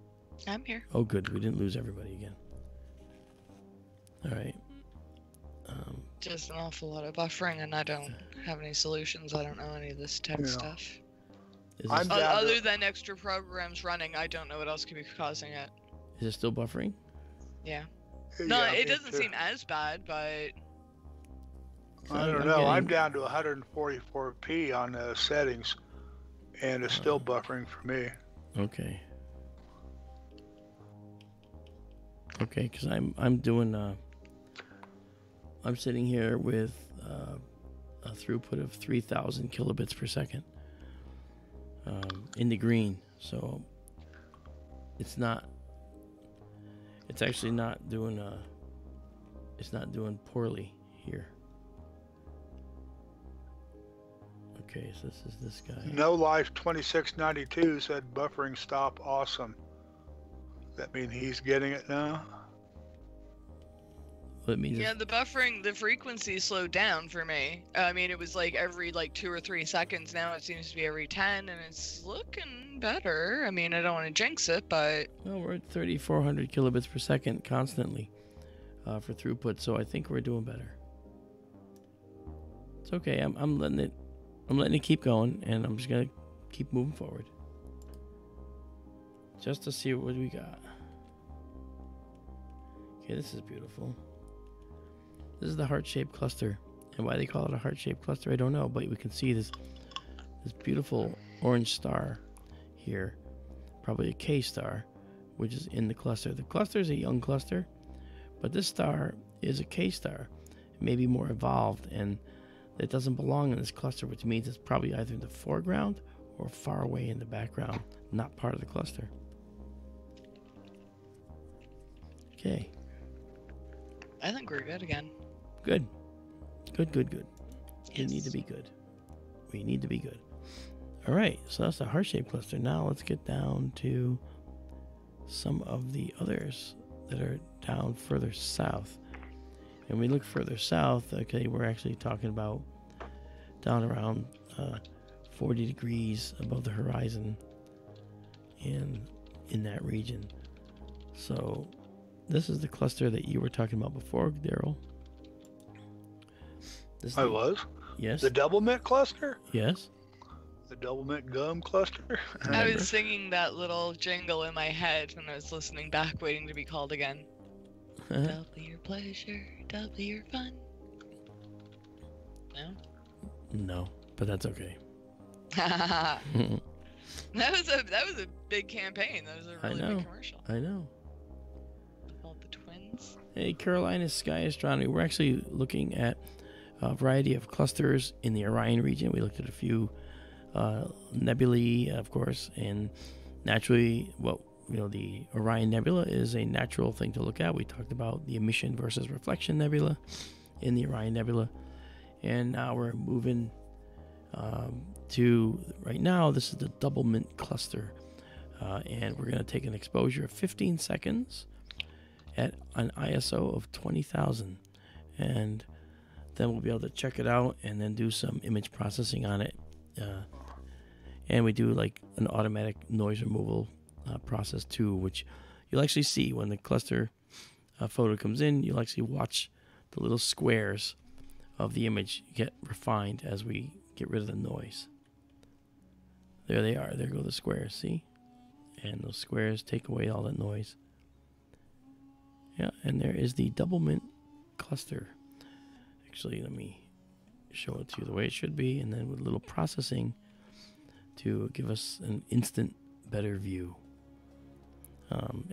I'm here. Oh, good. We didn't lose everybody again. All right. Just an awful lot of buffering, and I don't have any solutions. I don't know any of this tech stuff. Other than extra programs running, I don't know what else could be causing it. Is it still buffering? Yeah. No, it doesn't seem as bad, but... I don't know. I'm down to 144p on the settings, and it's still buffering for me. Okay. Okay, because I'm doing... I'm sitting here with a throughput of 3,000 kilobits per second in the green, so it's actually not doing it's not doing poorly here. Okay, so this is this guy. No Life 2692 said buffering stop awesome. That mean he's getting it now? Yeah, the buffering, the frequency slowed down for me. I mean, it was like every 2 or 3 seconds. Now it seems to be every 10, and it's looking better. I mean, I don't want to jinx it, but... Well, we're at 3,400 kilobits per second constantly for throughput, so I think we're doing better. It's okay. I'm letting it keep going, and I'm just gonna keep moving forward, just to see what we got. Okay, this is beautiful. This is the heart-shaped cluster, and why they call it a heart-shaped cluster, I don't know, but we can see this beautiful orange star here, probably a K star, which is in the cluster. The cluster is a young cluster, but this star is a K star, maybe more evolved, and it doesn't belong in this cluster, which means it's probably either in the foreground or far away in the background, not part of the cluster. Okay. I think we're good again. Good. Good. Yes. We need to be good. We need to be good. All right, so that's the heart-shaped cluster. Now let's get down to some of the others that are down further south. And we look further south, okay, we're actually talking about down around 40 degrees above the horizon in that region. So this is the cluster that you were talking about before, Darryl. I was? Yes. The double mint cluster? Yes. The double mint gum cluster? I was singing that little jingle in my head when I was listening back, waiting to be called again. Double your pleasure, double your fun. No? No, but that's okay. That was a big campaign. That was a really big commercial. I know. All the twins. Hey, Carolina's Sky Astronomy. We're actually looking at a variety of clusters in the Orion region. We looked at a few nebulae, of course, and naturally, the Orion Nebula is a natural thing to look at. We talked about the emission versus reflection nebula in the Orion Nebula, and now we're moving to, right now, this is the double mint cluster, and we're going to take an exposure of 15 seconds at an ISO of 20,000, and then we'll be able to check it out and then do some image processing on it. And we do like an automatic noise removal process too, which you'll actually see when the cluster photo comes in. You'll actually watch the little squares of the image get refined as we get rid of the noise. There they are. There go the squares, see? And those squares take away all that noise. Yeah, and there is the double mint cluster. Actually, let me show it to you the way it should be, and then with a little processing to give us an instant better view.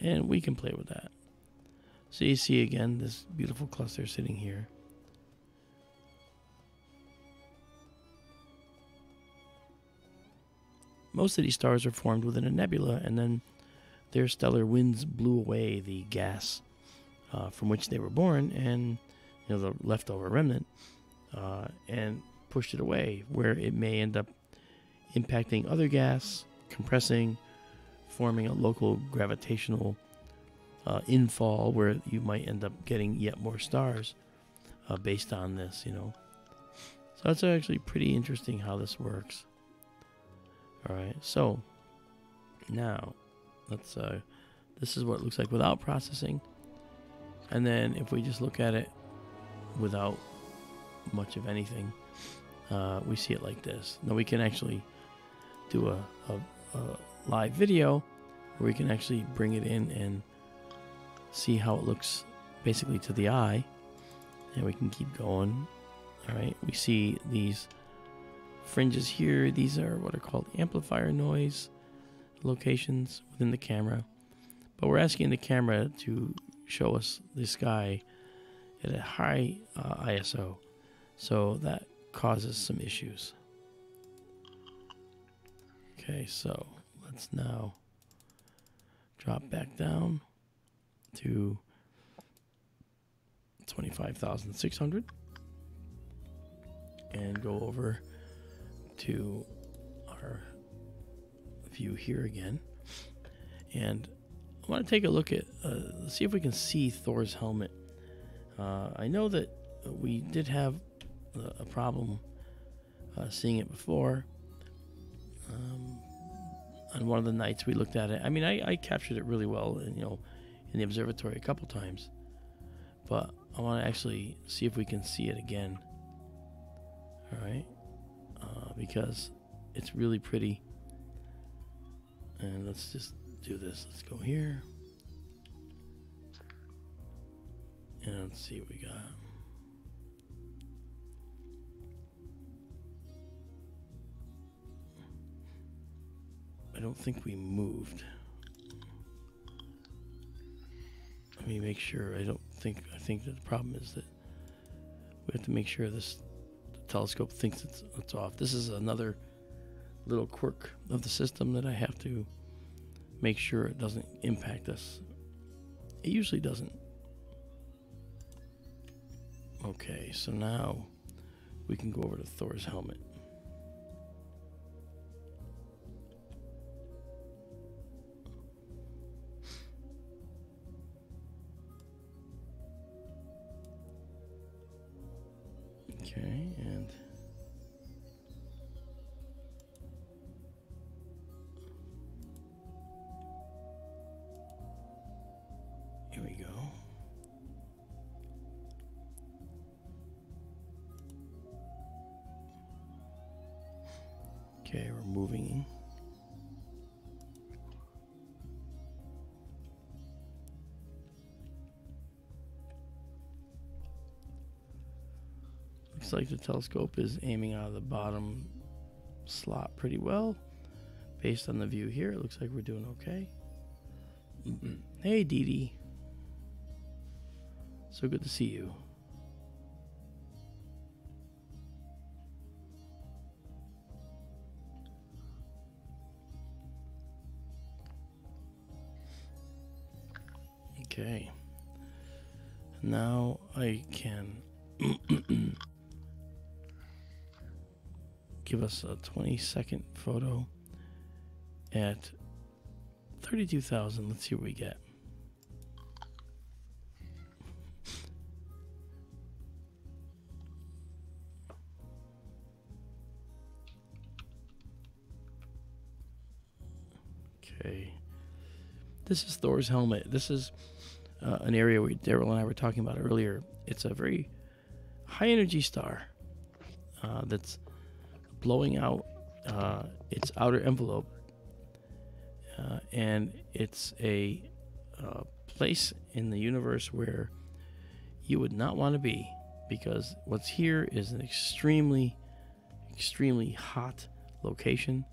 And we can play with that. So you see again this beautiful cluster sitting here. Most of these stars are formed within a nebula, and then their stellar winds blew away the gas from which they were born, and the leftover remnant, and pushed it away, where it may end up impacting other gas, compressing, forming a local gravitational infall, where you might end up getting yet more stars based on this. So that's actually pretty interesting how this works. All right, so now let's. This is what it looks like without processing, and then if we just look at it without much of anything, we see it like this. Now we can actually do a live video where we can actually bring it in and see how it looks basically to the eye, and we can keep going. All right, we see these fringes here. These are what are called amplifier noise locations within the camera, but we're asking the camera to show us the sky at a high ISO, so that causes some issues. Okay, so let's now drop back down to 25,600 and go over to our view here again, and I want to take a look at see if we can see Thor's helmet. I know that we did have a problem seeing it before. On one of the nights we looked at it, I mean, I captured it really well, in the observatory a couple times, but I want to actually see if we can see it again. All right, because it's really pretty. And let's just do this. Let's go here, and let's see what we got. I don't think we moved. Let me make sure. I think that the problem is that we have to make sure the telescope thinks it's off. This is another little quirk of the system that I have to make sure it doesn't impact us. It usually doesn't. Okay, so now we can go over to Thor's helmet. Okay, and here we go. Okay, we're moving. Looks like the telescope is aiming out of the bottom slot pretty well. Based on the view here, it looks like we're doing okay. Hey, Dee Dee. So good to see you. Okay. Now I can give us a 20-second photo at 32,000. Let's see what we get. Okay. This is Thor's helmet. This is an area where Darryl and I were talking about earlier. It's a very high energy star that's blowing out its outer envelope, and it's a place in the universe where you would not want to be, because what's here is an extremely hot location,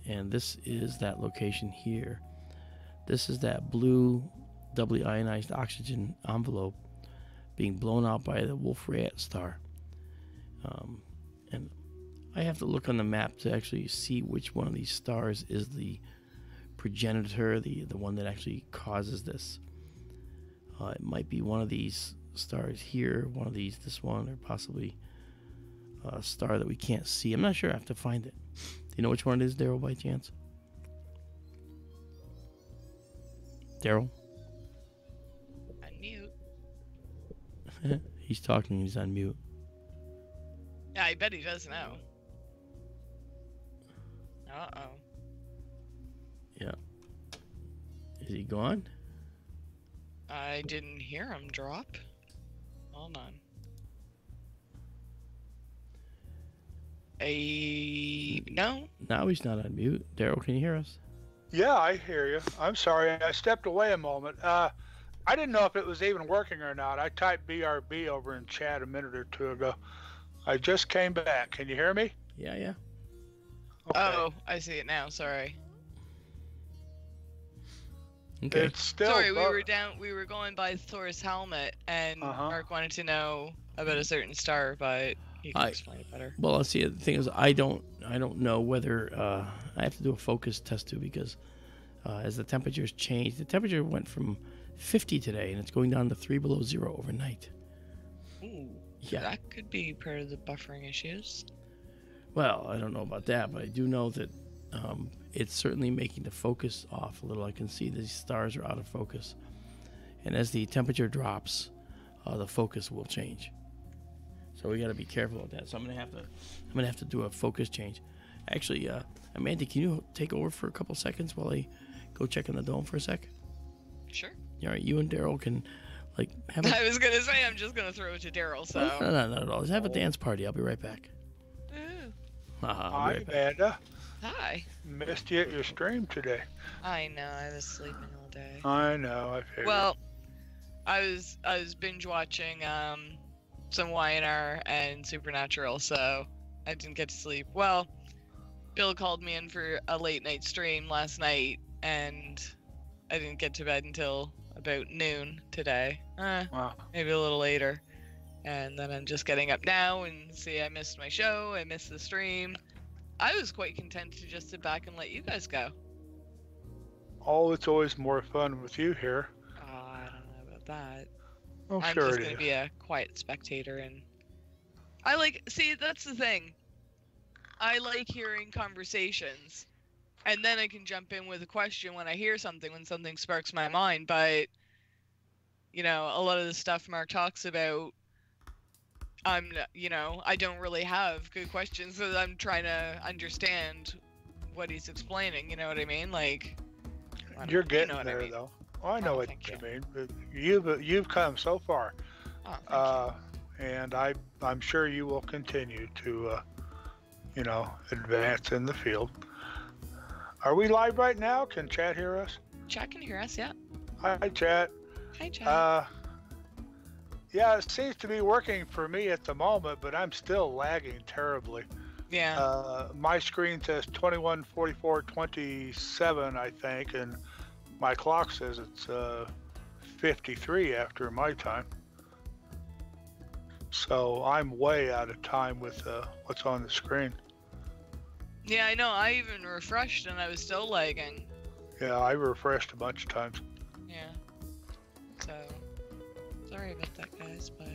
and this is that location here. This is that blue doubly ionized oxygen envelope being blown out by the Wolf-Rayet star. And I have to look on the map to actually see which one of these stars is the progenitor, the one that actually causes this. It might be one of these stars here, one of these, this one, or possibly a star that we can't see. I'm not sure. I have to find it. Do you know which one it is, Darryl, by chance? Darryl? Unmute. He's talking. He's on mute. Yeah, I bet he does know. Uh-oh. Yeah. Is he gone? I didn't hear him drop. Hold on. No. Now he's not on mute. Darryl, can you hear us? Yeah, I hear you. I'm sorry. I stepped away a moment. I didn't know if it was even working or not. I typed BRB over in chat a minute or two ago. I just came back. Can you hear me? Yeah, yeah. Okay. Oh, I see it now. Sorry. Okay. It's still Sorry, we were going by Thor's helmet, and Mark wanted to know about a certain star, but you can explain it better. Well, let's see. The thing is, I don't know whether I have to do a focus test too, because as the temperatures change, the temperature went from 50 today, and it's going down to 3 below zero overnight. Ooh, yeah, that could be part of the buffering issues. Well, I don't know about that, but I do know that it's certainly making the focus off a little. I can see these stars are out of focus, and as the temperature drops, the focus will change. So we got to be careful with that. So I'm gonna have to do a focus change. Actually, Amanda, can you take over for a couple seconds while I go check in the dome for a sec? Sure. All right, you and Darryl can have a... I was gonna say I'm just gonna throw it to Darryl. So No, not at all. Let's have a dance party. I'll be right back. Ooh. Hi, Amanda. Hi. Missed you at your stream today. I know. I was sleeping all day. I know. I figured. Well, I was binge watching some Y&R and Supernatural, so I didn't get to sleep. Well, Bill called me in for a late night stream last night, and I didn't get to bed until about noon today. Wow. Maybe a little later. And then I'm just getting up now and see I missed my show, I missed the stream. I was quite content to just sit back and let you guys go. Oh, it's always more fun with you here. Oh, I don't know about that. Oh, I'm sure just it going is. to be a quiet spectator, and see, that's the thing. I like hearing conversations, and then I can jump in with a question when I hear something, when something sparks my mind, but, you know, a lot of the stuff Mark talks about, I don't really have good questions, so I'm trying to understand what he's explaining, you know what I mean? Like, You're getting there, though. Oh, I know what you mean. But you've come so far, Oh, and I'm sure you will continue to, advance in the field. Are we live right now? Can chat hear us? Chat can hear us, yeah. Hi, chat. Hi, chat. Yeah, it seems to be working for me at the moment, but I'm still lagging terribly. Yeah. My screen says 21:44:27, I think, and my clock says it's 53 after my time. So I'm way out of time with what's on the screen. Yeah, I know. I even refreshed and I was still lagging. Yeah, I refreshed a bunch of times. Yeah. So, sorry about that, guys, but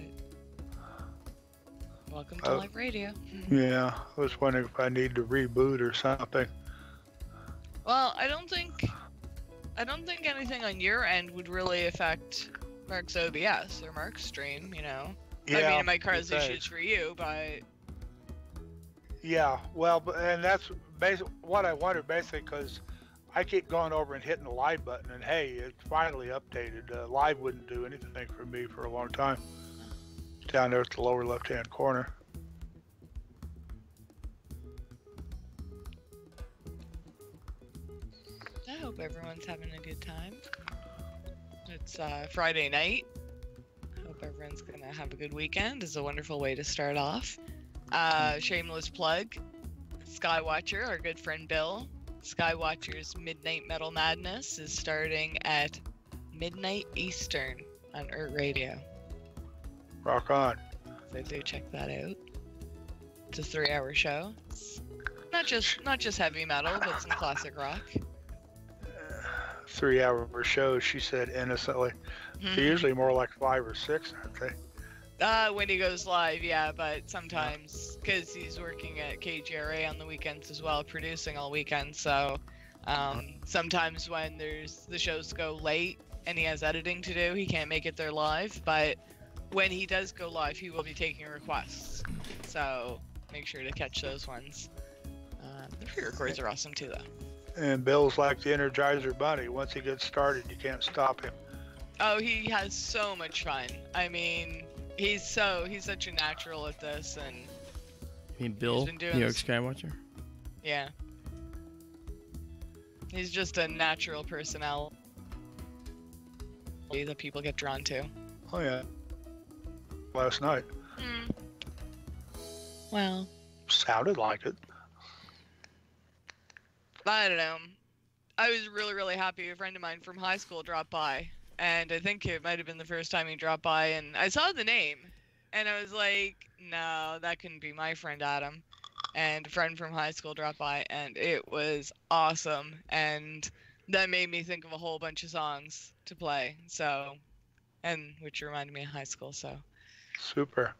welcome to live radio. Yeah, I was wondering if I need to reboot or something. Well, I don't think anything on your end would really affect Mark's OBS or Mark's stream, you know? Yeah, I mean, it might cause issues for you, but... Yeah, well, and that's what I wondered, basically, because I keep going over and hitting the live button, and hey, it's finally updated. Live wouldn't do anything for me for a long time. Down there at the lower left-hand corner. I hope everyone's having a good time. It's Friday night. Hope everyone's gonna have a good weekend. It's a wonderful way to start off. Shameless plug. Skywatcher, our good friend Bill. Skywatcher's Midnight Metal Madness is starting at midnight Eastern on Earth Radio. Rock on. So do check that out. It's a 3-hour show. It's not just heavy metal, but some classic rock. 3-hour shows, she said innocently. They're usually more like 5 or 6, aren't they? When he goes live, yeah, but sometimes, because he's working at KGRA on the weekends as well, producing all weekend, so sometimes when the shows go late and he has editing to do, he can't make it there live, but when he does go live, he will be taking requests, so make sure to catch those ones. The pre-records are awesome too, though. And Bill's like the Energizer Bunny. Once he gets started, you can't stop him. Oh, he has so much fun. I mean, he's such a natural at this, and you mean Bill, New York Skywatcher? Yeah. He's just a natural personality that people get drawn to. Oh yeah. Last night. Well. Sounded like it. I don't know. I was really, really happy. A friend of mine from high school dropped by, and I think it might have been the first time he dropped by, and I saw the name, and I was like, no, that couldn't be my friend Adam. And a friend from high school dropped by, and it was awesome, and that made me think of a whole bunch of songs to play, so, and which reminded me of high school, so. Super.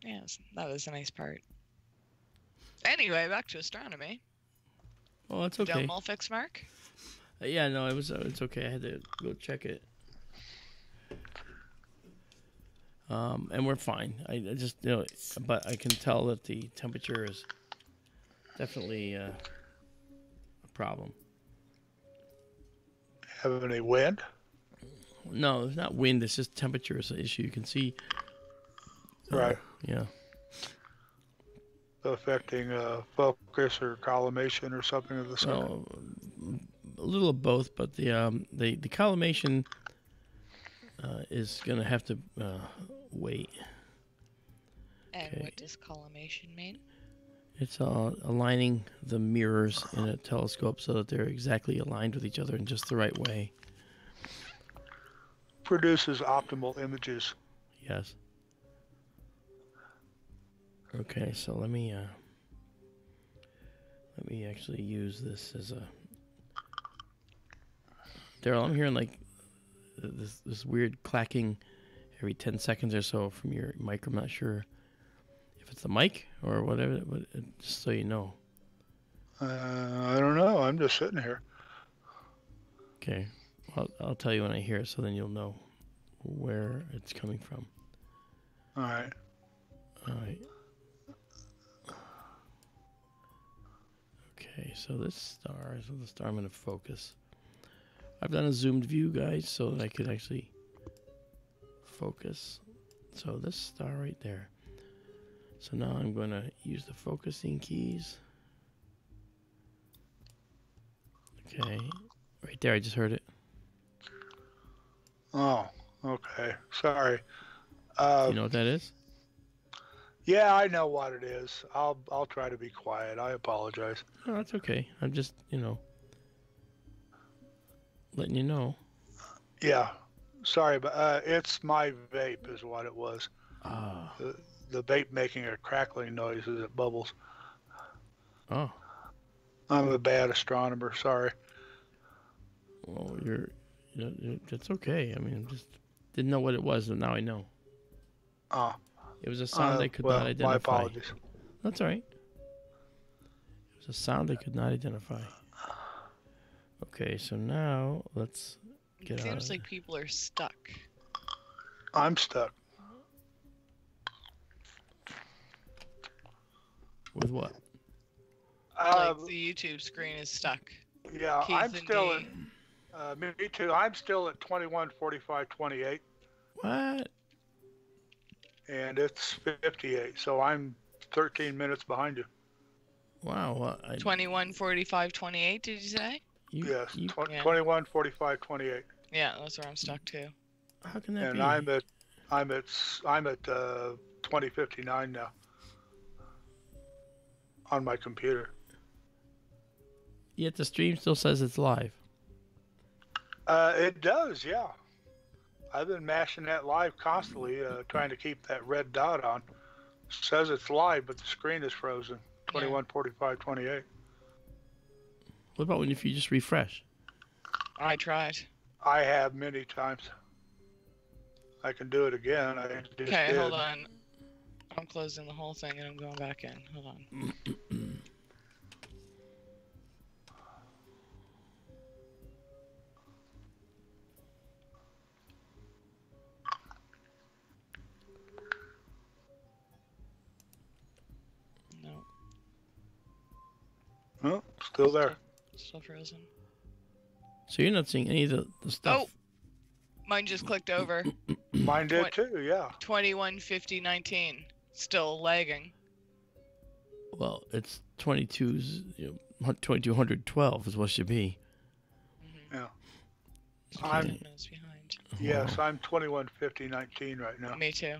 Yeah, that was a nice part. Anyway, back to astronomy. Well, it's okay. Dome all fixed, Mark? Yeah, no, it's okay. I had to go check it. And we're fine. I just, but I can tell that the temperature is definitely a problem. Have any wind? No, it's not wind. It's just temperature is an issue. You can see. Right. Yeah. Affecting focus or collimation or something of the sort. Well, a little of both, but the collimation is going to have to wait. And what does collimation mean? It's aligning the mirrors in a telescope so that they're exactly aligned with each other in just the right way. Produces optimal images. Yes. Okay, so let me actually use this as a. Darryl, I'm hearing like this weird clacking every 10 seconds or so from your mic. I'm not sure if it's the mic or whatever, but just so you know. I don't know. I'm just sitting here. Okay, I'll tell you when I hear it, so then you'll know where it's coming from. All right. All right. Okay, so this star is the star I'm going to focus. I've done a zoomed view, guys, so that I could actually focus. So this star right there. So now I'm going to use the focusing keys. Okay, right there, I just heard it. Oh, okay. Sorry. You know what that is? Yeah, I know what it is. I'll try to be quiet. I apologize. No, that's okay. I'm just, letting you know. Yeah. Sorry, but it's my vape is what it was. Ah. The vape making a crackling noise as it bubbles. Oh. I'm a bad astronomer. Sorry. Well, that's okay. I mean, I just didn't know what it was, and now I know. Oh. It was a sound I could not identify. My apologies. That's all right. It was a sound I could not identify. Okay, so now let's get out. Seems like people are stuck. I'm stuck. With what? Like the YouTube screen is stuck. Yeah, Keith I'm and still D. at. Me too. I'm still at 21:45:28. What? And it's 58, so I'm 13 minutes behind you. Wow. Well, 21:45:28. Did you say? Yes, yeah. 21:45:28. Yeah, that's where I'm stuck too. How can that and be? And I'm at 20:59 now on my computer. Yet the stream still says it's live. It does, yeah. I've been mashing that live constantly, trying to keep that red dot on. It says it's live, but the screen is frozen. 21:45:28. What about if you just refresh? I tried. I have many times. I can do it again. I just Okay, did. hold on. I'm closing the whole thing and I'm going back in. Hold on. No. Oh, still there. Still frozen. So you're not seeing any of the stuff. Oh! Mine just clicked over. Mine did too, yeah. 215019. Still lagging. Well, it's 2212 is what it should be. Yeah. Okay. I'm Minutes behind. yes, I'm 215019 right now. Me too.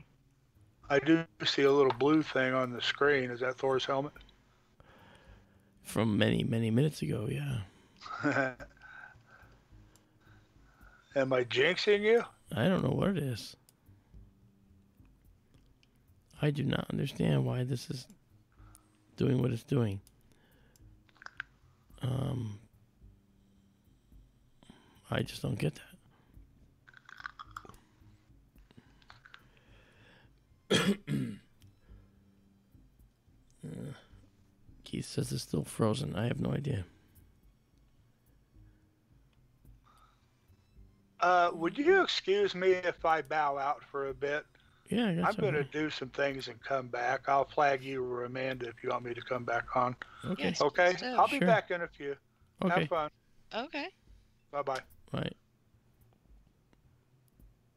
I do see a little blue thing on the screen. Is that Thor's helmet? From many, many minutes ago, yeah. Am I jinxing you? I don't know what it is. I do not understand why this is doing what it's doing. I just don't get that. Keith says it's still frozen. I have no idea. Would you excuse me if I bow out for a bit? Yeah, I got I'm going to something. do some things and come back. I'll flag you or Amanda if you want me to come back on. Okay. Yes. Okay? So- I'll be Sure. back in a few. Okay. Have fun. Okay. Bye-bye. Right.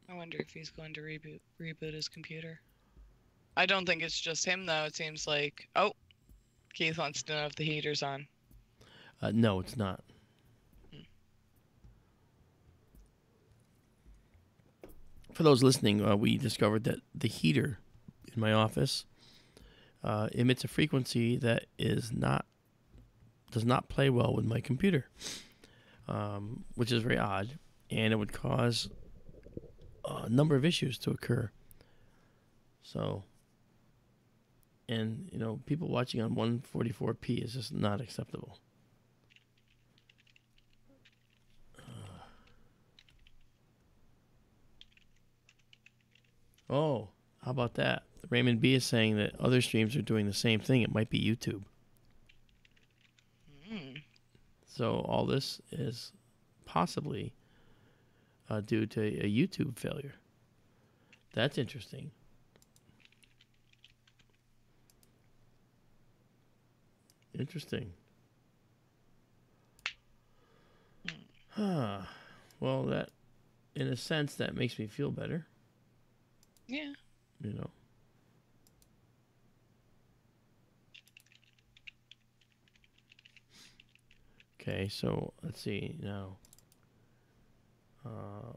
I wonder if he's going to reboot his computer. I don't think it's just him though. It seems like Keith wants to know if the heater's on. No, it's not. For those listening, we discovered that the heater in my office emits a frequency that does not play well with my computer, which is very odd, and it would cause a number of issues to occur. So, and people watching on 144p is just not acceptable. Oh, how about that? Raymond B is saying that other streams are doing the same thing. It might be YouTube. So all this is possibly due to a YouTube failure. That's interesting. Interesting. Well, that, in a sense, that makes me feel better. Yeah. Okay, so let's see now.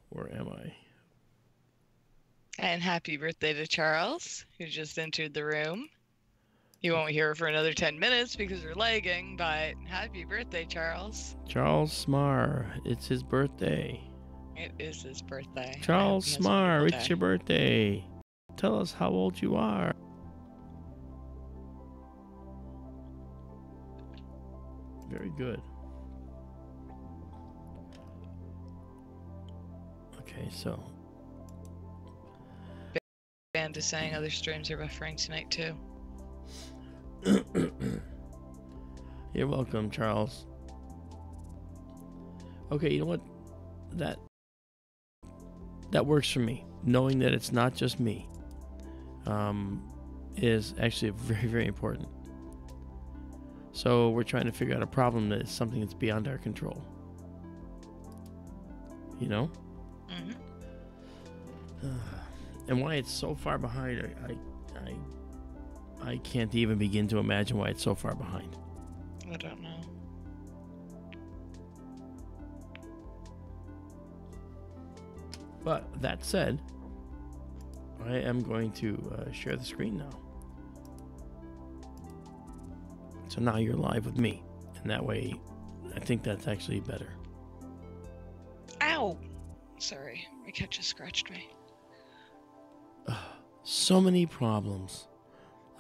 Where am I? And happy birthday to Charles, who just entered the room. You won't hear for another 10 minutes because we're lagging, but happy birthday, Charles. Charles Smar. It's his birthday. It is his birthday. Charles I hope he has a Smar, wonderful it's day. your birthday. Tell us how old you are. Very good. Okay, so. Band is saying other streams are buffering tonight too. You're welcome, Charles. Okay, you know what? That works for me. Knowing that it's not just me is actually very, very important. So we're trying to figure out a problem that is something that's beyond our control. And why it's so far behind, I can't even begin to imagine why it's so far behind. I don't know. But that said, I am going to share the screen now. So now you're live with me. And that way, I think that's actually better. Ow! Sorry, my cat just scratched me. So many problems.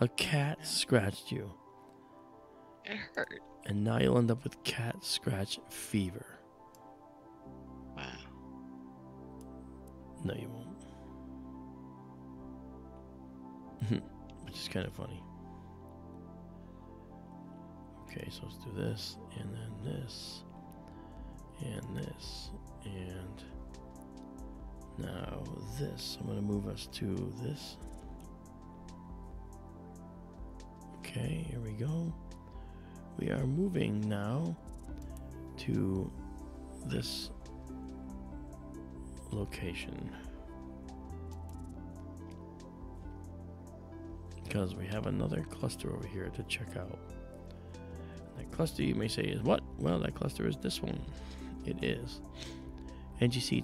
A cat scratched you. It hurt. And now you'll end up with cat scratch fever. No, you won't. Which is kind of funny. Okay, so let's do this, and then this, and this, and now this. I'm going to move us to this. Okay, here we go. We are moving now to this location. Because we have another cluster over here to check out. That cluster, you may say, is what? Well, that cluster is this one. It is NGC